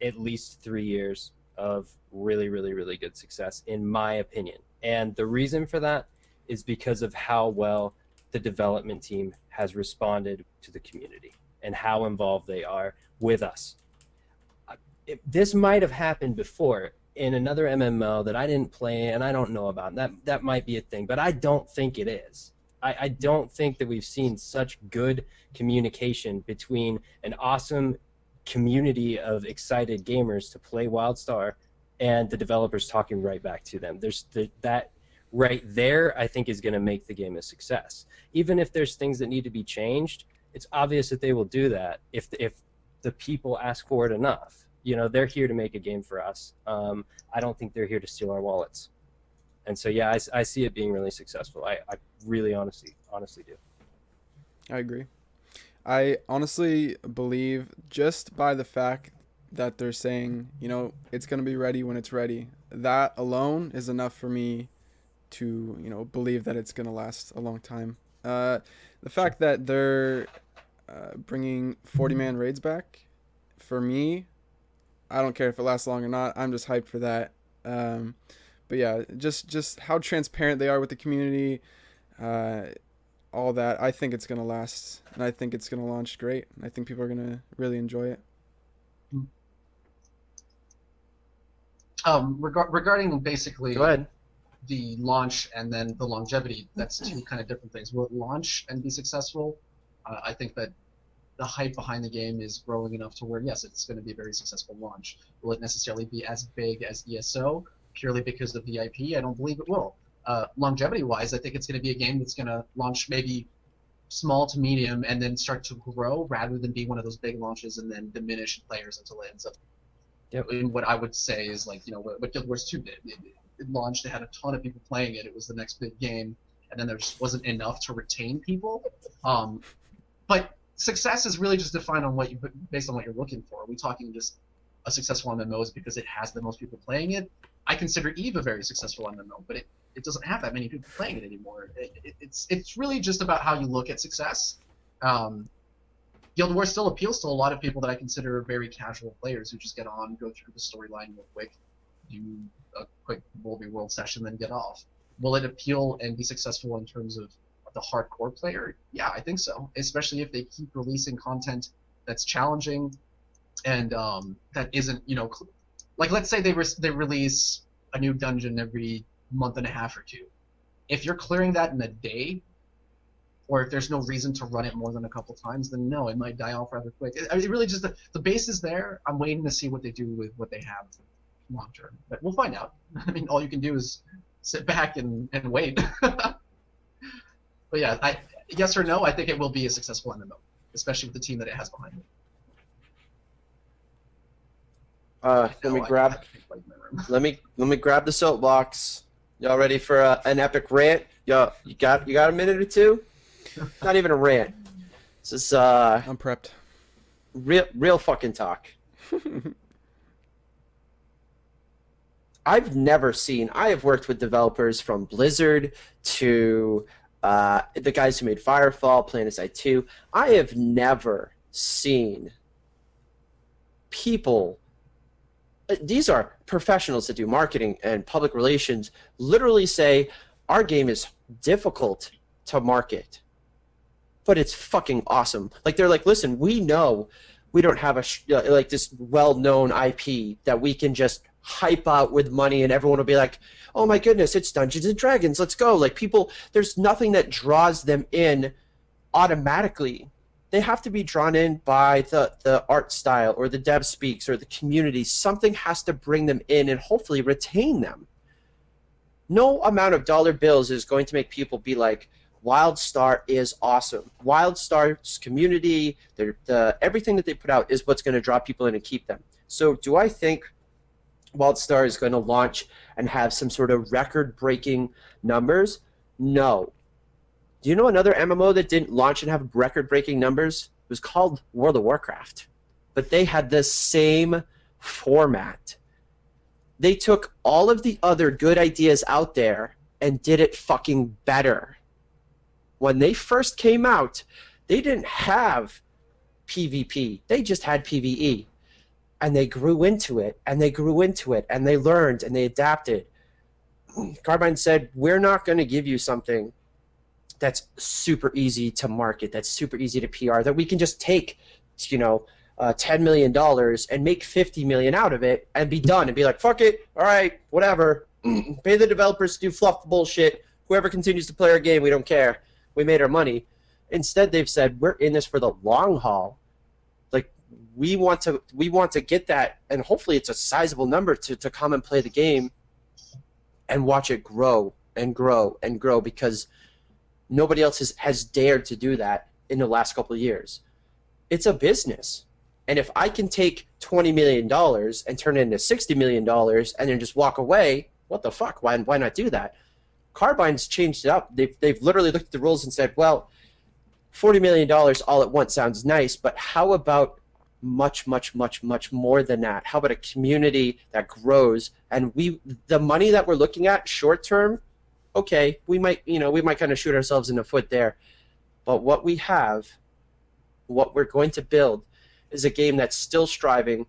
at least 3 years of really, really, really good success, in my opinion. And the reason for that is because of how well the development team has responded to the community and how involved they are with us. This might have happened before in another MMO that I didn't play and I don't know about. That might be a thing, but I don't think it is. I don't think that we've seen such good communication between an awesome community of excited gamers to play Wildstar and the developers talking right back to them. There's that right there, I think, is going to make the game a success. Even if there's things that need to be changed, it's obvious that they will do that if the people ask for it enough. They're here to make a game for us. I don't think they're here to steal our wallets. And so, yeah, I see it being really successful. I really honestly do. I agree. I honestly believe just by the fact that they're saying, it's going to be ready when it's ready, that alone is enough for me to, believe that it's going to last a long time. The fact that they're bringing 40-man raids back, for me, I don't care if it lasts long or not. I'm just hyped for that. But yeah, just how transparent they are with the community, all that. I think it's going to last, and I think it's going to launch great. I think people are going to really enjoy it. Regarding basically Go ahead. the launch and then the longevity, that's two kind of different things. Will it launch and be successful? I think that the hype behind the game is growing enough to where, yes, it's going to be a very successful launch. Will it necessarily be as big as ESO purely because of the IP? I don't believe it will. Longevity-wise, I think it's going to be a game that's going to launch maybe small to medium and then start to grow rather than be one of those big launches and then diminish players until it ends up. Yep. And what I would say is, like, what Guild Wars 2 did. It launched, it had a ton of people playing it, it was the next big game, and then there just wasn't enough to retain people. But success is really just defined on based on what you're looking for. Are we talking just a successful MMO because it has the most people playing it? I consider EVE a very successful MMO, but it doesn't have that many people playing it anymore. It's really just about how you look at success. Guild Wars still appeals to a lot of people that I consider very casual players who just get on, go through the storyline real quick, do a quick world session, then get off. Will it appeal and be successful in terms of the hardcore player? Yeah, I think so. Especially if they keep releasing content that's challenging and that isn't, like, let's say they release a new dungeon every month and a half or two. If you're clearing that in a day, or if there's no reason to run it more than a couple times, then no, it might die off rather quick. It really just, the base is there. I'm waiting to see what they do with what they have long term. But we'll find out. I mean, all you can do is sit back and wait. But yeah, yes or no, I think it will be a successful MMO, especially with the team that it has behind it. Let me grab the soapbox. Y'all ready for an epic rant? Yo, you got a minute or two? Not even a rant. This is I'm prepped. real fucking talk. I've never seen. I have worked with developers from Blizzard to the guys who made Firefall, PlanetSide 2. I have never seen people. These are professionals that do marketing and public relations. Literally say our game is difficult to market, but it's fucking awesome. Like they're like, listen, we know we don't have like this well-known IP that we can just hype out with money and everyone will be like, oh my goodness, it's Dungeons and Dragons, let's go. Like people, there's nothing that draws them in automatically. They have to be drawn in by the art style or the Devspeaks or the community. Something has to bring them in and hopefully retain them. No amount of dollar bills is going to make people be like, Wildstar is awesome. Wildstar's community, everything that they put out is what's going to draw people in and keep them. So do I think Wildstar is going to launch and have some sort of record-breaking numbers? No. Do you know another MMO that didn't launch and have record-breaking numbers? It was called World of Warcraft. But they had the same format. They took all of the other good ideas out there and did it fucking better. When they first came out, they didn't have PvP. They just had PvE. And they grew into it, and they grew into it, and they learned, and they adapted. Carbine said, we're not going to give you something that's super easy to market, that's super easy to PR, that we can just take, $10 million and make $50 million out of it and be done and be like, fuck it, all right, whatever. Pay the developers to do fluff bullshit. Whoever continues to play our game, we don't care. We made our money. Instead, they've said, we're in this for the long haul. Like, we want to get that, and hopefully it's a sizable number to come and play the game and watch it grow and grow and grow, because nobody else has dared to do that in the last couple of years. It's a business. And if I can take $20 million and turn it into $60 million and then just walk away, what the fuck? Why not do that? Carbine's changed it up. They've literally looked at the rules and said, well, $40 million all at once sounds nice, but how about much, much, much, much more than that? How about a community that grows? And the money that we're looking at short term, okay, we might kind of shoot ourselves in the foot there. But what we have, what we're going to build, is a game that's still thriving,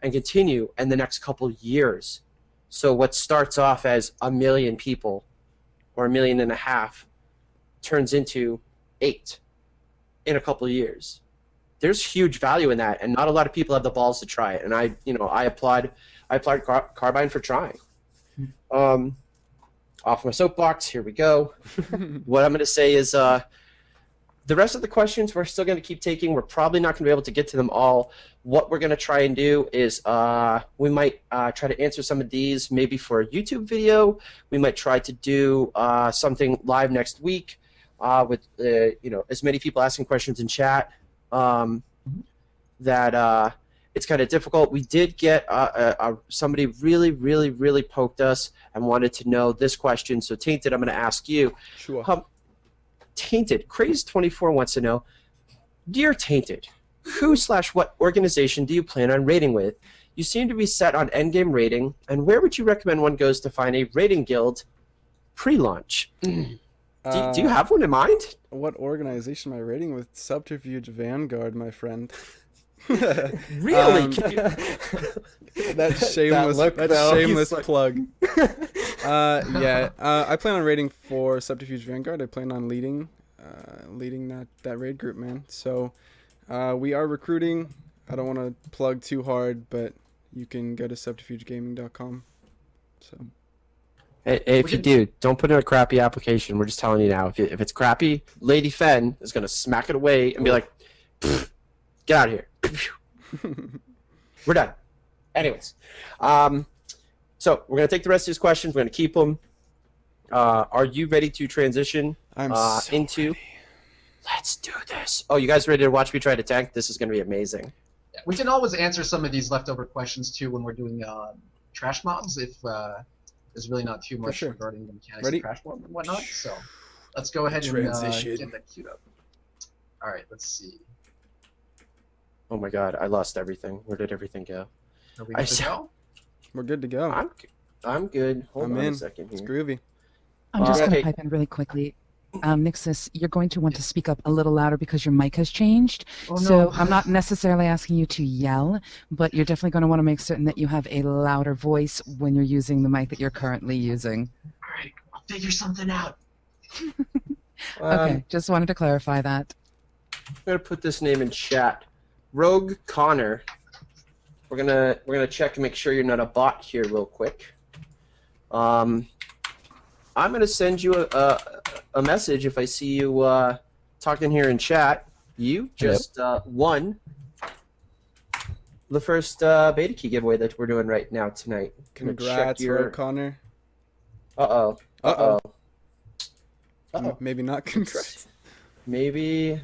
and continue in the next couple years. So what starts off as 1 million people, or 1.5 million, turns into 8 in a couple of years. There's huge value in that, and not a lot of people have the balls to try it. And I applaud Carbine for trying. Off my soapbox, here we go. What I'm going to say is the rest of the questions we're still going to keep taking. We're probably not going to be able to get to them all. What we're going to try and do is we might try to answer some of these maybe for a YouTube video. We might try to do something live next week with as many people asking questions in chat that it's kind of difficult. We did get somebody really, really, really poked us and wanted to know this question. So Tainted, I'm going to ask you. Sure. Tainted, Craze24 wants to know, Dear Tainted, who/what organization do you plan on raiding with? You seem to be set on endgame raiding, and where would you recommend one goes to find a raiding guild pre-launch? Do you have one in mind? What organization am I raiding with? Subterfuge Vanguard, my friend. Really? That shameless plug. Yeah, I plan on raiding for Subterfuge Vanguard. I plan on leading that raid group, man. So we are recruiting. I don't want to plug too hard, but you can go to subterfugegaming.com. So. Hey, if you do, don't put in a crappy application. We're just telling you now. If it's crappy, Lady Fen is gonna smack it away and be like, "Get out of here." We're done. Anyways, So we're gonna take the rest of these questions. We're gonna keep them. Are you ready to transition I'm so into? ready. Let's do this. Oh, you guys ready to watch me try to tank? This is gonna be amazing. Yeah, we can always answer some of these leftover questions too when we're doing trash mobs if there's really not too much sure. regarding the mechanics Ready? of trash mob and whatnot. So let's go ahead and Transition. get that queued up. All right, let's see. Oh my God, I lost everything. Where did everything go? Are we I good to saw- go? We're good to go. I'm good. Hold I'm on in. a second It's here. groovy. I'm just going Okay. to pipe in really quickly. Nixus, you're going to want to speak up a little louder because your mic has changed. Oh, So no. I'm not necessarily asking you to yell, but you're definitely going to want to make certain that you have a louder voice when you're using the mic that you're currently using. All right, I'll figure something out. Okay, just wanted to clarify that. I'm gonna put this name in chat. Rogue Connor. We're gonna check and make sure you're not a bot here real quick. I'm gonna send you a message if I see you talking here in chat. You just won the first beta key giveaway that we're doing right now tonight. Gonna check Congrats, your- Rogue Connor. Uh-oh. Uh-oh. Uh-oh. Maybe not congrats. Maybe.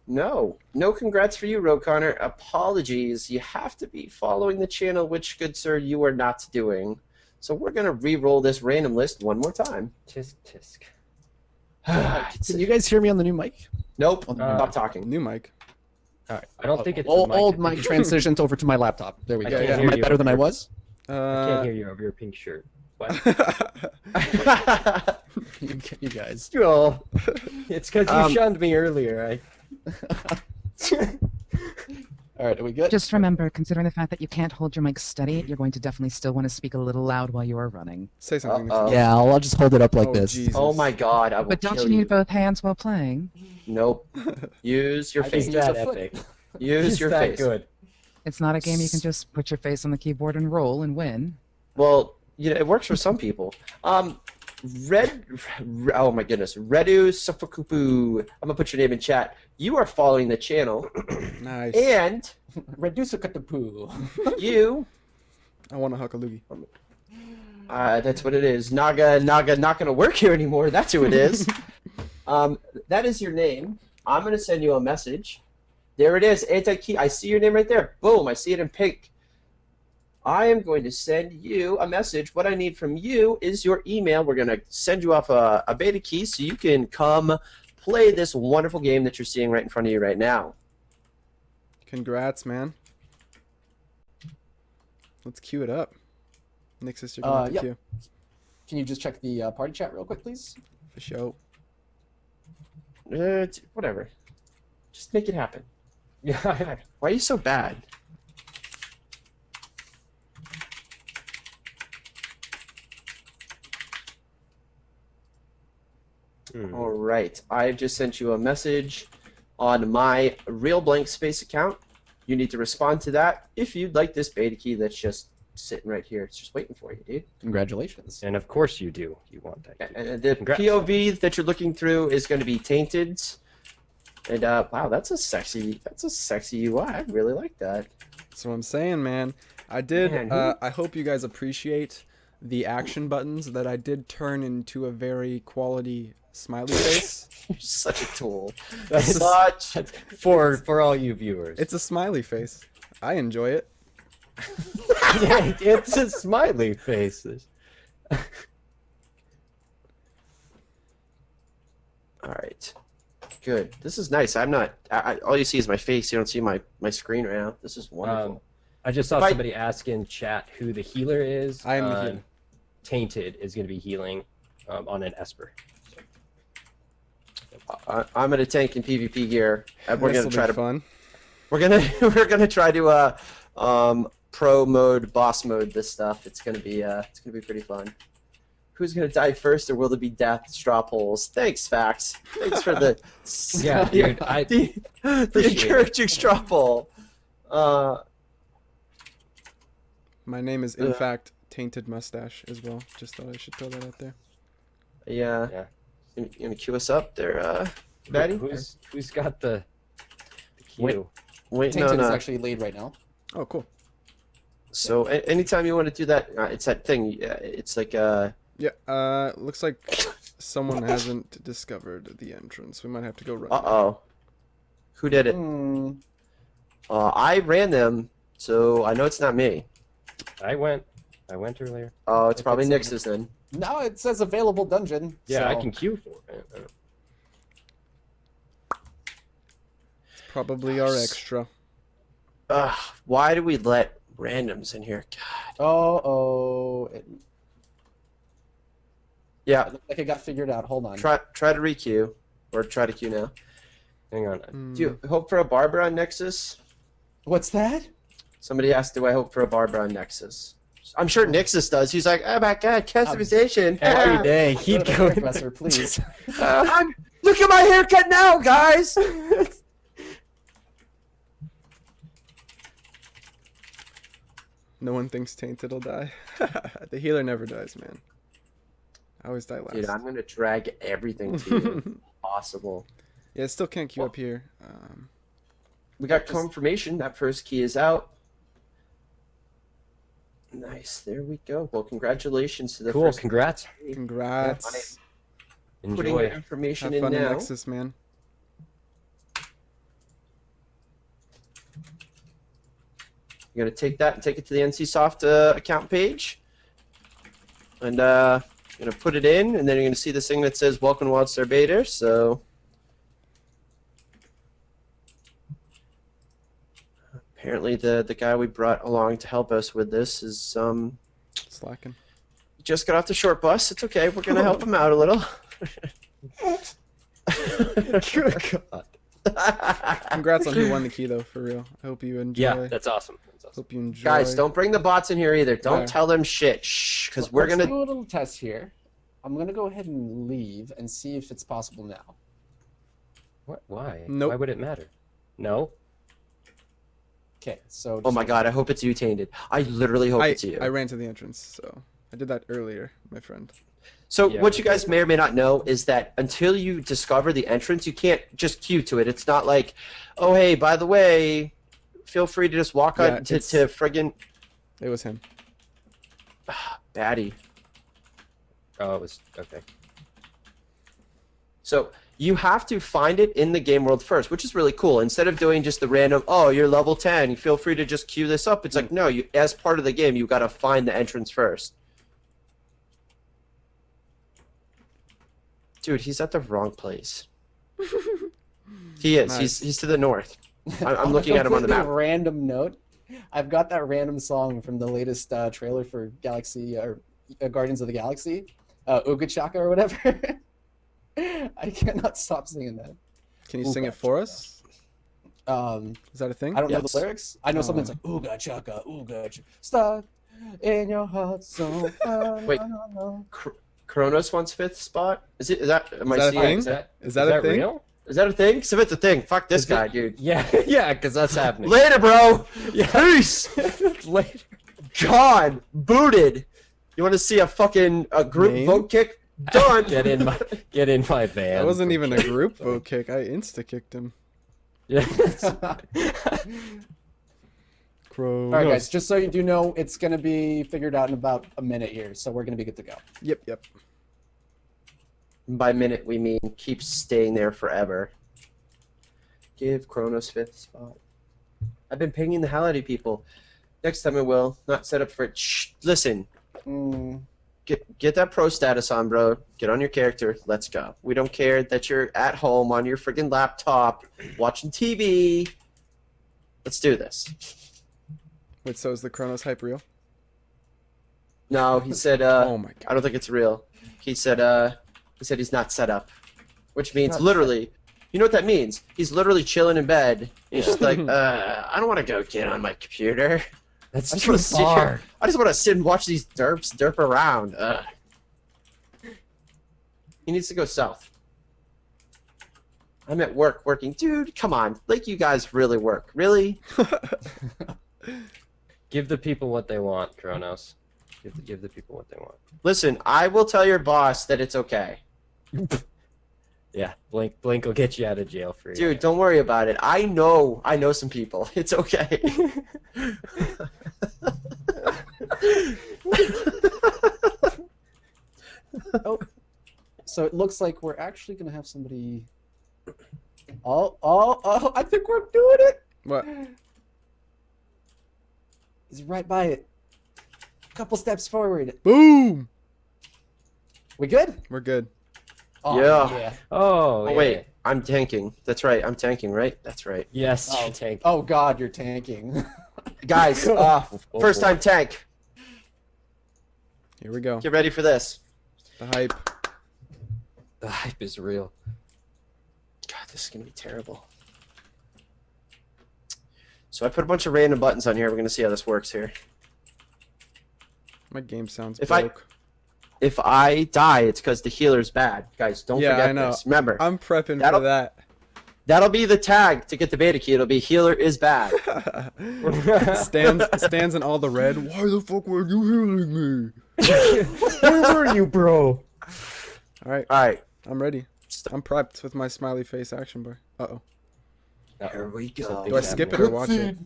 No congrats for you, Rogue Connor. Apologies. You have to be following the channel, which, good sir, you are not doing. So we're going to re-roll this random list one more time. Tisk tisk. Can you guys hear me on the new mic? Nope. Uh, Stop talking. New mic. All right. I don't think it's old the mic. mic transitioned over to my laptop. There we I go. can't yeah. hear Am I you better than I over- was? I can't Uh, hear you over your pink shirt. What? You guys. Well, it's because you Um, shunned me earlier. All right, are we good? Just remember, considering the fact that you can't hold your mic steady, you're going to definitely still want to speak a little loud while you are running. say something. Uh-oh. Yeah, I'll just hold it up like Oh, this. Jesus. Oh my God, I will But don't kill you need both hands while playing? Nope. Use your He's face. use that a foot. epic. Use He's your that face. good. It's not a game you can just put your face on the keyboard and roll and win. Well, it works for some people. Oh my goodness, Redu Sufakupu. I'm gonna put your name in chat. You are following the channel, Nice. and Reduce a katapu. you. I want a Huckaloogie. That's what it is. Naga, not gonna work here anymore. That's who it is. That is your name. I'm gonna send you a message. There it is. Anti-key. I see your name right there. Boom. I see it in pink. I am going to send you a message. What I need from you is your email. We're going to send you off a beta key so you can come play this wonderful game that you're seeing right in front of you right now. Congrats, man. Let's queue it up. Nixus, you're going to Yep. queue. Can you just check the party chat real quick, please? For sure. Whatever. Just make it happen. Yeah. Why are you so bad? All right. I just sent you a message on my Real Blank Space account. You need to respond to that if you'd like this beta key that's just sitting right here. It's just waiting for you, dude. Congratulations. And of course you do. You want that. key. And the Congrats. POV that you're looking through is going to be tainted. And wow, that's a sexy UI. I really like that. That's what I'm saying, man. I did. Man, I hope you guys appreciate the action buttons that I did turn into a very quality smiley face. You're such a tool. That's Such. For all you viewers. It's a smiley face. I enjoy it. Yeah, it's a smiley face. All right. Good. This is nice. I'm not. All you see is my face. You don't see my screen right now. This is wonderful. I just saw If I- somebody ask in chat who the healer is. I am the healer. Tainted is going to be healing on an Esper. I'm gonna tank in PvP gear. And we're This'll gonna try be to. fun. We're gonna try to pro mode, boss mode this stuff. It's gonna be pretty fun. Who's gonna die first, or will there be death straw polls? Thanks, Fax. Thanks for the Yeah, dude, the appreciate it. encouraging straw poll. My name is, in fact, Tainted Mustache as well. Just thought I should throw that out there. Yeah. Yeah. You gonna queue us up there, Batty? Who's got the Wait. queue? Waiting Tainted on is actually laid right now. Oh, cool. So anytime you want to do that, it's that thing. It's like Yeah, looks like someone hasn't discovered the entrance. We might have to go run. Uh-oh. Who did it? I ran them, so I know it's not me. I went earlier. Oh, it's probably it's Nix's then. No, it says available dungeon. Yeah, so... I can queue for it. Probably our extra. Ugh, why do we let randoms in here? God. It Yeah, looked like it got figured out. Hold on. try to requeue, or try to queue now. Hang on. Do you hope for a Barbara on Nexus? What's that? Somebody asked, do I hope for a Barbara on Nexus? I'm sure Nexus does. He's like, oh my god, customization. Every day, keep Go to the going. hairdresser, please. Look at my haircut now, guys! No one thinks Tainted will die. The healer never dies, man. I always die last. Dude, I'm gonna drag everything to you if possible. Yeah, still can't queue up here. We got confirmation that first key is out. Nice, there we go. Well, congratulations to the Cool, first congrats. Congrats. putting the Enjoy. information Have in fun in now. Nexus, man. You're gonna take that and take it to the NCSoft account page, and you're gonna put it in, and then you're gonna see this thing that says "Welcome to Wildstar Beta." So apparently, the guy we brought along to help us with this is Slacking. just got off the short bus. It's okay. We're gonna help him out a little. Good God. Congrats on who won the key, though, for real. I hope you enjoy. Yeah, that's awesome. That's awesome. Hope you enjoy. Guys, don't bring the bots in here either. Don't Yeah. tell them shit. Shh, because we're Let's gonna. do a little test here. I'm gonna go ahead and leave and see if it's possible now. What? Why? Nope. Why would it matter? No. Okay, so. Oh my god, I hope it's you, Tainted. I literally hope it's you. I ran to the entrance, so I did that earlier, my friend. So Yeah, what you guys may or may not know is that until you discover the entrance, you can't just queue to it. It's not like, oh hey, by the way, feel free to just walk Yeah, on to friggin' It was him. baddie. Oh, it was okay. So you have to find it in the game world first, which is really cool. Instead of doing just the random, oh, you're level 10, you feel free to just queue this up. It's like, no, you as part of the game, you got to find the entrance first. Dude, he's at the wrong place. He is. Nice. He's to the north. I'm On a looking at him on the completely map. Random note. I've got that random song from the latest trailer for Galaxy or Guardians of the Galaxy, Ooga Chaka or whatever. I cannot stop singing that. Can you sing it for us? Is that a thing? I don't know Yes. the lyrics. I know something that's like Ooga Chaka, Ooga Chaka, stuck in your heart so far. Wait. No. Kronos wants 5th spot? Is that am I Is that a seeing thing? Is that Is that a thing? real? Is that a thing? Because if it's a thing, fuck this Is guy, it- dude. Yeah, yeah, because that's happening. Later, bro. Yeah. Peace. Later. Gone. Booted. You want to see a fucking group Name? vote kick? Done. Get in my van. That wasn't even a group vote kick. I insta-kicked him. Yeah. Crow. All right, guys. Just so you do know, it's gonna be figured out in about a minute here, so we're gonna be good to go. Yep. By minute, we mean keep staying there forever. Give Kronos 5th spot. I've been pinging the hell out of people. Next time I will. Not set up for it. Shh. Listen. Get that pro status on, bro. Get on your character. Let's go. We don't care that you're at home on your friggin' laptop watching TV. Let's do this. Wait, so is the Chronos hype real? No, he said. Oh my god. I don't think it's real. He said. He said he's not set up, which means Not literally. You know what that means? He's literally chilling in bed. He's just like, I don't want to go get on my computer. That's I just too want to sit here. far. I just want to sit and watch these derps derp around. He needs to go south. I'm at work working. Dude, come on. Like you guys really work. Really? Give the people what they want, Kronos. Give the people what they want. Listen, I will tell your boss that it's okay. Yeah, Blink will get you out of jail free. Dude, don't worry about it. I know some people. It's okay. Oh, so it looks like we're actually gonna have somebody. Oh! I think we're doing it. What? He's right by it. A couple steps forward. Boom! We good? We're good. Oh, Yeah. Oh, Oh, wait. I'm tanking. That's right. I'm tanking, right? That's right. Yes, Oh. you tank. Oh God, you're tanking. Guys, first time tank. Here we go. Get ready for this. The hype. The hype is real. God, this is going to be terrible. So I put a bunch of random buttons on here. We're going to see how this works here. My game sounds If broke. If I die, it's because the healer's bad. Guys, don't Yeah, forget I know. this. Remember, I'm prepping That'll- for that. that'll be the tag to get the beta key. It'll be healer is bad. stands in all the red. Why the fuck were you healing me? Where were you, bro? All right, All right. I'm ready. I'm prepped with my smiley face action bar. Uh-oh. Here we go. Something Do I skip it or watch it?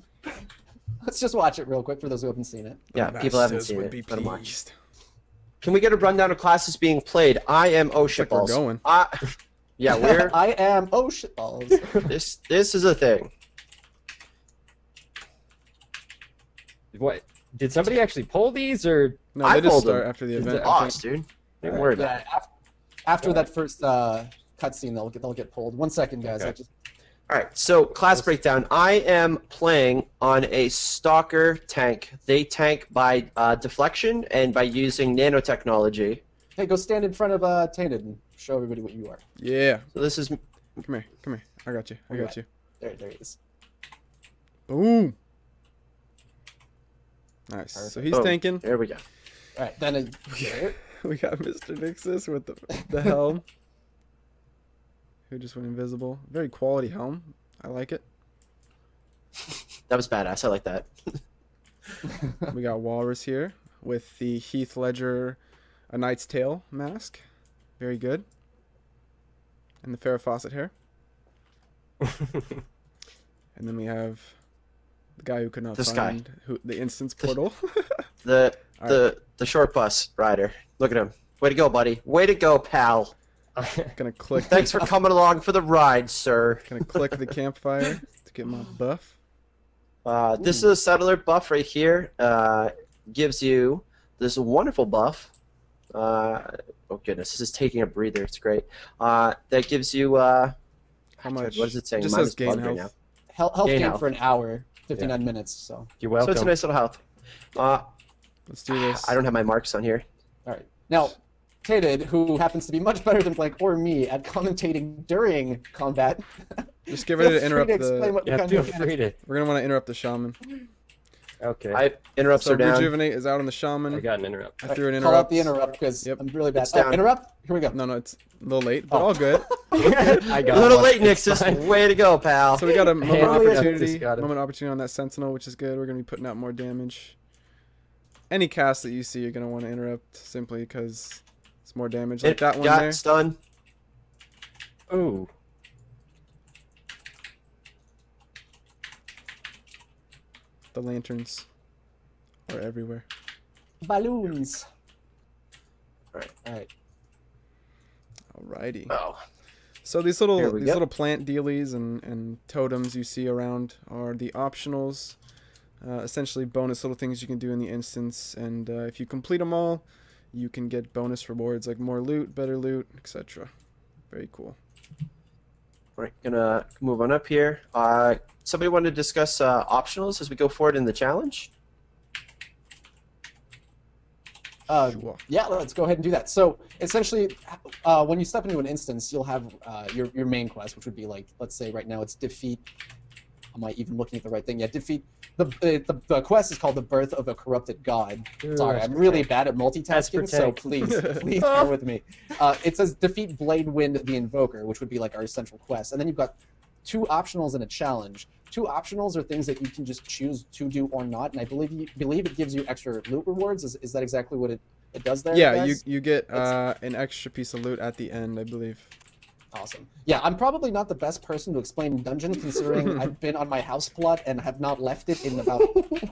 Let's just watch it real quick for those who haven't seen it. Yeah, The people haven't masters seen would it. be Let 'em watch. pleased. Can we get a rundown of classes being played? I am Looks like we're Oshitballs. going. Yeah, we're I am. Oh shit balls. this is a thing. What? Did somebody actually pull these, or No, I they just pulled start them. after the It's event. I lost, think. dude. Don't worry about Yeah. After that first cutscene, they'll get pulled. 1 second, guys. Okay. I just it. All right. So class breakdown. I am playing on a stalker tank. They tank by deflection and by using nanotechnology. hey, go stand in front of Tainted and show everybody what you are. Yeah. So this is Come here. Come here. I got you. I got Alright. you. There he is. Boom. Nice. So Perfect. he's Boom. tanking. There we go. All right, then We got Mr. Nixus with the helm. Who just went invisible. Very quality helm. I like it. That was badass. I like that. We got Walrus here with the Heath Ledger A Knight's Tale mask. Very good. And the Farrah Fawcett hair. And then we have the guy who could not This guy. find the instance portal. The All the short bus rider. Look at him. Way to go, buddy. Way to go, pal. Gonna click. Thanks for coming along for the ride, sir. Gonna click the campfire to get my buff. This is a settler buff right here. Gives you this wonderful buff. Oh goodness, this is taking a breather. It's great. That gives you How much? what is it saying? Just Mine says is gain bugged right health. health Gain gain health. for an hour, 59 minutes. So you're now. So welcome? it's a nice little health. Let's do this. I don't have my marks on here. all right, now Tainted, who happens to be much better than Blank or me at commentating during combat. Just get ready to feel free interrupt explain the. what Yeah, kind feel of free to. We're gonna want to interrupt the shaman. Okay. I interrupts So are down. rejuvenate is out on the shaman. I got an interrupt. I threw an Call out interrupt. the interrupt because Yep. I'm really bad. It's down. Interrupt. Here we go. No, it's a little late, but Oh. all good. I got A little one. late, It's Nixus. fine. Way to go, pal. So we got a moment Hey, of Elliot. opportunity. Just got him. Moment of opportunity on that sentinel, which is good. We're gonna be putting out more damage. Any cast that you see, you're gonna want to interrupt simply because it's more damage. Like It that one got there. stunned. Ooh. The lanterns are everywhere. Balloons. All right. All right. Alrighty. Oh. So these Here little we go. plant dealies and totems you see around are the optionals. Essentially bonus little things you can do in the instance, and if you complete them all, you can get bonus rewards like more loot, better loot, etc. Very cool. We're gonna move on up here. Somebody want to discuss optionals as we go forward in the challenge? Sure. Yeah, let's go ahead and do that. So essentially, when you step into an instance, you'll have your main quest, which would be like, let's say right now it's defeat. Am I even looking at the right thing? Yeah, defeat. The quest is called The Birth of a Corrupted God. Sorry, I'm really bad at multitasking, so protect. please bear with me. It says defeat Bladewind the Invoker, which would be like our central quest. And then you've got 2 optionals and a challenge. 2 optionals are things that you can just choose to do or not, and I believe it gives you extra loot rewards. Is that exactly what it does there? Yeah, guys? you get an extra piece of loot at the end, I believe. Awesome. Yeah, I'm probably not the best person to explain dungeon, considering I've been on my house plot and have not left it in about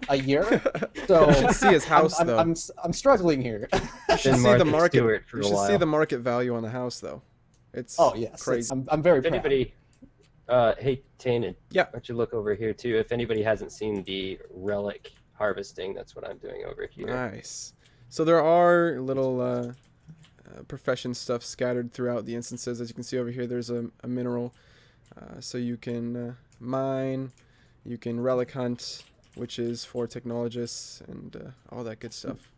a year. So You should see his house, I'm, though. I'm struggling here. You should Been see the Martha market. Stewart for You a should see while. the market value on the house, though. It's Oh yes, crazy. I'm very If proud. anybody, hey Tainted, Yeah. why don't you look over here too? If anybody hasn't seen the relic harvesting, that's what I'm doing over here. Nice. So there are little profession stuff scattered throughout the instances. As you can see over here, there's a mineral. So you can mine, you can relic hunt, which is for technologists, and all that good stuff.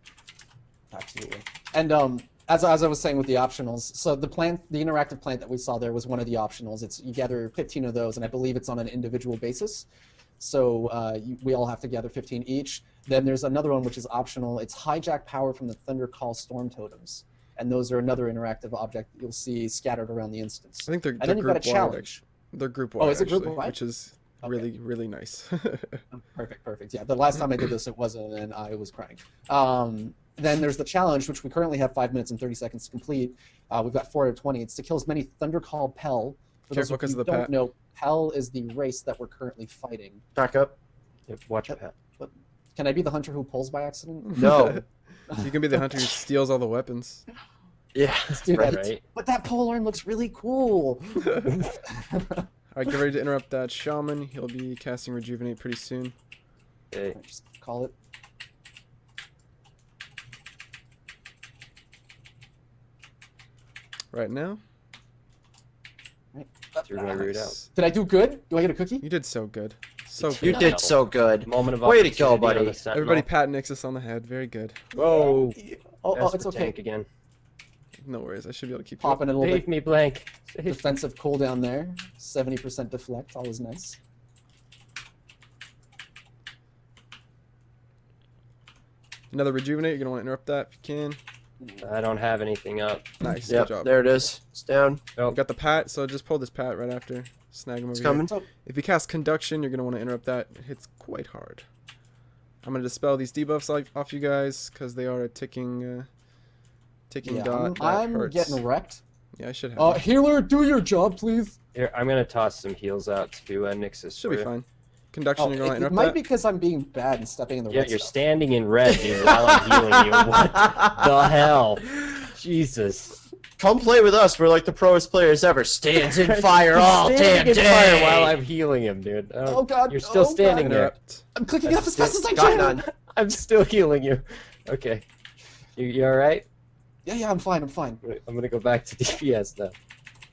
Absolutely. And as I was saying with the optionals, so the interactive plant that we saw there was one of the optionals. It's you gather 15 of those, and I believe it's on an individual basis. So we all have to gather 15 each. Then there's another one which is optional. It's hijack power from the Thunder Call Storm Totems, and those are another interactive object that you'll see scattered around the instance. I think they're, And they're then you've got a group wide. challenge. They're group Oh, wide, is it group actually, wide? which is Okay. really, really nice. Perfect. Yeah, the last time I did this, it wasn't, and I was crying. Then there's the challenge, which we currently have 5 minutes and 30 seconds to complete. We've got 4 out of 20. It's to kill as many Thundercall Pell. For those Careful of 'cause you of who the don't pet. know, Pell is the race that we're currently fighting. Back up. Yep, watch your pet. Can I be the hunter who pulls by accident? No. You can be the hunter who steals all the weapons. Yeah. Let's do Right. that. Right. But that polearm looks really cool. Alright, get ready to interrupt that shaman. He'll be casting Rejuvenate pretty soon. Okay. Just call it. Right now. Threw my root out. Nice. Did I do good? Do I get a cookie? You did so good. So You You good. did so good. Moment of Way to go, opportunity on buddy. the Sentinel. Everybody pat Nixus on the head. Very good. Whoa. Oh, That's it's the okay. tank again. No worries. I should be able to keep you Popping a little Save bit me, blank. Save defensive cooldown there. 70% deflect. Always nice. Another Rejuvenate. You're going to want to interrupt that if you can. I don't have anything up. Nice. Yep, Good job. there it is. It's down. You got the pat, so just pull this pat right after. Snag him over It's here. coming. If you cast Conduction, you're going to want to interrupt that. It hits quite hard. I'm going to dispel these debuffs off you guys because they are a ticking Yeah, dot. I'm that hurts. getting wrecked. Yeah, I should have. that. Healer, do your job, please. Here, I'm gonna toss some heals out to Nixus. Should for be you. fine. Conduction, Oh, you're going to it interrupt might that. be because I'm being bad and stepping in the Yeah, red you're stuff. standing in red, dude, while I'm healing you. What the hell? Jesus. Come play with us. We're like the proest players ever. Stands in fire all damn Standing in day. fire while I'm healing him, dude. Oh, God. You're still Oh, God. standing there. Interrupt. I'm clicking it up as fast as I Got can. none. I'm still healing you. Okay. You alright? Yeah, I'm fine. I'm gonna go back to DPS now.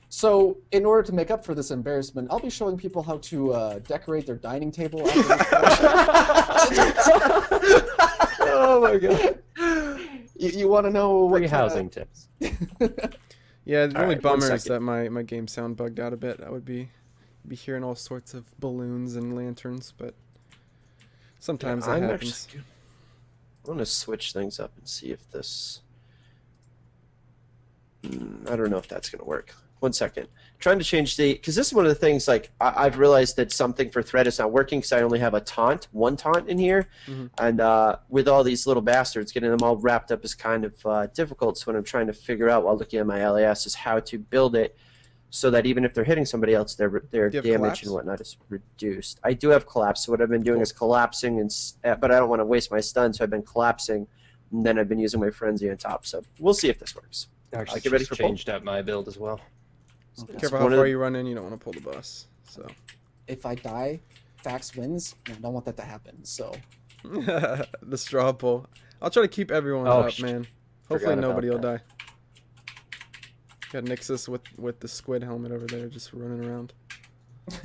So, in order to make up for this embarrassment, I'll be showing people how to decorate their dining table. After Oh my god. you want to know what Free housing tips. Yeah, the All only right, one bummer is second. that my game sound bugged out a bit. I would be hearing all sorts of balloons and lanterns, but sometimes that I'm happens. actually- I want to switch things up and see if this. I don't know if that's going to work. 1 second. Trying to change the, because this is one of the things. Like I've realized that something for thread is not working because I only have one taunt in here, Mhm. and with all these little bastards, getting them all wrapped up is kind of difficult. So what I'm trying to figure out while looking at my LAS is how to build it so that even if they're hitting somebody else, their Do you have damage collapse? and whatnot is reduced. I do have collapse. So what I've been doing Cool. is collapsing, but I don't want to waste my stun, so I've been collapsing, and then I've been using my frenzy on top. So we'll see if this works. Actually, get ready just for pull. changed up my build as well. Careful one how of far the- you run in. You don't want to pull the bus. So If I die, Fax wins, and I don't want that to happen. So, the straw pull. I'll try to keep everyone Oh, up, man. Hopefully forgot about nobody will that. die. Got Nixus with the squid helmet over there, just running around.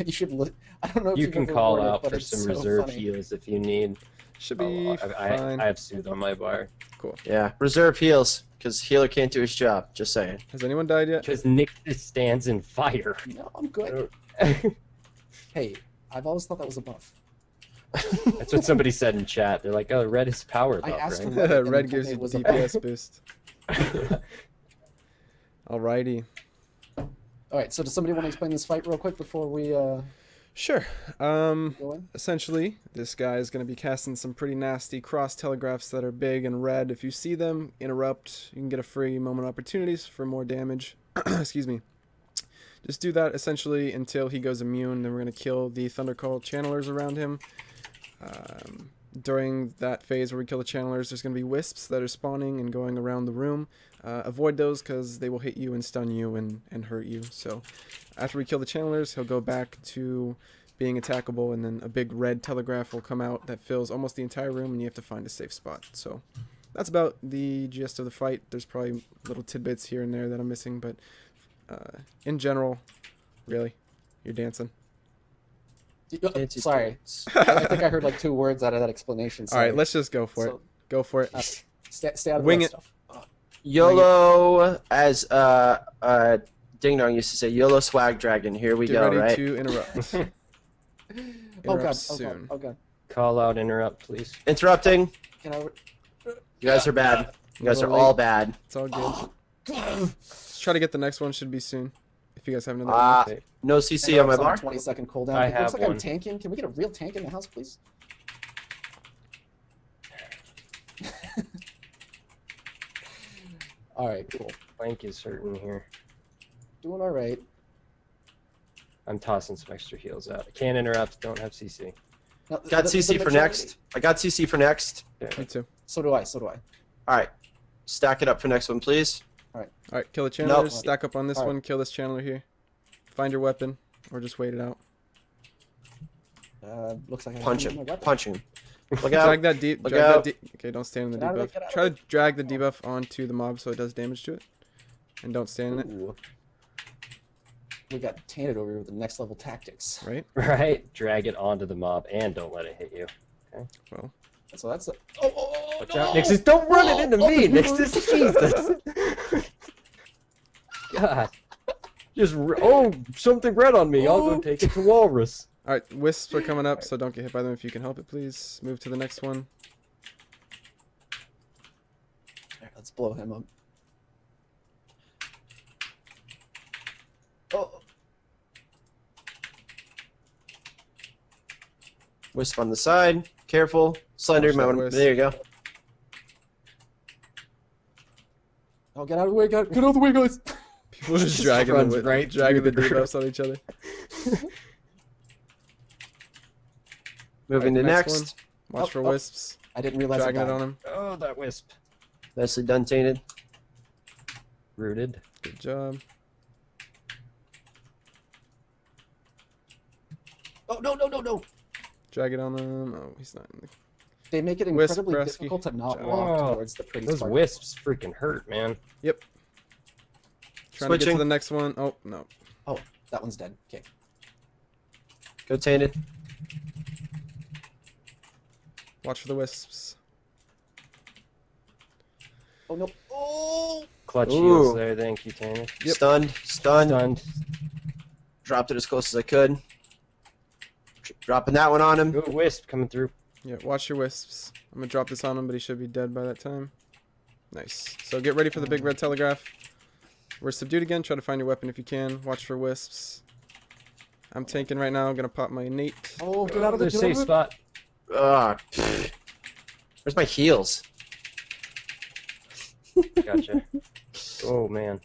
you should look. I don't know if You you've can ever call worn it, out but for it's some so reserve funny. heals if you need. Should be fine. I have Soothe on my bar. Yeah, reserve heals because healer can't do his job. Just saying. Has anyone died yet? Because Nixus stands in fire. No, I'm good. Hey, I've always thought that was a buff. That's what somebody said in chat. They're like, oh, red is power I buff, asked right? him what it- and Red he told gives me you it was a DPS boost. Alrighty. All right. So, does somebody want to explain this fight real quick before we Sure. go in? Essentially, this guy is going to be casting some pretty nasty cross telegraphs that are big and red. If you see them, interrupt. You can get a free moment opportunities for more damage. Excuse me. just do that essentially until he goes immune. Then we're going to kill the Thundercall channelers around him. During that phase where we kill the channelers, there's going to be wisps that are spawning and going around the room. Avoid those because they will hit you and stun you and hurt you. So after we kill the channelers, he'll go back to being attackable, and then a big red telegraph will come out that fills almost the entire room, and you have to find a safe spot. So that's about the gist of the fight. There's probably little tidbits here and there that I'm missing, but in general, really, you're dancing. Sorry, I think I heard like 2 words out of that explanation. All right, let's just go for it. Go for it. Stay out of Wing that it. stuff. YOLO, as Ding Dong used to say, YOLO swag dragon. Here we Get go, ready right? to interrupt. Oh god! soon. Oh god! Call out, interrupt, please. Interrupting. Can I? You guys are bad. You guys are Little all late. bad. It's all good. Let's try to get the next one. Should be soon. If you guys have another one. No CC on my bar. 20-second cooldown. I It looks have like I'm one. tanking. Can we get a real tank in the house, please? All right, cool. Flank is hurting here. Doing all right. I'm tossing some extra heals out. I can't interrupt. Don't have CC. Now, Got the CC for majority- next. I got CC for next. Me too. So do I. So do I. All right. Stack it up for next one, please. All right, kill the channelers. Nope. Stack up on this All right. one. Kill this channeler here. Find your weapon, or just wait it out. Looks like I Punch have him. my weapon. Punch him. Look Drag out. that deep. Look Drag out. that deep. Okay, don't stand in the Get out of it, debuff. get out of Try it. to drag the debuff onto the mob so it does damage to it, and don't stand in it. Ooh. We got tainted over here with the next level tactics. Right? Right? Drag it onto the mob and don't let it hit you. Well, So that's. Oh, Watch no! out, Nixus. Don't run it into me, Nixus. Jesus. God. Something red on me. I'll go take it to Walrus. all right. Wisps are coming up, so don't get hit by them if you can help it, please. Move to the next one. There, let's blow him up. Oh, Wisp on the side. Careful. Slender. Watch that Moment. wisp. There you go. oh, get out of the way, guys! Get out of the way, guys! People are just Just dragging runs the, right dragging the through the group. debuffs on each other. Moving Alright, to next next. Watch for Oh. wisps. I didn't realize Dragging it died. on him. Oh, that wisp. Nicely done, tainted. Rooted. Good job. Oh no! Drag it on him. Oh, he's not in the... They make it Wisp, incredibly Bresky. difficult to not Good walk job. towards the pretty Those spark. wisps freaking hurt, man. Yep. Trying to get Switching. to the next one. Oh, no. Oh, that one's dead. Okay. Go tainted. Watch for the wisps. Oh no! Oh! Clutch Ooh. heals there. Thank you, Tanner. Yep. Stunned. Stunned. Stunned. Dropped it as close as I could. Dropping that one on him. Good wisp coming through. Yeah, watch your wisps. I'm gonna drop this on him, but he should be dead by that time. Nice. So get ready for the big red telegraph. We're subdued again. Try to find your weapon if you can. Watch for wisps. I'm tanking right now. I'm gonna pop my innate. Oh, get out of the There's a safe spot. Pfft. Where's my heals? Gotcha. Oh, man.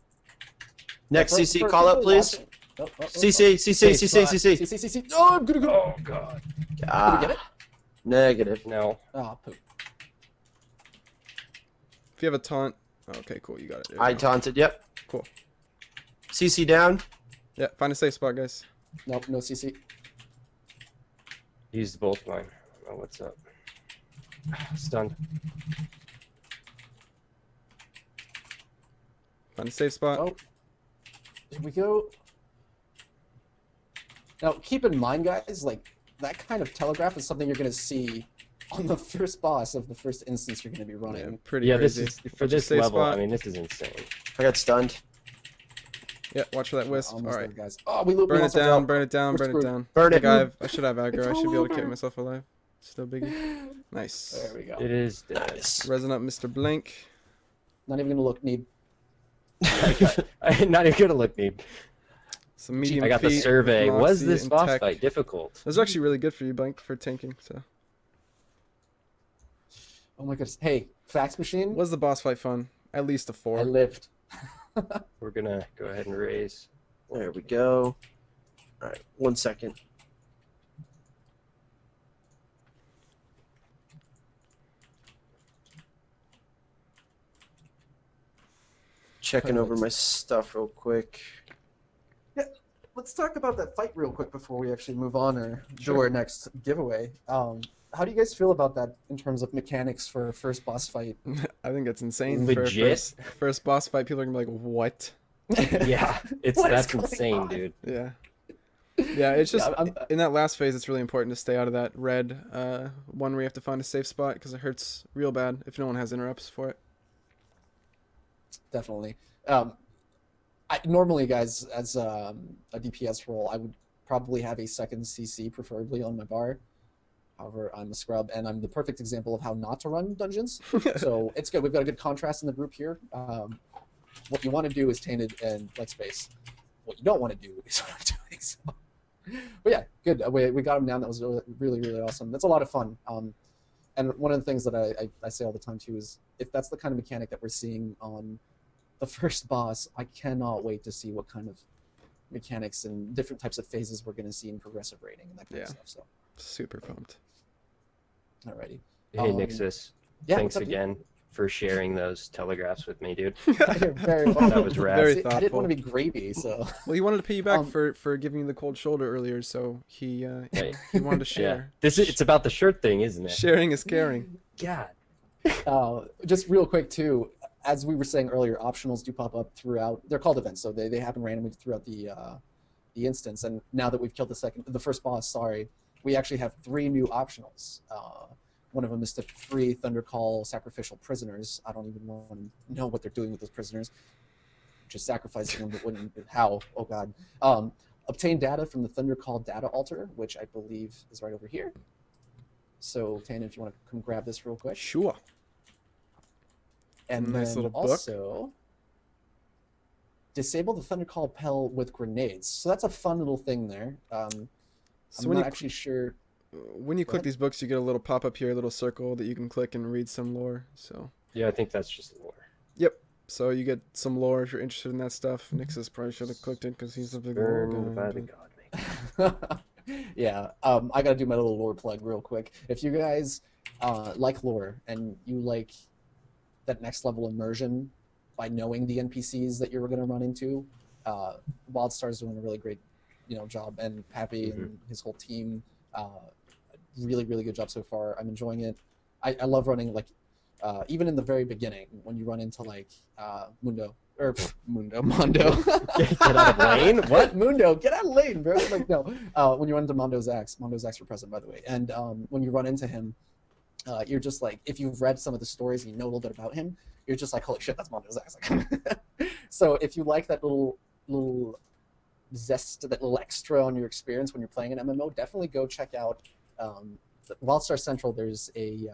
Next CC, call up, please. CC, CC, Safe CC, spot. CC. CC. Oh, I'm gonna go. Oh, God. Did we Ah, get it? negative. No. Oh, poop. If you have a taunt. Oh, okay, cool. You got it. There you I go. taunted, yep. Cool. CC down. Yeah, find a safe spot, guys. Nope, no CC. Used both mine. Oh, what's up? Stunned. Find a safe spot. Oh. Did we go? Now, keep in mind, guys, like, that kind of telegraph is something you're going to see on the first boss of the first instance you're going to be Yeah, running. pretty Yeah, crazy. this is for Watch your this safe level. spot. I mean, this is insane. I got stunned. Yeah, watch for that wisp. Almost Alright. there, guys. Oh, we looped Burn it down, burn it down, We're burn it screwed. down. Burn I it. think I should have aggro. It's I should be able to keep over. myself alive. Still biggie. Nice. There we go. It is dead. Nice. Resin up Mr. Blank. Not even going to look, need. I'm not even gonna look deep. Some medium I got the feet, survey. Was moxie, this and boss tech. fight difficult? This is actually really good for you, Blank, for tanking. So, Oh my goodness. Hey, fax machine? was the boss fight fun? At least a 4. I lived. We're gonna go ahead and raise. There we go. All right, 1 second. Checking over my stuff real quick. Yeah, let's talk about that fight real quick before we actually move on or do our next giveaway. How do you guys feel about that in terms of mechanics for a first boss fight? I think it's insane. Legit. For first boss fight, people are gonna be like, "What?" Yeah, that's insane, dude. Yeah. Yeah, it's just Yeah, in that last phase. It's really important to stay out of that red one where you have to find a safe spot because it hurts real bad if no one has interrupts for it. Definitely. Normally, guys, as a DPS role, I would probably have a second CC, preferably on my bar. However, I'm a scrub, and I'm the perfect example of how not to run dungeons. So it's good. We've got a good contrast in the group here. What you want to do is Tainted and Flex Space. What you don't want to do is what I'm doing. So. But yeah, good. We got him down. That was really, really awesome. That's a lot of fun. And one of the things that I say all the time, too, is if that's the kind of mechanic that we're seeing on the first boss, I cannot wait to see what kind of mechanics and different types of phases we're going to see in progressive rating and that kind of stuff. So, super pumped. Alrighty. Hey, Nixus. Yeah, Thanks again for sharing those telegraphs with me, dude. You're very welcome. That was rad. Very See, I thoughtful. didn't want to be gravy, so. Well, he wanted to pay you back for giving you the cold shoulder earlier, so he wanted to share. Yeah. It's about the shirt thing, isn't it? Sharing is caring. God. Just real quick, too, as we were saying earlier, optionals do pop up throughout. They're called events, so they happen randomly throughout the instance. And now that we've killed the first boss, sorry, we actually have 3 new optionals. One of them is to free Thundercall sacrificial prisoners. I don't even want to know what they're doing with those prisoners. Just sacrificing them, but wouldn't. How? Oh God. Obtain data from the Thundercall data altar, which I believe is right over here. So, Tana, if you want to come grab this real quick. Sure. And Nice then little book. also disable the Thundercall Pell with grenades. So that's a fun little thing there. So I'm when not you actually sure. when you click these books, you get a little pop up here, a little circle that you can click and read some lore. So Yeah, I think that's just lore. yep. So you get some lore if you're interested in that stuff. Nixus probably should have clicked it because he's a big lore Burned by guy. the but- god maker. Yeah, I gotta do my little lore plug real quick. If you guys like lore and you like that next level immersion by knowing the NPCs that you're gonna run into, Wildstar's doing a really great, job, and Pappy and his whole team, really, really good job so far. I'm enjoying it. I love running even in the very beginning when you run into Mondo. Mondo. Get out of lane? What? Mundo, get out of lane, bro. No. When you run into Mondo's axe for president, by the way. And when you run into him, you're just like, if you've read some of the stories and you know a little bit about him, you're just like, holy shit, that's Mondo's axe. So if you like that little zest, that little extra on your experience when you're playing an MMO, definitely go check out Wildstar Central. There's a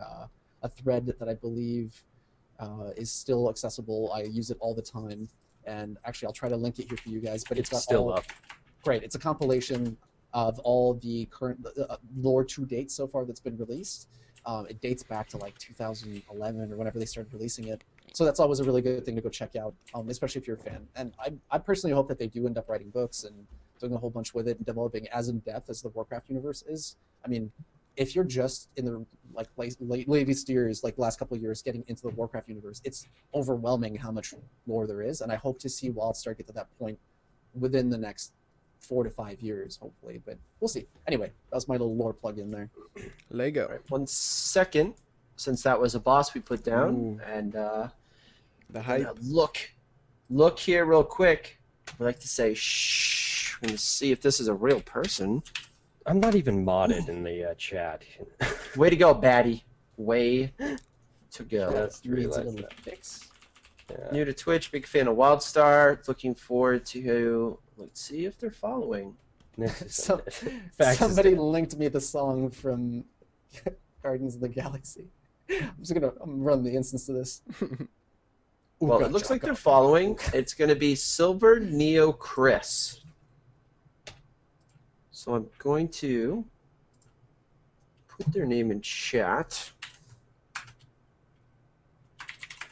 thread that I believe is still accessible. I use it all the time, and actually I'll try to link it here for you guys. But it's got still up. Great. It's a compilation of all the current lore to date so far that's been released. It dates back to 2011 or whenever they started releasing it. So that's always a really good thing to go check out, especially if you're a fan. And I personally hope that they do end up writing books and doing a whole bunch with it and developing as in depth as the Warcraft universe is. I mean, if you're just in the latest years, the last couple of years, getting into the Warcraft universe, it's overwhelming how much lore there is, and I hope to see Wildstar get to that point within the next 4 to 5 years, hopefully. But we'll see. Anyway, that was my little lore plug in there. Lego. All right, 1 second, since that was a boss we put down, Ooh. and The hype. look here real quick. I like to say shh. We're gonna see if this is a real person. I'm not even modded in the chat. Way to go, baddie. Way to go. Just Needs a realized little that. fix. Yeah. New to Twitch, big fan of Wildstar. Looking forward to. Let's see if they're following. So, Facts is somebody dead. linked me the song from Guardians of the Galaxy. I'm gonna run the instance of this. Well, it looks like they're following. It's going to be Silver Neo Chris. So I'm going to put their name in chat.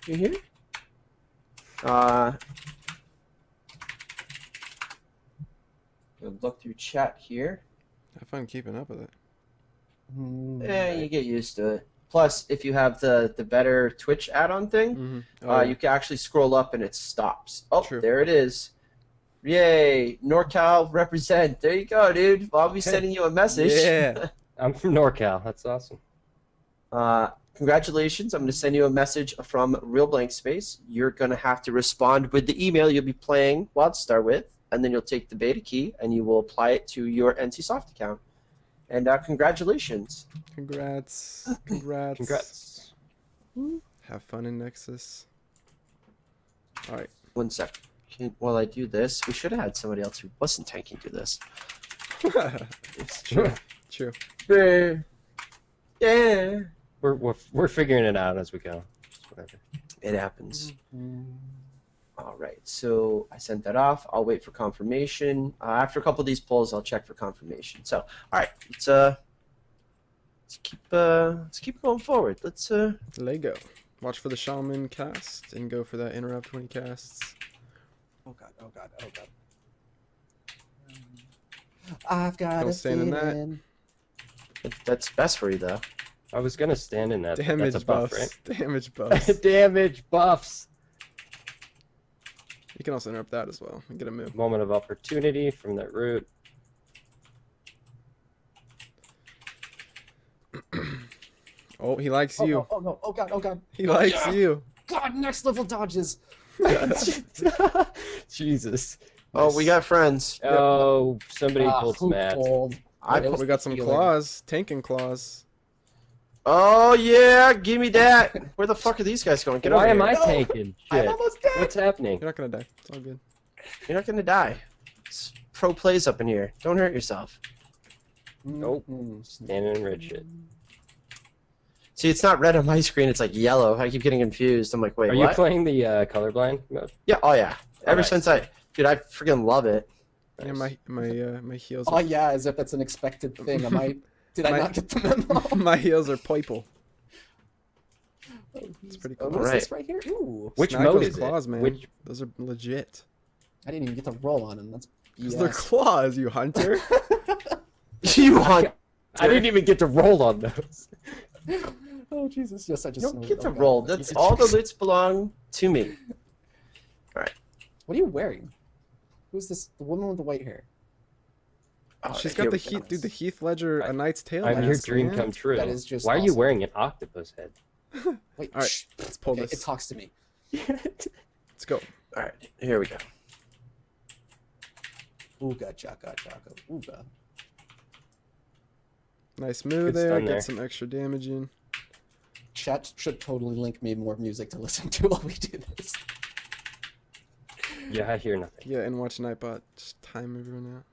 You hear? look through chat here. Have fun keeping up with it. You get used to it. Plus, if you have the better Twitch add-on thing, Mm-hmm. Oh, you can actually scroll up and it stops. Oh, True. there it is. Yay, NorCal represent. There you go, dude. I'll be sending you a message. Yeah. I'm from NorCal. That's awesome. Congratulations. I'm going to send you a message from Real Blank Space. You're going to have to respond with the email you'll be playing Wildstar with, and then you'll take the beta key and you will apply it to your NCSoft account. And congratulations. Congrats. Congrats. Congrats. Have fun in Nexus. All right. 1 sec. While I do this, we should have had somebody else who wasn't tanking do this. It's True. True. Yeah. We're figuring it out as we go. Just whatever. It happens. All right, so I sent that off. I'll wait for confirmation. After a couple of these polls, I'll check for confirmation. So, all right, let's keep going forward. Let's Lego. Watch for the shaman cast and go for that interrupt when he casts. Oh god, oh god, oh god. I've got Don't a stand in that. feeling. That's best for you though. I was gonna stand in that. But Damage that's a buff, buffs. right? Damage buffs. Damage buffs. You can also interrupt that as well and get a move. Moment of opportunity from that root. Oh, he likes Oh, you. no, oh no, oh god, oh god. He likes yeah. you. God, next level dodges. Jesus. Oh, we got friends. Oh, somebody pulled who Matt. told? We got some claws. Tanking claws. Oh yeah, give me that. Where the fuck are these guys going? Get over Why here. am I No. tanking? I'm Shit. almost dead. What's happening? You're not gonna die. It's all good. You're not gonna die. It's pro plays up in here. Don't hurt yourself. Nope. Mhm. Standing in red shit. See, it's not red on my screen. It's like yellow. I keep getting confused. I'm like, wait, Are what? you playing the colorblind mode? Yeah. Oh yeah. Ever Alright. since dude, I freaking love it. Yeah, Nice. my heels. Oh yeah, as if that's an expected thing. Am I? Did I My- not get the memo? My heels are purple. It's pretty cool. What is Alright. this right here? Ooh. Which Snag mode those is claws, it? man. Which Those are legit. I didn't even get to roll on him. That's Because BS. they're claws, you hunter. You want? I didn't even get to roll on those. Oh Jesus! Yes, I just. You don't know- get to oh, God. roll. That's all the loots belong to me. What are you wearing? Who's this? The woman with the white hair. Oh, She's here got the we go. Heath, dude. The Heath Ledger, A Knight's Tale. I'm your mask, dream man. come true. That is just Why are you awesome. wearing an octopus head? Wait. All right, shh. let's pull Okay, this. it talks to me. Let's go. All right, here we go. Ooga chaka chaka ooga. Nice move Good there. stun Get there. some extra damage in. Chat should totally link me more music to listen to while we do this. Yeah, I hear nothing. Yeah, and watch Nightbot. Just time everyone out.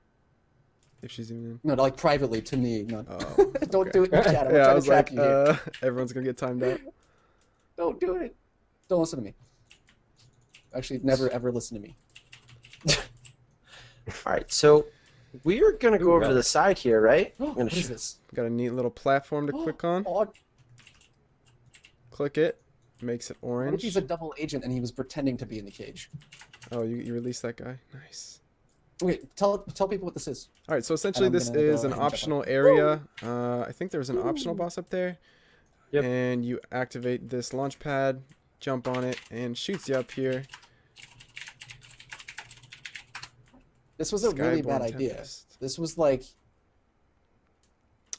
If she's even in. No, like privately to me. Not. Oh, Don't okay. do it in the chat. I'm Yeah, I trying was to trap like, you here. everyone's gonna get timed out. Don't do it. Don't listen to me. Actually, never ever listen to me. All right, so we are gonna go Ooh, over to relic. the side here, right? I'm gonna What is this? Got a neat little platform to click on. Oh, Click it. Makes it what if orange. he's a double agent and he was pretending to be in the cage? Oh, you released that guy. Nice. Wait, tell people what this is. All right, so essentially I'm this gonna is go an and jump optional on. area. I think there's an optional boss up there. Yep. And you activate this launch pad, jump on it, and shoots you up here. This was a really Skyborn bad idea. Tempest. This was like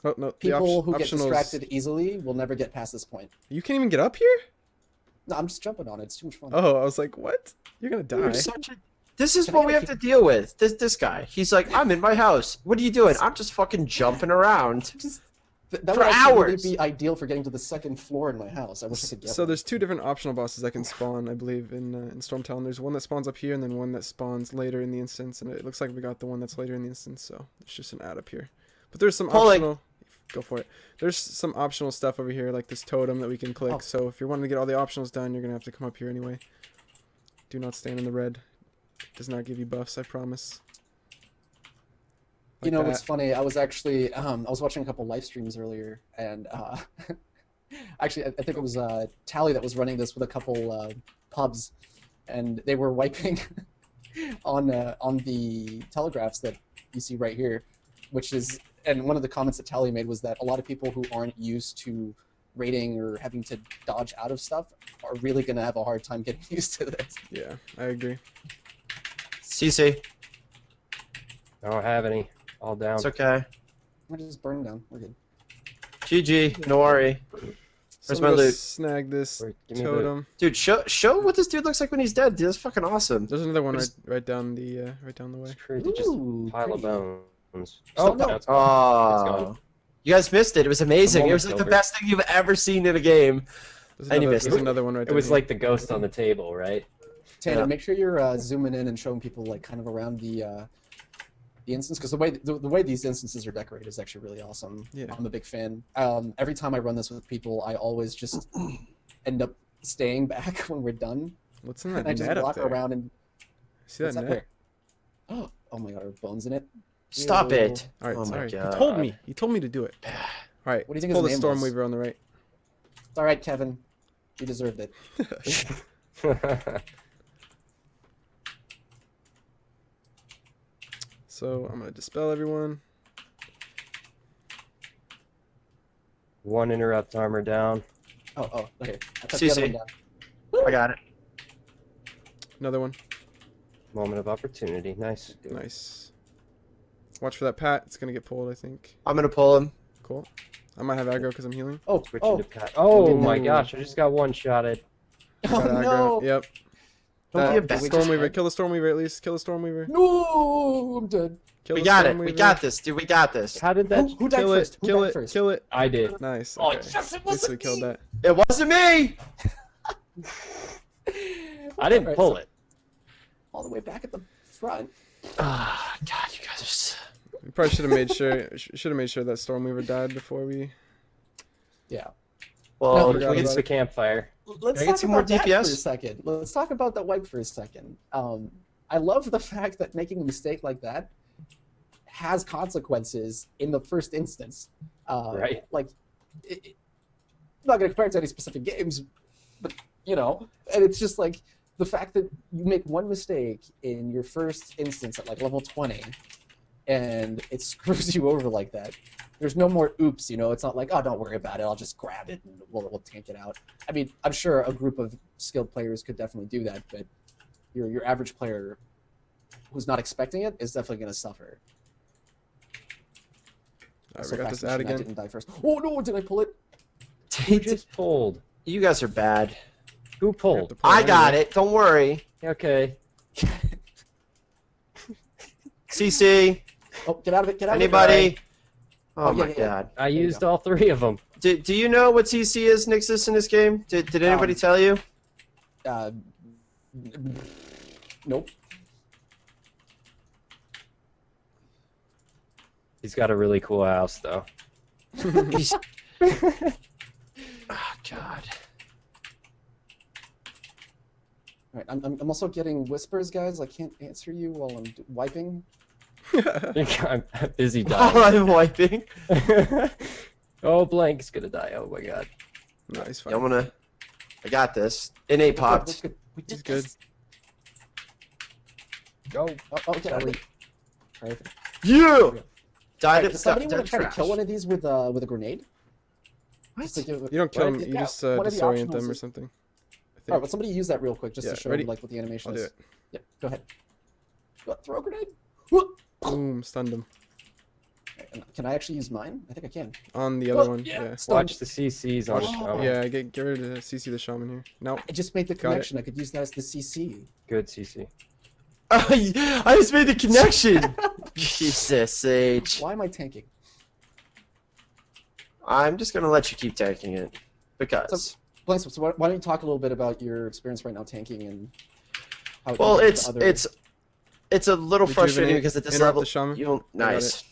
Oh no, the people who get optionals. distracted easily will never get past this point. You can't even get up here? No, I'm just jumping on it. It's too much fun. Oh, I was like, what? You're gonna die. You're such a... This is Can I what get we a have to deal with. This guy. He's like, I'm in my house. What are you doing? I'm just fucking jumping around. That For would actually really hours. be ideal for getting to the second floor in my house. I wish I could get So one. there's two different optional bosses that can spawn, I believe, in Stormtalon. There's one that spawns up here, and then one that spawns later in the instance. And it looks like we got the one that's later in the instance, so it's just an add up here. But there's some Pulling. optional. Go for it. There's some optional stuff over here, like this totem that we can click. Oh. So if you're wanting to get all the optionals done, you're gonna have to come up here anyway. Do not stand in the red. It does not give you buffs, I promise. You Like know that. what's funny? I was actually I was watching a couple live streams earlier, and actually I think it was Tally that was running this with a couple pubs, and they were wiping on the telegraphs that you see right here, which is, and one of the comments that Tally made was that a lot of people who aren't used to raiding or having to dodge out of stuff are really going to have a hard time getting used to this. Yeah, I agree. CC. I don't have any. All down. It's okay. We're just burning down. We're good. GG. No worry. Where's my Someone go loot? snag this Wait, give me totem. Dude, show what this dude looks like when he's dead. Dude, that's fucking awesome. There's another one What right down the way. It's crazy. Just Ooh, pile of pretty. bones. Oh, Oh, no. that's gone. Oh. You guys missed it. It was amazing. It was like moment's the over. best thing you've ever seen in a game. There's And you another, missed there's it. another one right It there. was like the ghost on the table, right? Tanner, Yeah. make sure you're zooming in and showing people like kind of around the instance, because the way these instances are decorated is actually really awesome. Yeah. I'm a big fan. Every time I run this with people, I always just end up staying back when we're done, What's in and that I just net up walk there? around and See that what's net? there? Oh my god, are bones in it? Stop Ew. it. All right, Oh my sorry. God. He told me. He told me to do it. All right, What do you let's think pull the his name was? Stormweaver on the right. It's all right, Kevin. You deserved it. So I'm gonna dispel everyone. One interrupt armor down. Oh, okay. I took CC. the other one down. I got it. Another one. Moment of opportunity. Nice. Nice. Watch for that pat. It's gonna get pulled, I think. I'm gonna pull him. Cool. I might have aggro because I'm healing. Oh, Switching to Pat. Oh my Ooh. gosh! I just got one shotted. Got oh aggro. no! Yep. Don't be a That bastard. Stormweaver. Kill the Stormweaver at least. Kill the Stormweaver. No, I'm dead. Kill We the got it. We Stormweaver. got this, dude. We got this. How did that? Who died Kill first? it. Who Kill died it. first? Kill it. I did. Nice. Oh, Okay. yes, it At least we wasn't killed me. that. It wasn't me. I didn't Alright, pull so- it. All the way back at the front. Ah, God, you guys are. We probably should have made sure. Should have made sure that Stormweaver died before we. Yeah. Well, No, can forgot we about get It's the campfire. Let's Can I get talk some more about that for a DPS? second. Let's talk about that wipe for a second. I love the fact that making a mistake like that has consequences in the first instance. Right. Like, I'm not going to compare it to any specific games, but, you know, and it's just like the fact that you make one mistake in your first instance at like level 20 and it screws you over like that. There's no more oops, you know. It's not like, oh, don't worry about it. I'll just grab it and we'll tank it out. I mean, I'm sure a group of skilled players could definitely do that, but your average player who's not expecting it is definitely going to suffer. Alright, So we got this fast ad mission, I again. didn't die first. Oh no! Did I pull it? Who just pulled? You guys are bad. Who We have pulled? to pull I got anyway. it. Don't worry. Okay. CC. Oh, get out of it! Get out of Anybody? Oh Oh, my yeah. God. I you used go. all three of them. Do you know what CC is, Nixus, in this game? Did anybody tell you? it! Nope. He's got a really cool house, though. He's... Oh, God. All right, I'm also getting whispers, guys. I can't answer you while I'm wiping. I'm busy While dying. I'm wiping. Oh, Blank's gonna die. Oh my god. Nice. Yeah, I'm gonna. I got this. Innate popped. We're good. We did He's good. this. Go. Oh, get out of it. Perfect. You died Right, at does somebody dead want to try to trash. kill one of these with a grenade? What? Just to give it- You don't kill Right, them. You yeah, just one of the disorient optionals them or is- something. I All think. right, well, somebody use that real quick just Yeah, to show ready? like what the animation I'll is. do it. Yep, go ahead. Throw a grenade. Boom, stunned him. And can I actually use mine? I think I can. On the other Oh, one. yeah. Yeah. Stunned. Watch the CCs on the Watch- shaman. Yeah, get rid of the CC the shaman here. No. I just made the Got it. connection. I could use that as the CC. Good CC. I just made the connection. Jesus H. Why am I tanking? I'm just gonna let you keep taking it because. Blanks, so why don't you talk a little bit about your experience right now tanking and how it Well, compares to other... it's a little frustrating Rejuvenate, because at this interrupt level the shaman. you don't. I got Nice.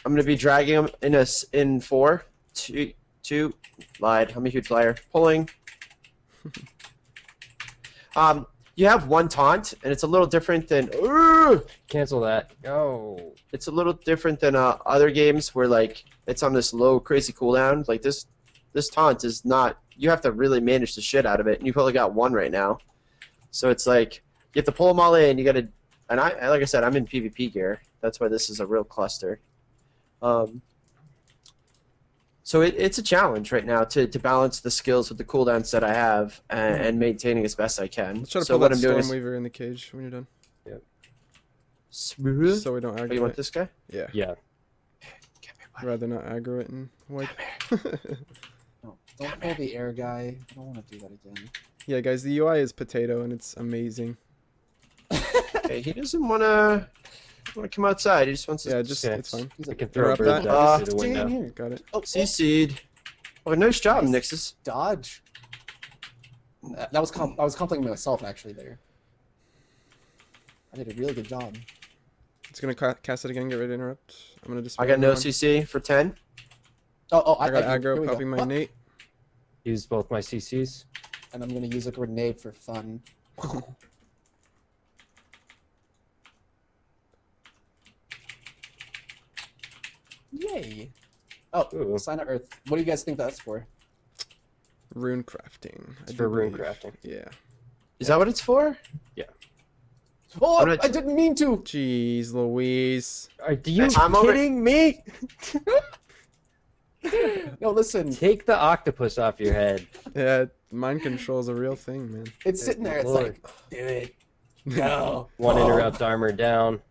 I'm gonna be dragging him in 4, 2. Lied. I'm a huge liar. Pulling. You have one taunt, and it's a little different than. Cancel that. Go. It's a little different than other games where like it's on this low crazy cooldown. Like this taunt is not. You have to really manage the shit out of it, and you've only got one right now. So it's like you have to pull them all in. You got to And like I said, I'm in PvP gear. That's why this is a real cluster. So it's a challenge right now to balance the skills with the cooldowns that I have and maintaining as best I can. Let's try to so pull what that I'm doing is Stormweaver in the cage when you're done. smooth. So we don't Oh, aggro you want it. this guy? Yeah. Yeah. Rather not aggro it and wipe. No, don't pull the air guy. I don't want to do that again. Yeah, guys, the UI is potato and it's amazing. Hey, he doesn't want to come outside. He just wants to Yeah, just Okay. it's fine. He's I like, can throw a Interrupt bird that. dog through the stay in window. here. Got it. Oh, CC'd. Oh, nice job, Nice. Nixus. dodge. That was I was complimenting myself actually there. I did a really good job. It's gonna cast it again. Get ready to interrupt. I'm gonna just. I got no CC for 10. I I got here aggro we go. popping my Ah, Nate. Use both my CCs. and I'm gonna use a grenade for fun. Yay! Oh, Ooh. sign of Earth. What do you guys think that's for? Rune crafting. It's I for do rune believe. crafting. Yeah. Is that what it's for? Oh, I'm gonna- I didn't mean to. Jeez, Louise. Are you I'm over- kidding me? No, listen. Take the octopus off your head. Yeah, mind control is a real thing, man. It's sitting there. It's Lord. like, do it. No. One interrupt armor down.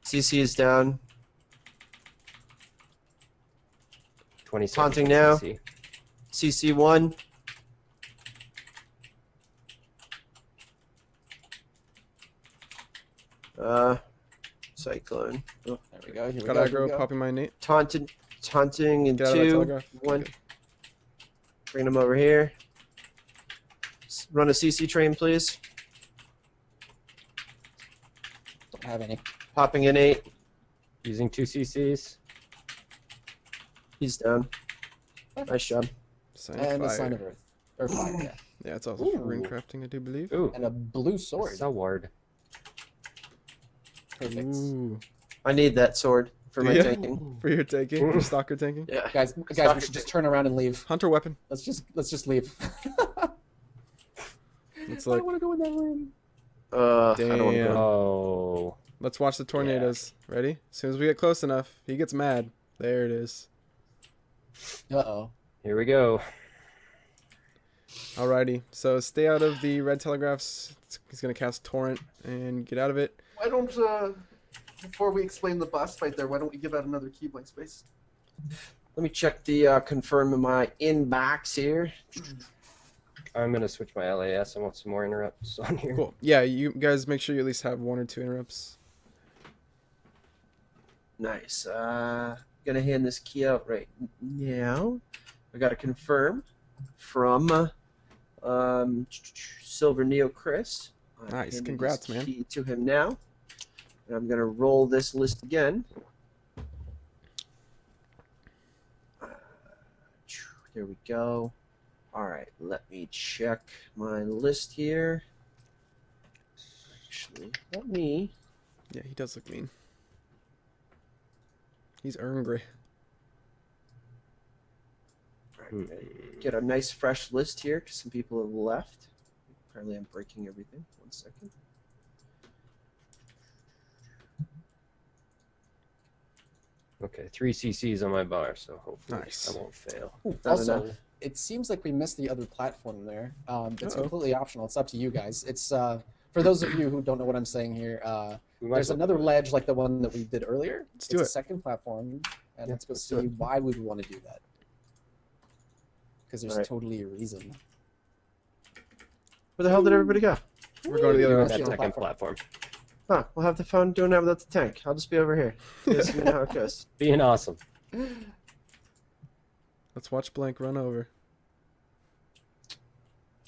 CC is down. 20 Taunting seconds. now. CC. CC 1. Cyclone. Oh, There we go. Here we Got go. Here we aggro go. popping my Nate. taunting in Get out of that 2. telegraph. 1. Okay. Bring him over here. Run a CC train, please. Don't have any. Popping in 8. Using 2 CCs. He's down. Nice job. Sign And of the sign fire. of Earth. Or fire, yeah. Yeah, it's also for rune Ooh. crafting, I do believe. Ooh. And a blue sword. Sword. Perfect. Ooh. I need that sword for my Yeah. tanking. For your tanking, your stalker tanking. Yeah. Guys, we should just turn around and leave. Hunter weapon. Let's just leave. It's I like, don't want to go in that room. I don't want to Damn. go. Oh. let's watch the tornadoes. Ready? As soon as we get close enough, he gets mad. There it is. Uh-oh. Here we go. Alrighty. So stay out of the red telegraphs. He's gonna cast torrent and get out of it. Why don't, before we explain the boss fight there, why don't we give out another key blank space? Let me check the confirm in my inbox here. I'm gonna switch my LAS. I want some more interrupts on here. Cool. Yeah, you guys make sure you at least have 1 or 2 interrupts. Nice. Gonna hand this key out right now. I got to confirm from Silver Neo Chris. I'm Nice. handing Congrats, this man. key to him now. And I'm gonna roll this list again. There we go. All right, let me check my list here. Actually, let me. Yeah, he does look mean. He's angry. Get a nice fresh list here because some people have left. Apparently, I'm breaking everything. 1 second. Okay, 3 CCs on my bar, so hopefully Nice. I won't fail. Not Also, enough. it seems like we missed the other platform there. It's Uh-oh. completely optional. It's up to you guys. It's for those of you who don't know what I'm saying here. We might There's as well another do it. ledge like the one that we did earlier. Let's do It's it. a second platform, and Yeah, let's go let's do see it. why would we want to do that. Because there's Alright. totally a reason. Where the hell did everybody go? We're going to the other That option. optional second platform. Huh, we'll have the fun doing that without the tank. I'll just be over here. You guys know how it goes. Being awesome. Let's watch Blank run over.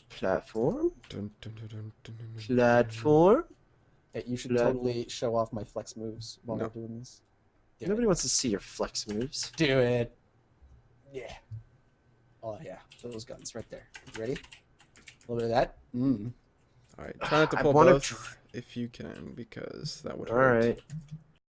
Platform. Dun, dun, dun, dun, dun, dun, dun. Platform. Hey, you should Should I- totally show off my flex moves while No. we're doing this. Do Nobody wants to see your flex moves. Do it. Yeah. Oh yeah, those guns right there. You ready? A little bit of that. Alright, try not to I pull wanna both if you can, because that would All hurt. right.